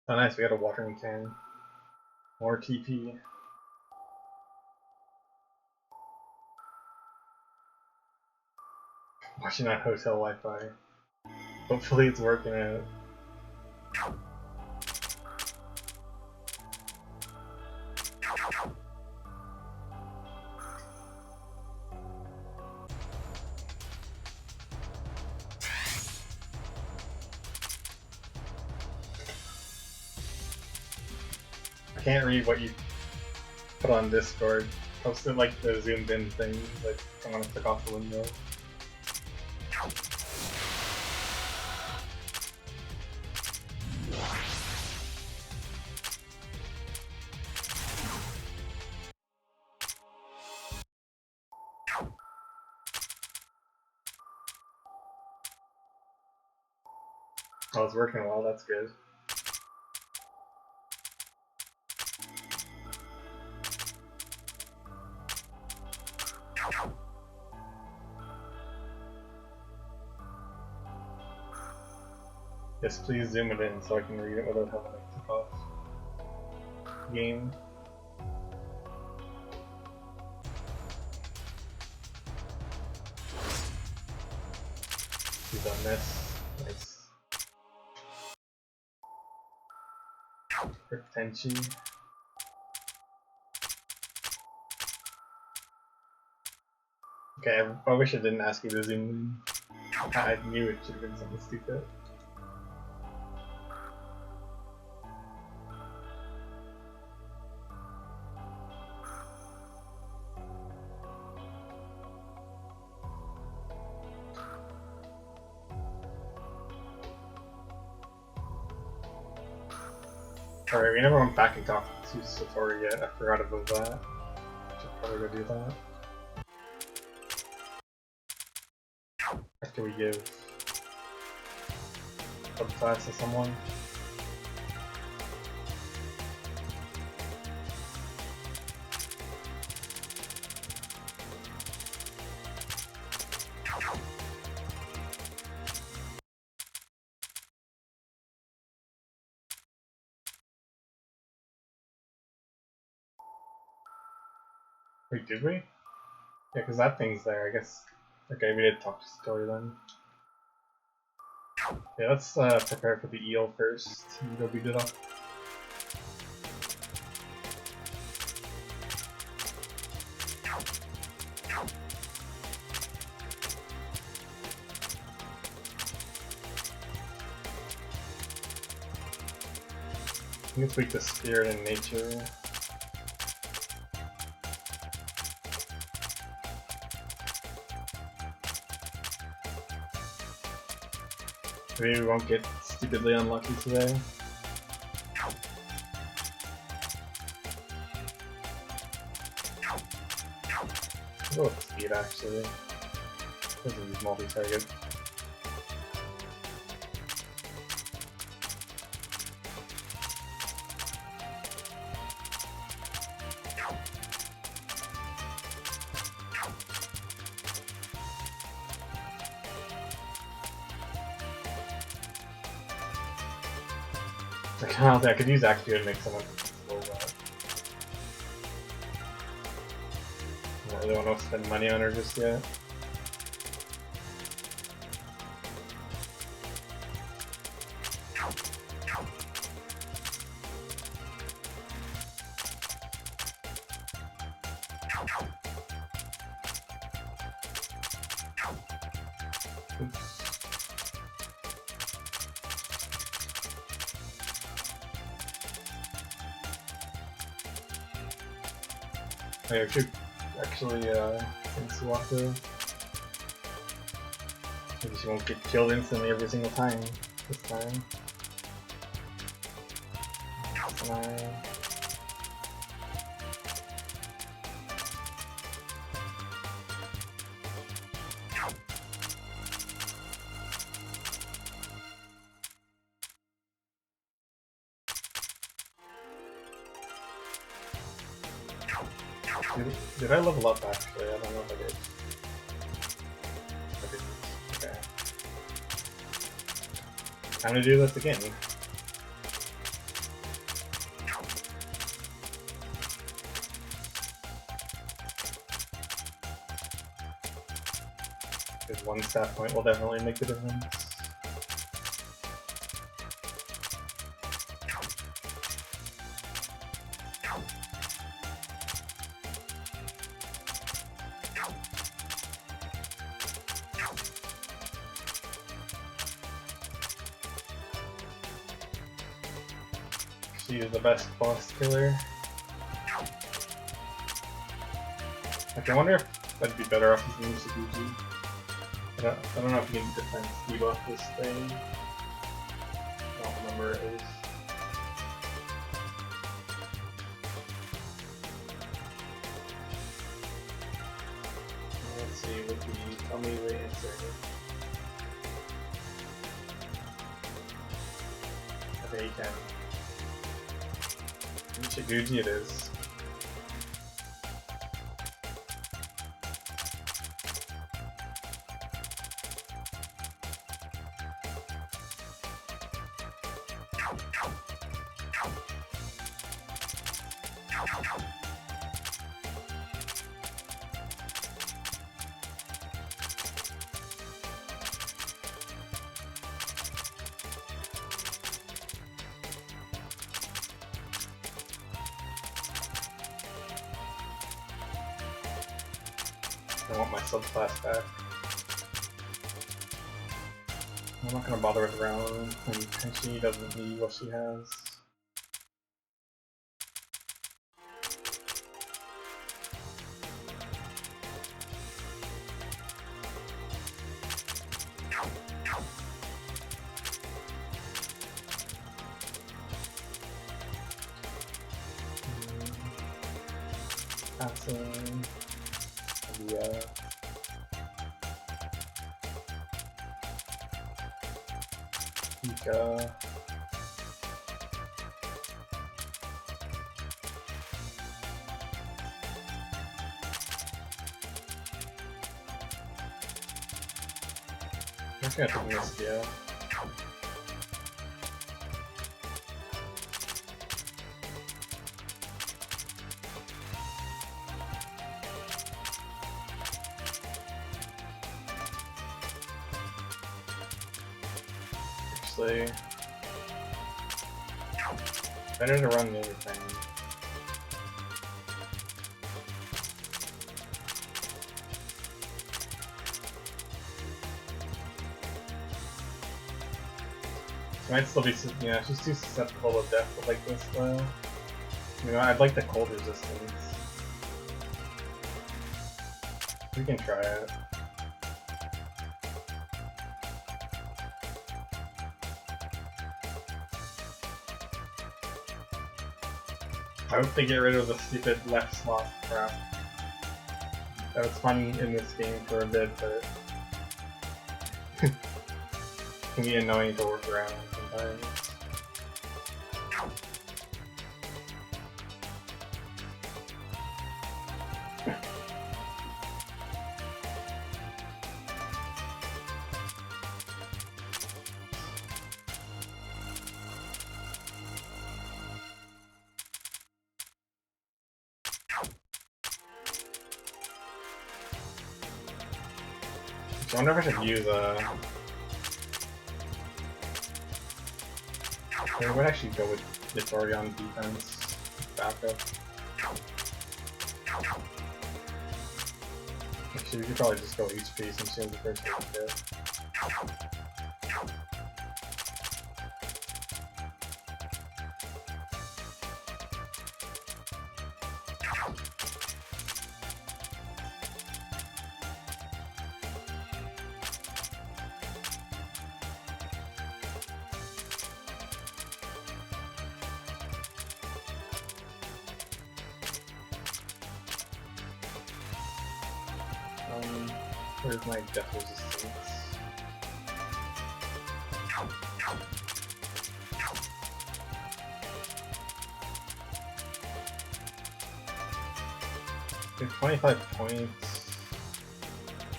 [SPEAKER 1] Oh nice, we got a watering can. More TP. Watching that hotel Wi-Fi. Hopefully it's working out. I can't read what you put on Discord. Posted like the zoomed in thing, like someone took off the window. Oh, it's working well, that's good. Yes, please zoom it in so I can read it without having to click off. Game. He's on this. Nice. Tenchi. Okay, I wish I didn't ask you to zoom in. I knew it should have been something stupid. Alright, we never went back and talked to Satori yet. I forgot about that. Should probably go do that. After we give subclass to someone. Wait, did we? Yeah, because that thing's there, I guess. Okay, we did talk to Satori then. Yeah, let's prepare for the eel first. Go beat it up. I think it's weak to spirit and nature. Maybe we won't get stupidly unlucky today. I'll go with speed actually. This is multi-target. I could use Active to make someone slow that. I really don't want to spend money on her just yet. I should actually send Suwako. Maybe she won't get killed instantly every single time this time. Did I level up actually? I don't know if I did. I didn't. Okay. Time to do this again. Because one stat point will definitely make the difference. She is the best boss killer. Like, I wonder if I'd be better off using Saguji. I don't know if you can defense debuff this thing. I don't remember it is. Let's see, would be tell me the answer here. Okay, you can. Saguji it is. I want my subclass back. I'm not gonna bother with Round when she doesn't need what she has. Passing. Yeah. Pika. I'm just gonna take this, yeah. Actually, better to run the other thing. She might still be, yeah, she's too susceptible to death like this though. You know, I'd like the cold resistance. We can try it. I hope they get rid of the stupid left slot crap. That was fun in this game for a bit, but it can be annoying to work around sometimes. I wonder if I should use I would actually go with it's already on defense backup. Actually, we could probably just go HP since she has the first hit. Where's my death resistance? We have 25 points.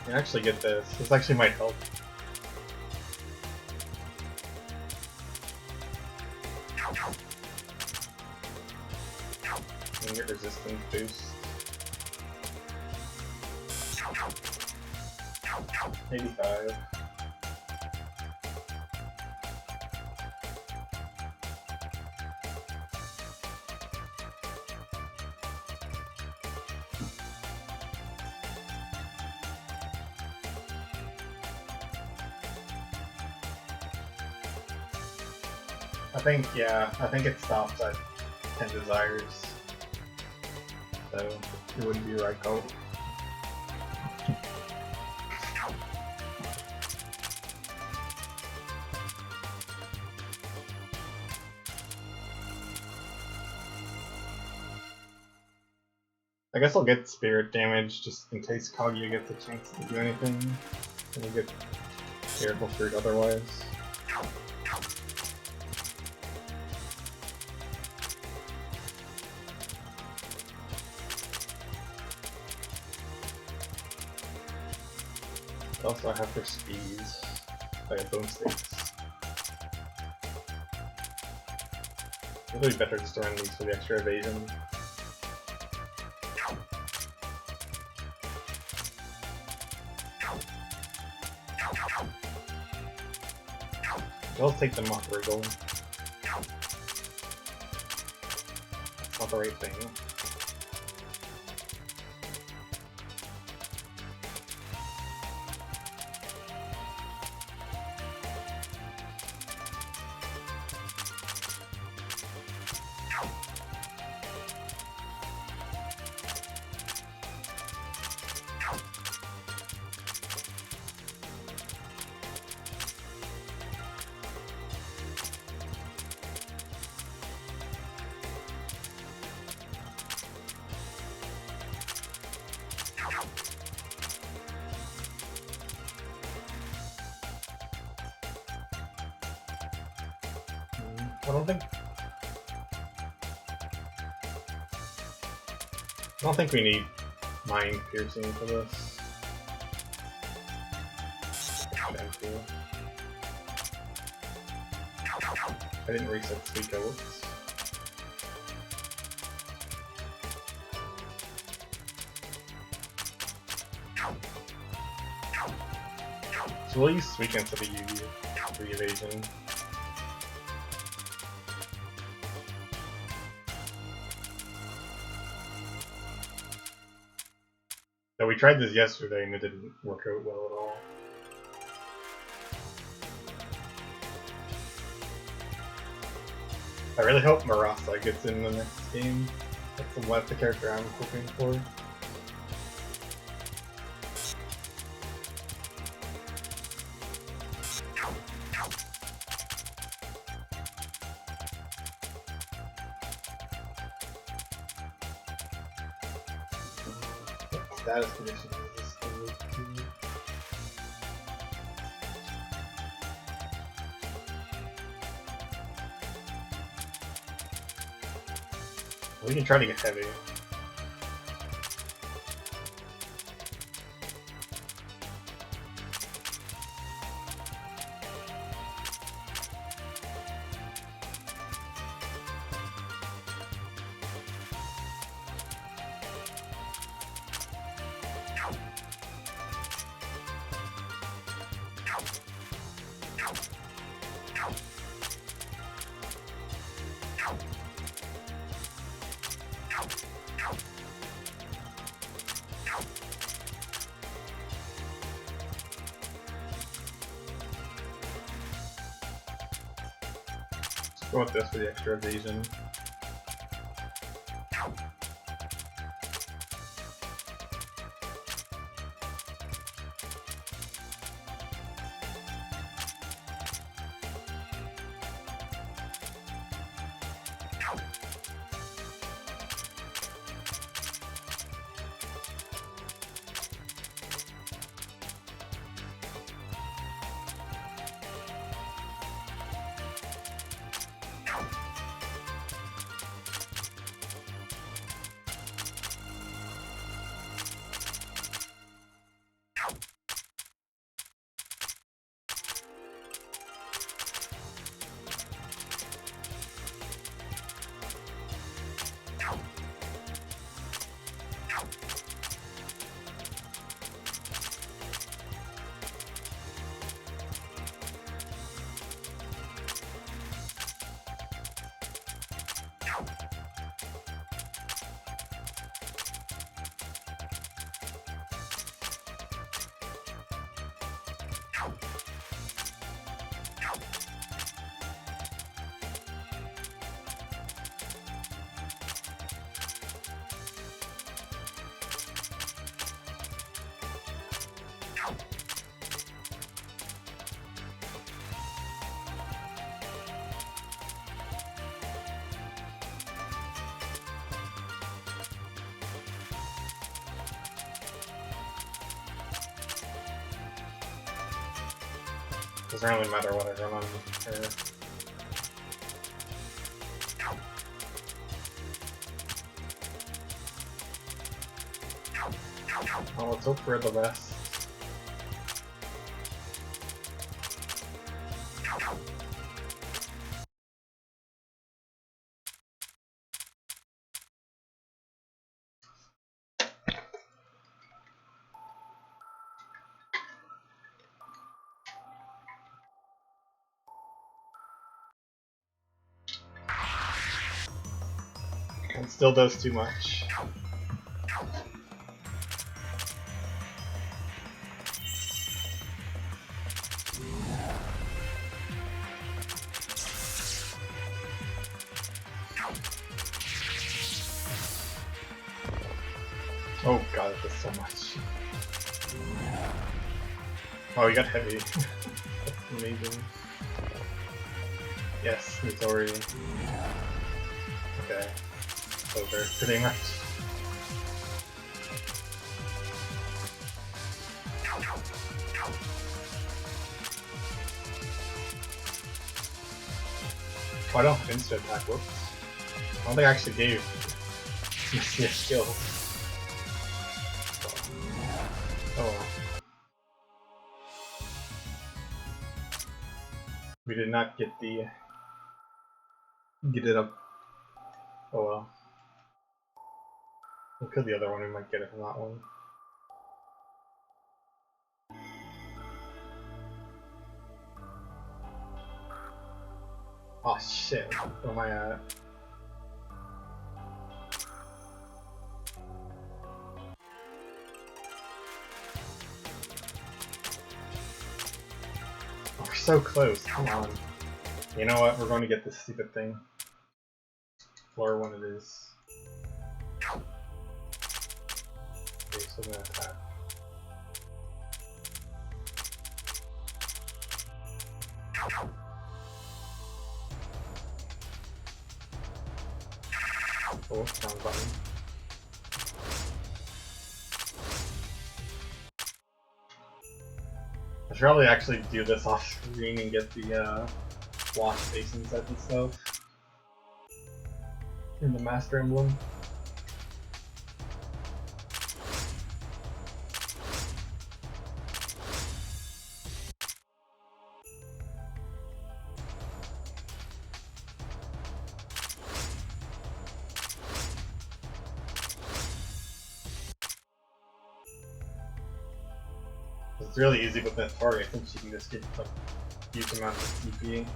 [SPEAKER 1] I can actually get this. This actually might help. I can get resistance boost. 85. I think it stops at 10 desires. So it wouldn't be right code. I guess I'll get spirit damage just in case Kaguya gets a chance to do anything. And we get miracle fruit otherwise. Also, I have for speeds. I have bone stakes. It would be better just to run these for the extra evasion. I'll take them off wriggle. That's not the right thing. I don't think we need mind piercing for this. I didn't reset Suika, whoops. So we'll use Suika instead of Yugi for the evasion. So we tried this yesterday and it didn't work out well at all. I really hope Marasa gets in the next game. That's the character I'm hoping for. Status condition is this thing. We can try to get heavy. Go with this for the extra evasion. Doesn't really matter what I run on her. Oh, let's hope for the best. It still does too much. Oh god, it does so much. Oh, you got heavy. That's amazing. Yes, it's already... Okay. Over, pretty much. Oh, I don't have instant attack, whoops. I don't think I actually gave Misty a skill. Oh well. We did not get the... get it up. Oh well. We'll kill the other one, we might get it from that one. Oh shit, where am I at? Oh, we're so close, come on. You know what, we're going to get this stupid thing. Floor 1 it is. Okay, so I'm gonna attack. Oh, wrong button. I should probably actually do this off screen and get the wash basin set and stuff in the Master Emblem. It's really easy with that target since you can just get like huge amounts of CP.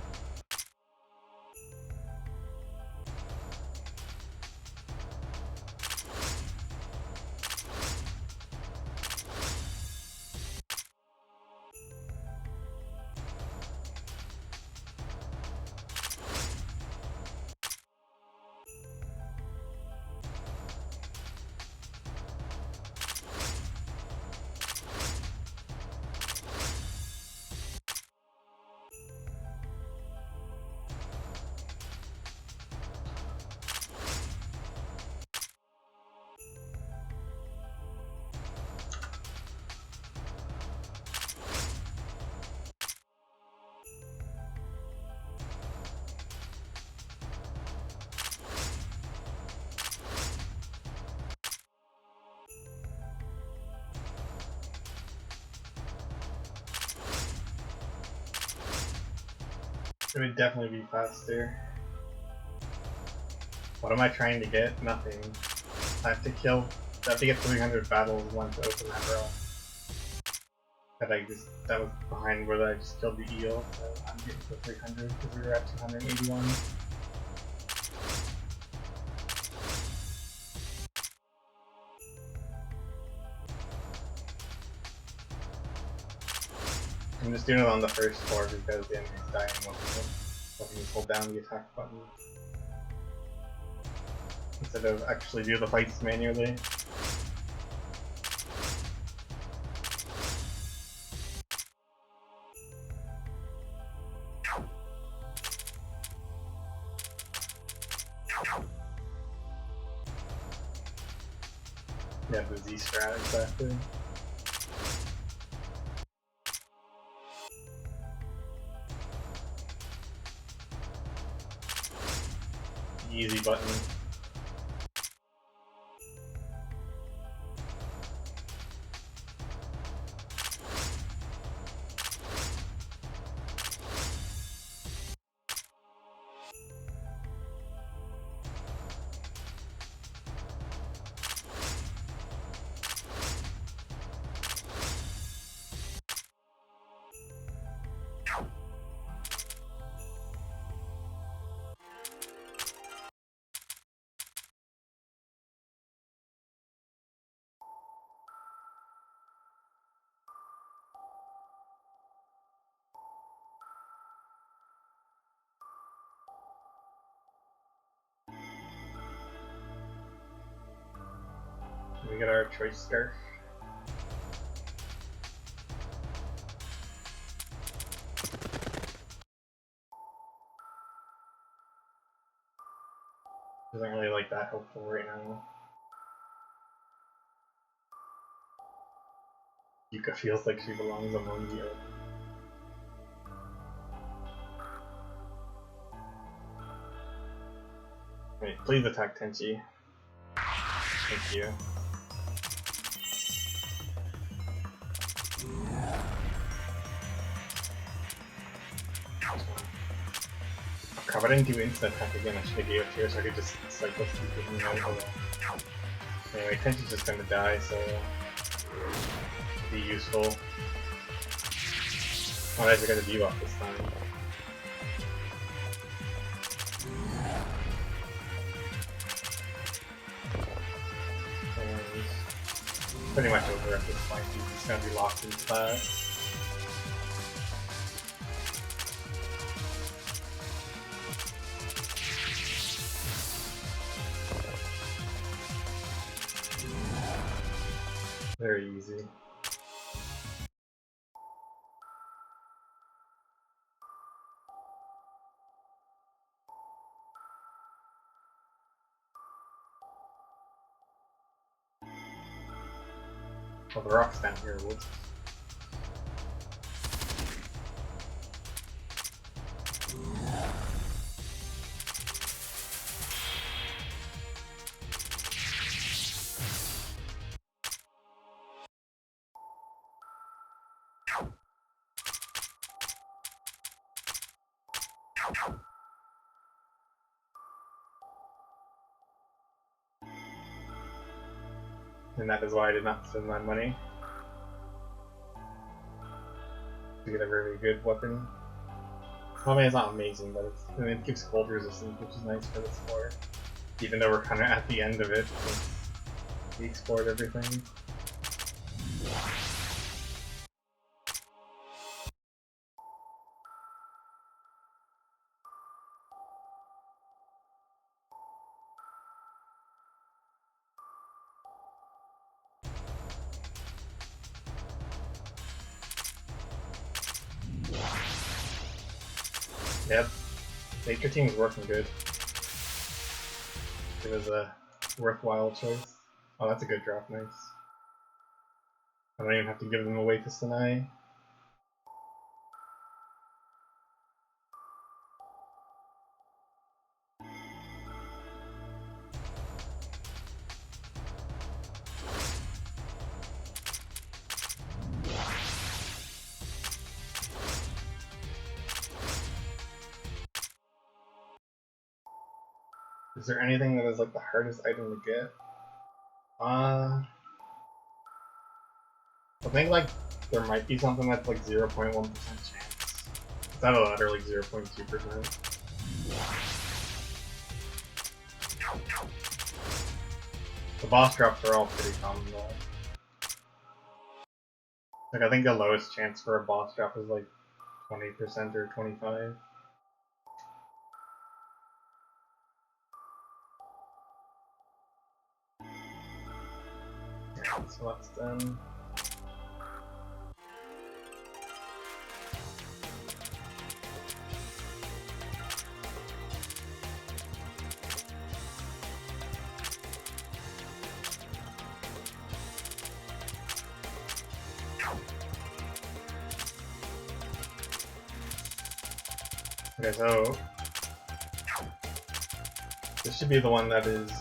[SPEAKER 1] It would definitely be faster. What am I trying to get? Nothing. I have to get 300 battles once to open that row. That was behind where I just killed the eel, so I'm getting to 300 because we were at 281. I'm just doing it on the first floor because the enemy's dying when you hold down the attack button. Instead of actually do the fights manually. Yeah, the Z strat exactly. easy button. We get our choice scarf. Isn't really like that helpful right now. Yuka feels like she belongs among you. Wait, please attack Tenchi. Thank you. Oh crap, I didn't do instant attack again. I should have gave it here so I could just cycle through the Anyway, Tenchi's just gonna die, so be useful. Oh, I actually got a debuff this time. And pretty much over at this point. He's just gonna be locked into that. Very easy. Well, the rock's down here, whoops. And that is why I did not spend my money to get a really good weapon. Well, I mean, it's not amazing, but it's, I mean, it gives cold resistance, which is nice for this floor. Even though we're kind of at the end of it, since we explored everything. Yep, Nature Team's working good. It was a worthwhile choice. Oh, that's a good drop, nice. I don't even have to give them away to Sanai. Is there anything that is like the hardest item to get? I think like there might be something that's like 0.1% chance. It's not a lot, or like 0.2%. The boss drops are all pretty common though. Like I think the lowest chance for a boss drop is like 20% or 25%. Yeah, so that's done. Okay, so This should be the one that is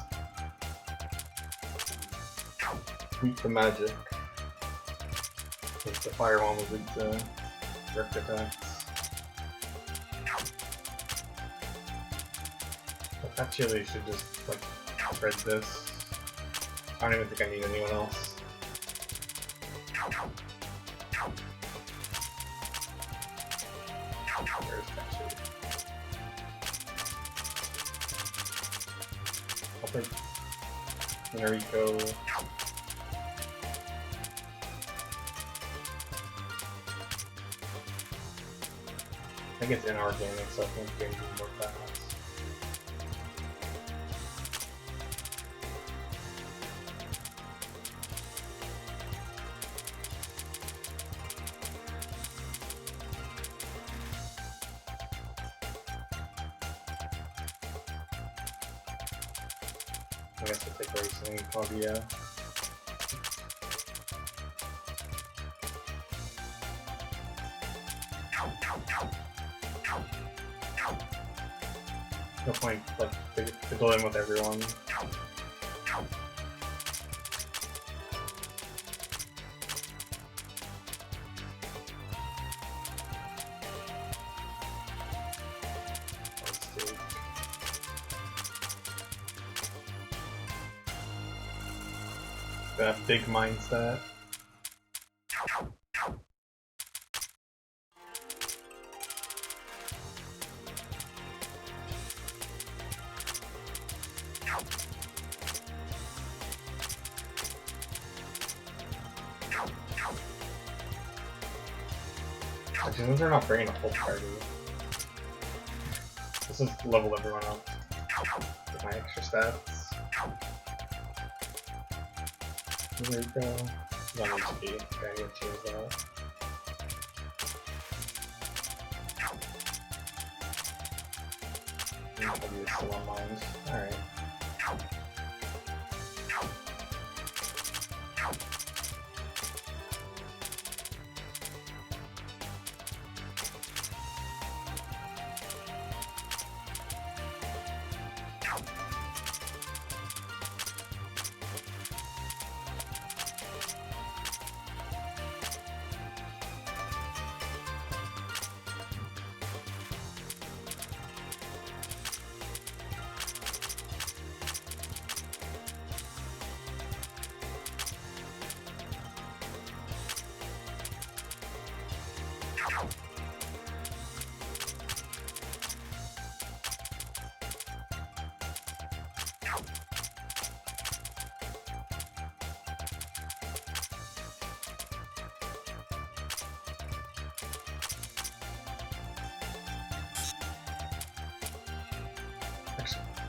[SPEAKER 1] weak to magic. Because the fire one was weak to direct attacks. But actually, should just like spread this. I don't even think I need anyone else. There's Patchy. I'll take Enrico. I think it's inorganic, so I think it's going to be more fast. I guess we'll take racing, probably, yeah. No point, like, fiddling with everyone. That big mindset. Actually, since they're not bringing a whole party, let's just level everyone up with my extra stats. There we go. Not HP. Okay, I need to change that. W is still on mine. Alright.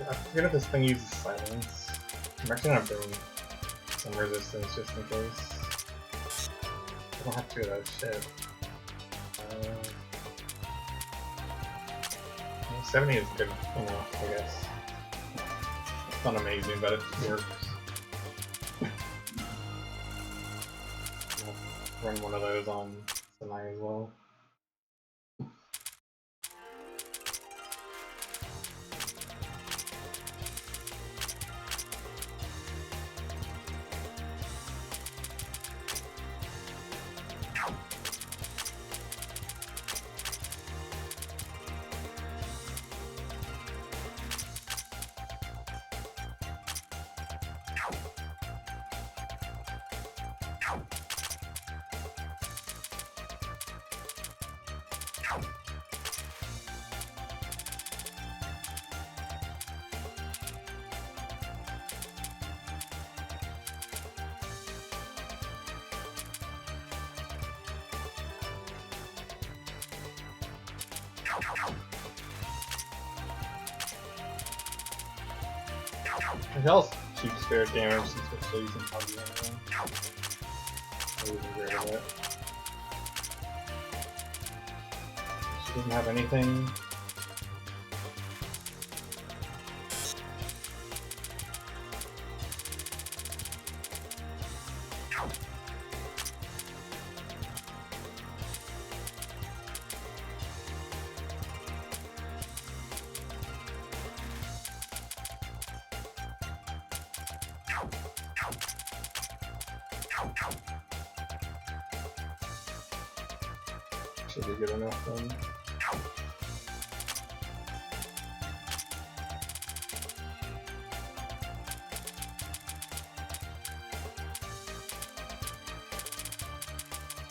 [SPEAKER 1] I forget if this thing uses silence. I'm actually gonna bring some resistance just in case. I don't have to do that shit. 70 is good enough, I guess. It's not amazing, but it works. I'll run one of those on Sanai as well. It helps keep spirit damage since we're still using Huggy anyway. I would be rid of it. She doesn't have anything. Should be good enough then.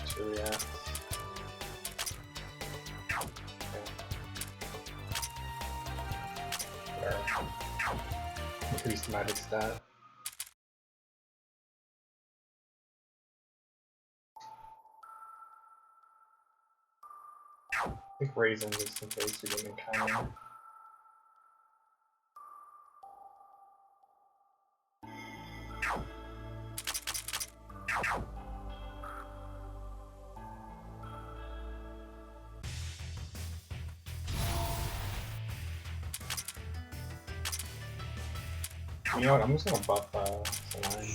[SPEAKER 1] Should react. Increased magic stat. I think Raisin just in case we didn't encounter. You know what, I'm just gonna buff Saline.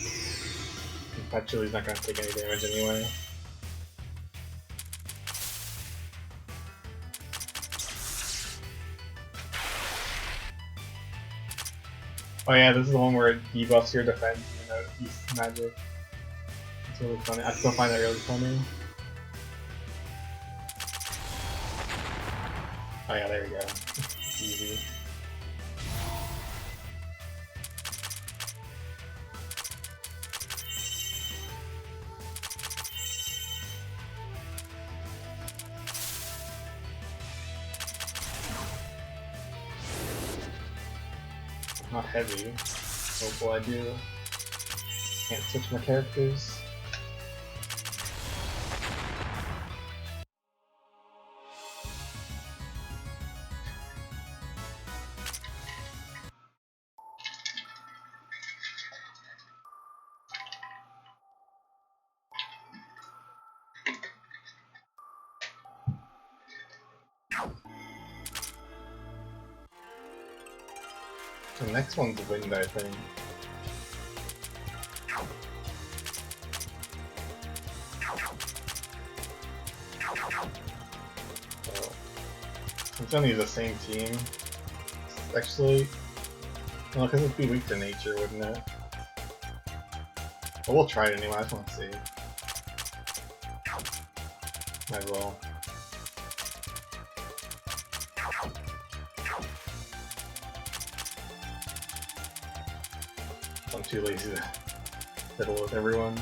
[SPEAKER 1] That chili's not gonna take any damage anyway. Oh yeah, this is the one where it debuffs your defense even though it uses magic. It's really funny. I still find that really funny. Oh yeah, there we go. It's easy. Not heavy. What will I do? Can't switch my characters. The next one's wind, I think. So, I'm gonna use the same team. Actually, no, because it'd be weak to nature, wouldn't it? But we'll try it anyway, I just want to see. Might as well. I'm too lazy to fiddle with everyone.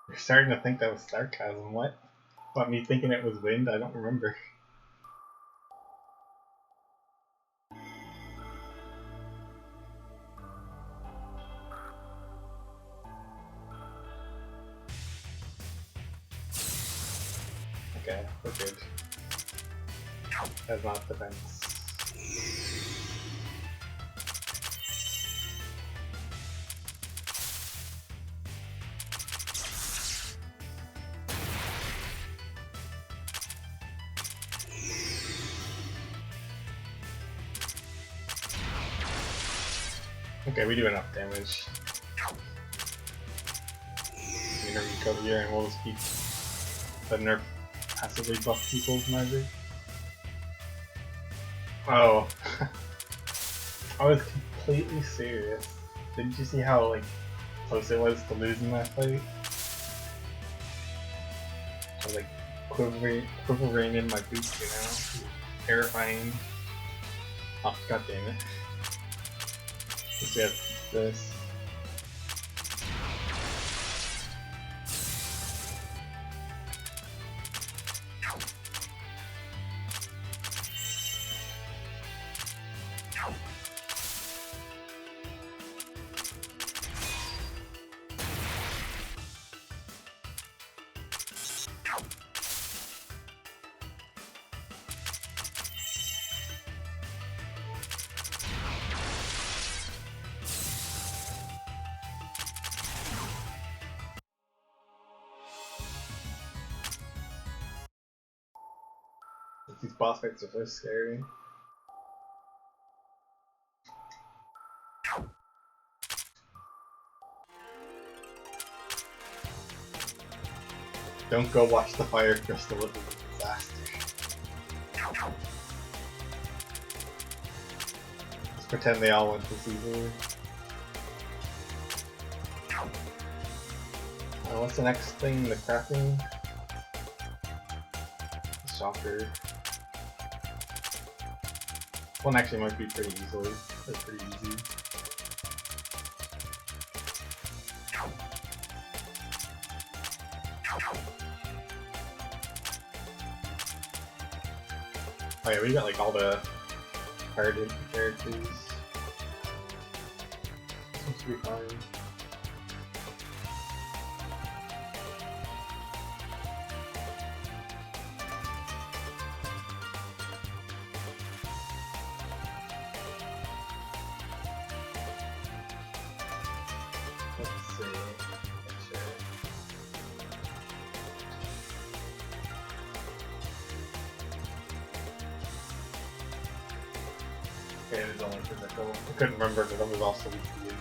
[SPEAKER 1] You're starting to think that was sarcasm, what? What, me thinking it was wind? I don't remember. Okay, we're good. That's not defense. Okay, we do enough damage. We nerf go here and we'll just keep the nerf passively buff people's magic. Oh. I was completely serious. Didn't you see how close it was to losing that fight? I was quivering in my boots, you know? Terrifying. Oh, god damn it. Let's get this. These boss fights are so scary. Don't go watch the fire crystal, it was a disaster. Just pretend they all went to Caesar. What's the next thing? The crafting? Shocker. One actually might be pretty easily. That's pretty easy. Oh yeah, we got like all the targeted characters. Seems to be fine. Let's see. Sure. Okay, it was only physical. I couldn't remember that it was also weak to use.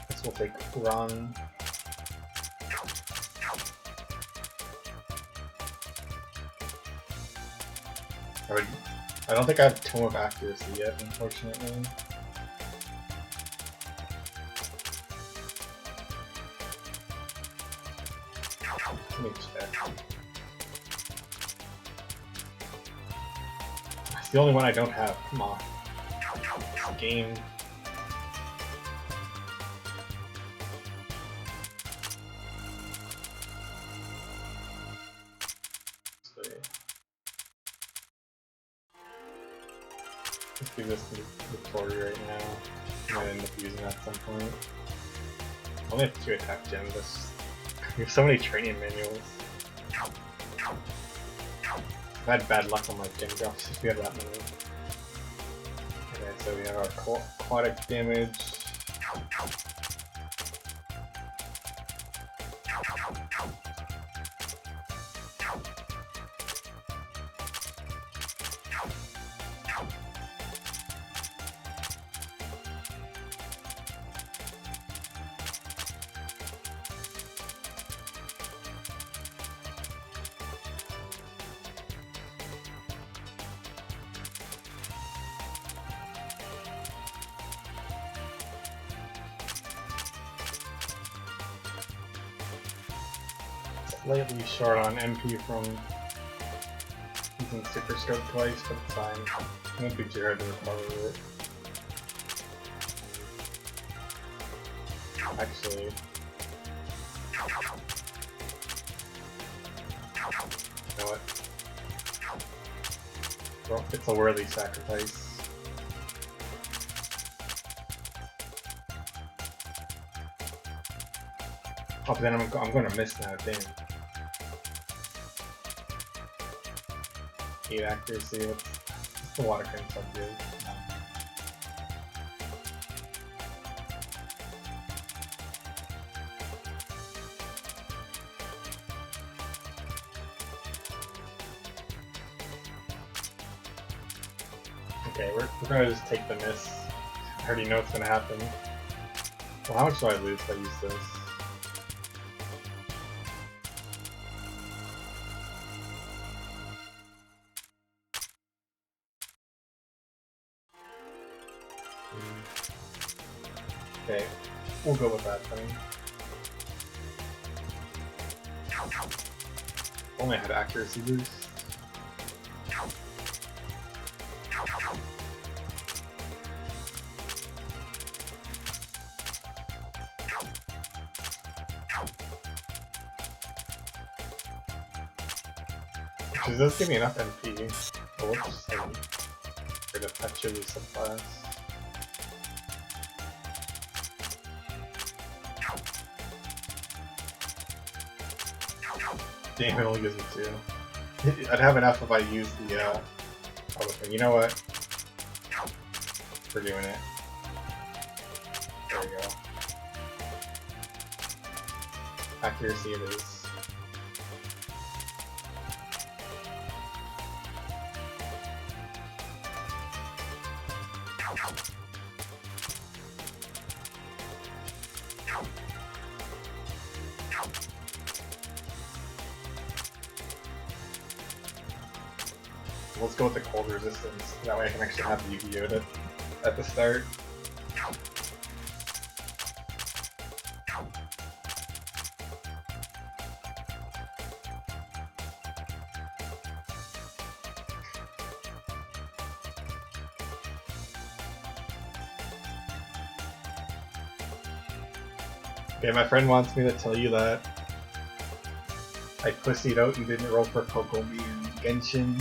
[SPEAKER 1] This will take run. I don't think I have Tome of Accuracy yet, unfortunately. Let me check. It's the only one I don't have. Come on. Game. Let's do this Victoria right now. I might end up using that at some point. I only have 2 attack gems. We have so many training manuals. I've had bad luck on my gem drops if we have that many. Okay, so we have our aquatic damage. Slightly short on MP from using Super Scope twice, but it's fine. It won't be too hard to recover it. Actually, you know what? Well, it's a worthy sacrifice. Oh, but then I'm gonna miss now, damn. 8 accuracy, what's the water cream sub do? Okay, we're gonna just take the miss. I already know what's gonna happen. Well, how much do I lose if I use this? Okay, we'll go with that thing. Only had accuracy boost. Which does give me enough MP. Oh, whoops, for the actually subclass. Damn, it only gives me 2. I'd have enough if I used the other thing. You know what? We're doing it. There we go. Accuracy it is. Let's go with the cold resistance. That way I can actually have Yu-Gi-Oh! At the start. Okay, my friend wants me to tell you that I pussied out and didn't roll for Kokomi and Genshin.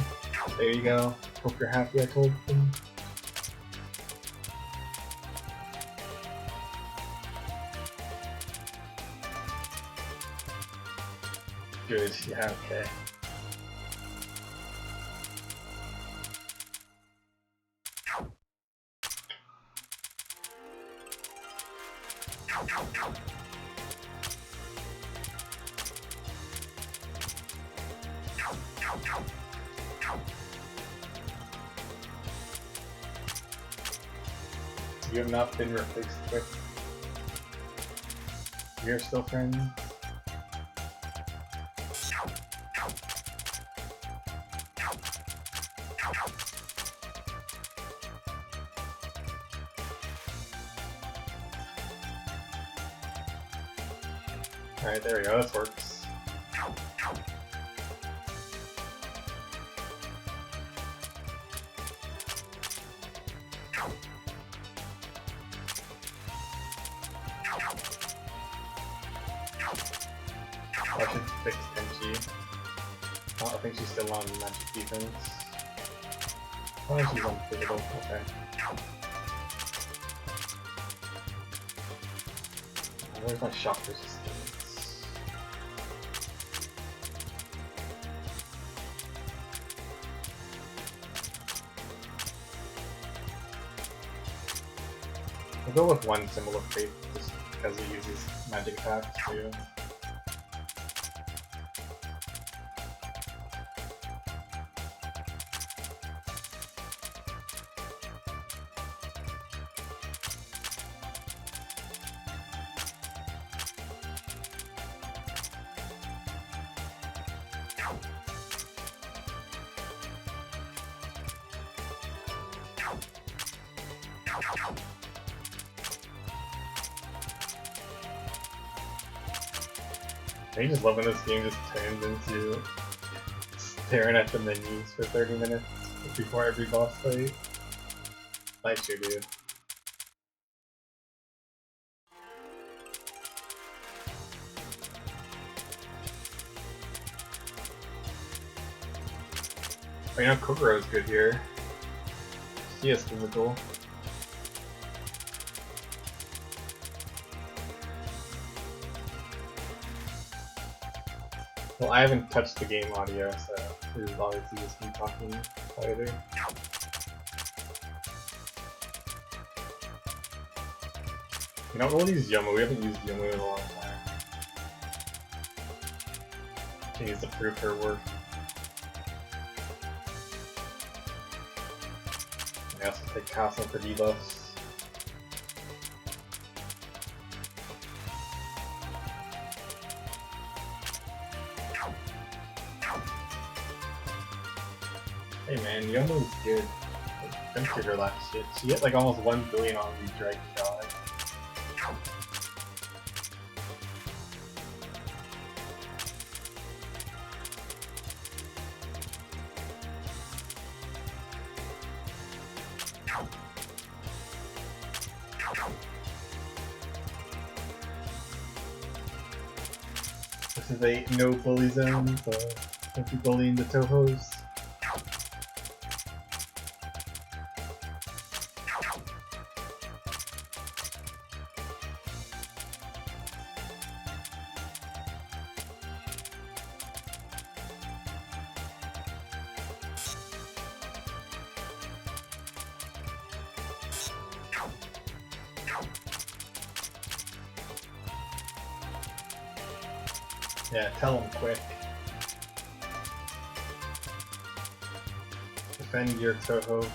[SPEAKER 1] There you go. Hope you're happy I told them. Good, yeah, okay. You have not been replaced with. You're still friends. Alright, there we go, this works. I should fix Tenchi. Oh, I think she's still on magic defense. Oh, she's on physical, okay. Where's my shock resistance? I'll go with one symbol of faith just because it uses magic attacks too. I just love when this game just turns into staring at the menus for 30 minutes before every boss fight. Nice you, dude. Oh, you know, Kokoro's good here. She is physical. Well, I haven't touched the game audio, so this is obviously just me talking quieter. You know, we'll use Yomu. We haven't used Yomu in a long time. She needs to prove her worth. I also take Castle for debuffs. Hey man, Yomu's good. Don't give her that shit. She hit like almost 1 billion on the Dragon God. This is a no bully zone, so don't be bullying the Touhous. Yeah, tell him quick. Defend your Touhou.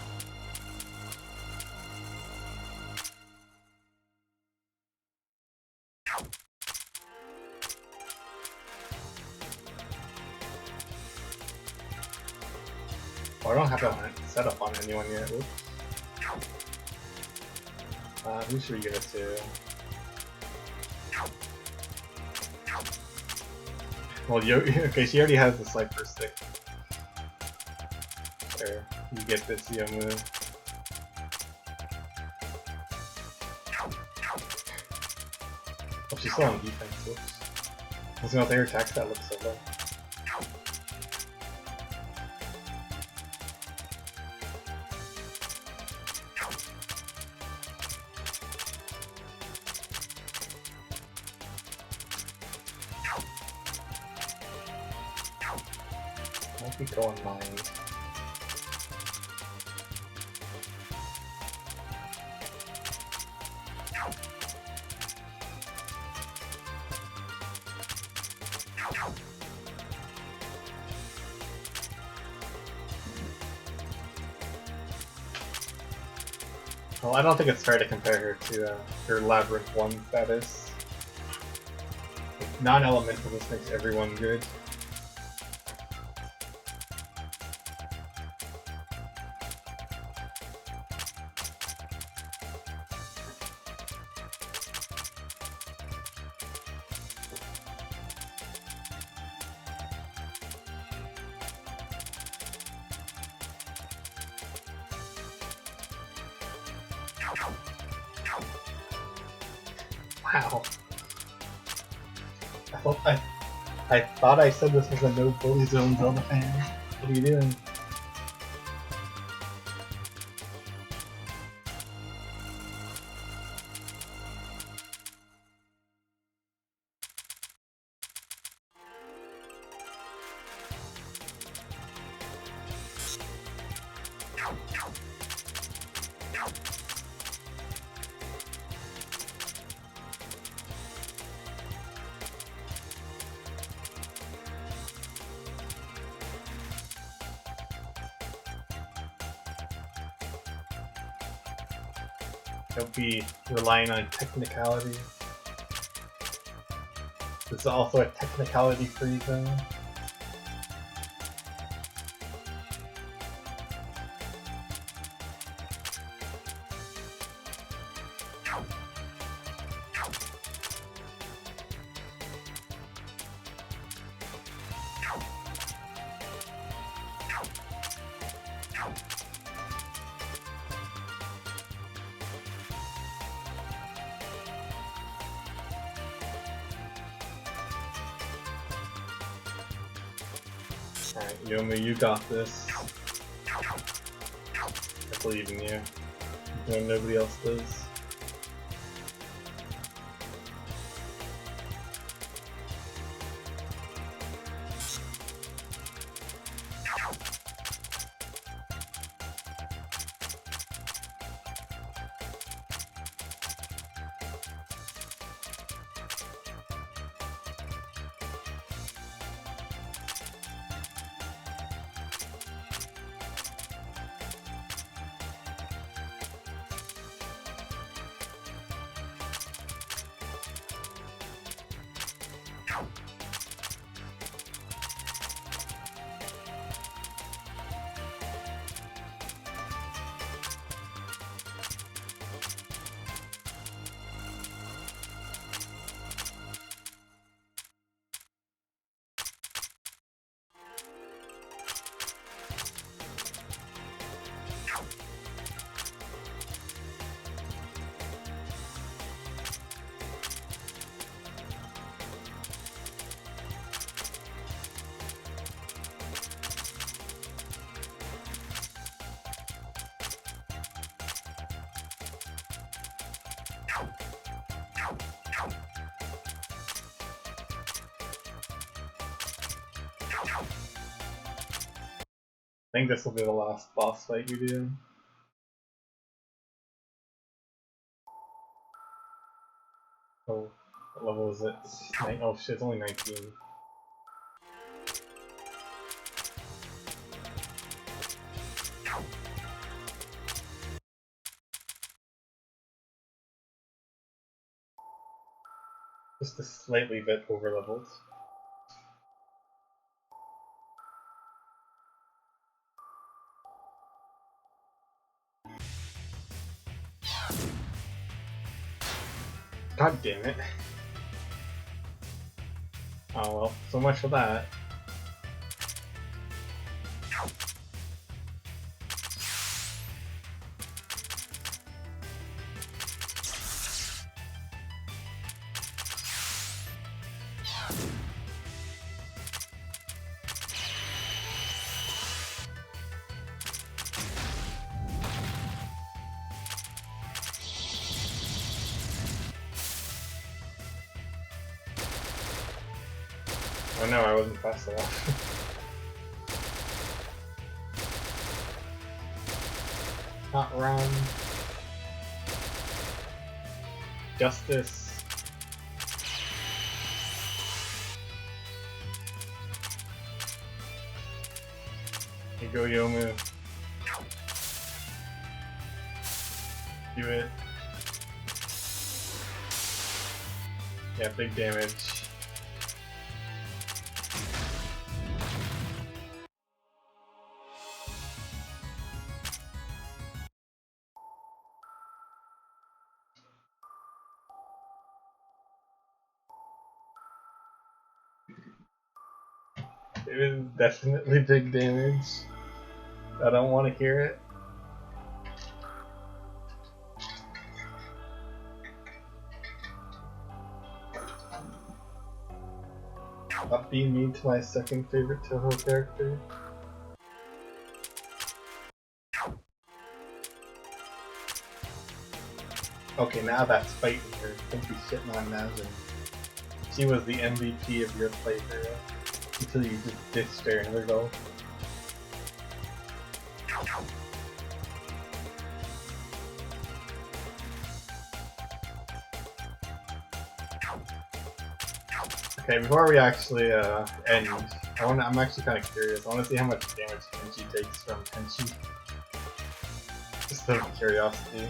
[SPEAKER 1] Oh, I don't have that set up on anyone yet. Oops. Who should we give it to? Well, okay, she already has the Cypher Stick. There, you get this Yomu. Oh, she's still on defense. Whoops. I was gonna say her attack stat looks so low. Might be going mine. Well, I don't think it's fair to compare her to her Labyrinth 1 status. Non-elemental just makes everyone good. Wow. I thought I said this was a no bully zone Zelda fan. What are you doing? Don't be relying on technicality. This is also a technicality-free zone. Alright, Yomu, you got this. I believe in you. No, nobody else does. I think this will be the last boss fight we do. Oh, what level is it? Oh shit, it's only 19. Just a slightly bit over leveled. God damn it. Oh well, so much for that. Oh no, I wasn't fast enough. Not run. Justice. You go, Yomu. Do it. Yeah, big damage. It was definitely big damage. I don't want to hear it. Up being me to my second favorite Touhou character. Okay, now that's fighting her. Don't be shitting on Nazin. She was the MVP of your playthrough until you just ditched her in her goal. Okay, before we actually end, I'm actually kind of curious. I want to see how much damage Kenshi takes from Kenshi. Just out of curiosity.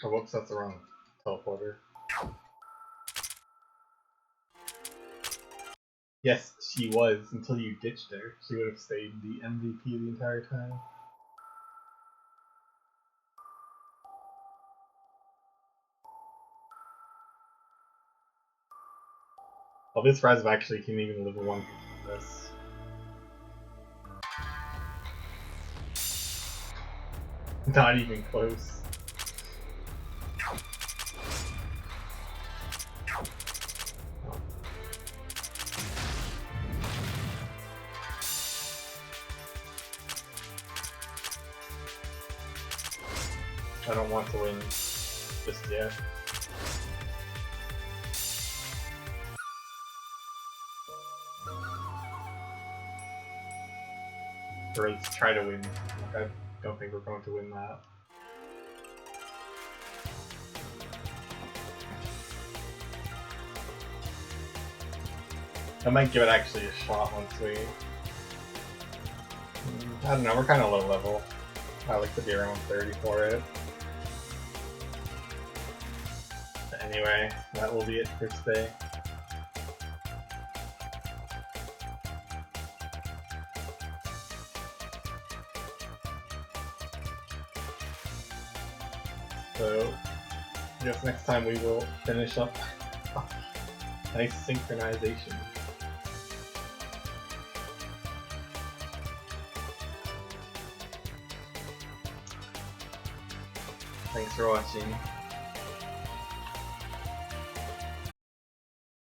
[SPEAKER 1] Oh, whoops, that's the wrong teleporter. Yes, she was, until you ditched her. She would have stayed the MVP the entire time. Well, this Rise of actually can even live one from this. Not even close. I don't want to win just yet. Or at least try to win. Like, I don't think we're going to win that. I might give it actually a shot once we... I don't know, we're kind of low level. I like to be around 30 for it. But anyway, that will be it for today. So, I guess next time we will finish up. Nice synchronization. Thanks for watching.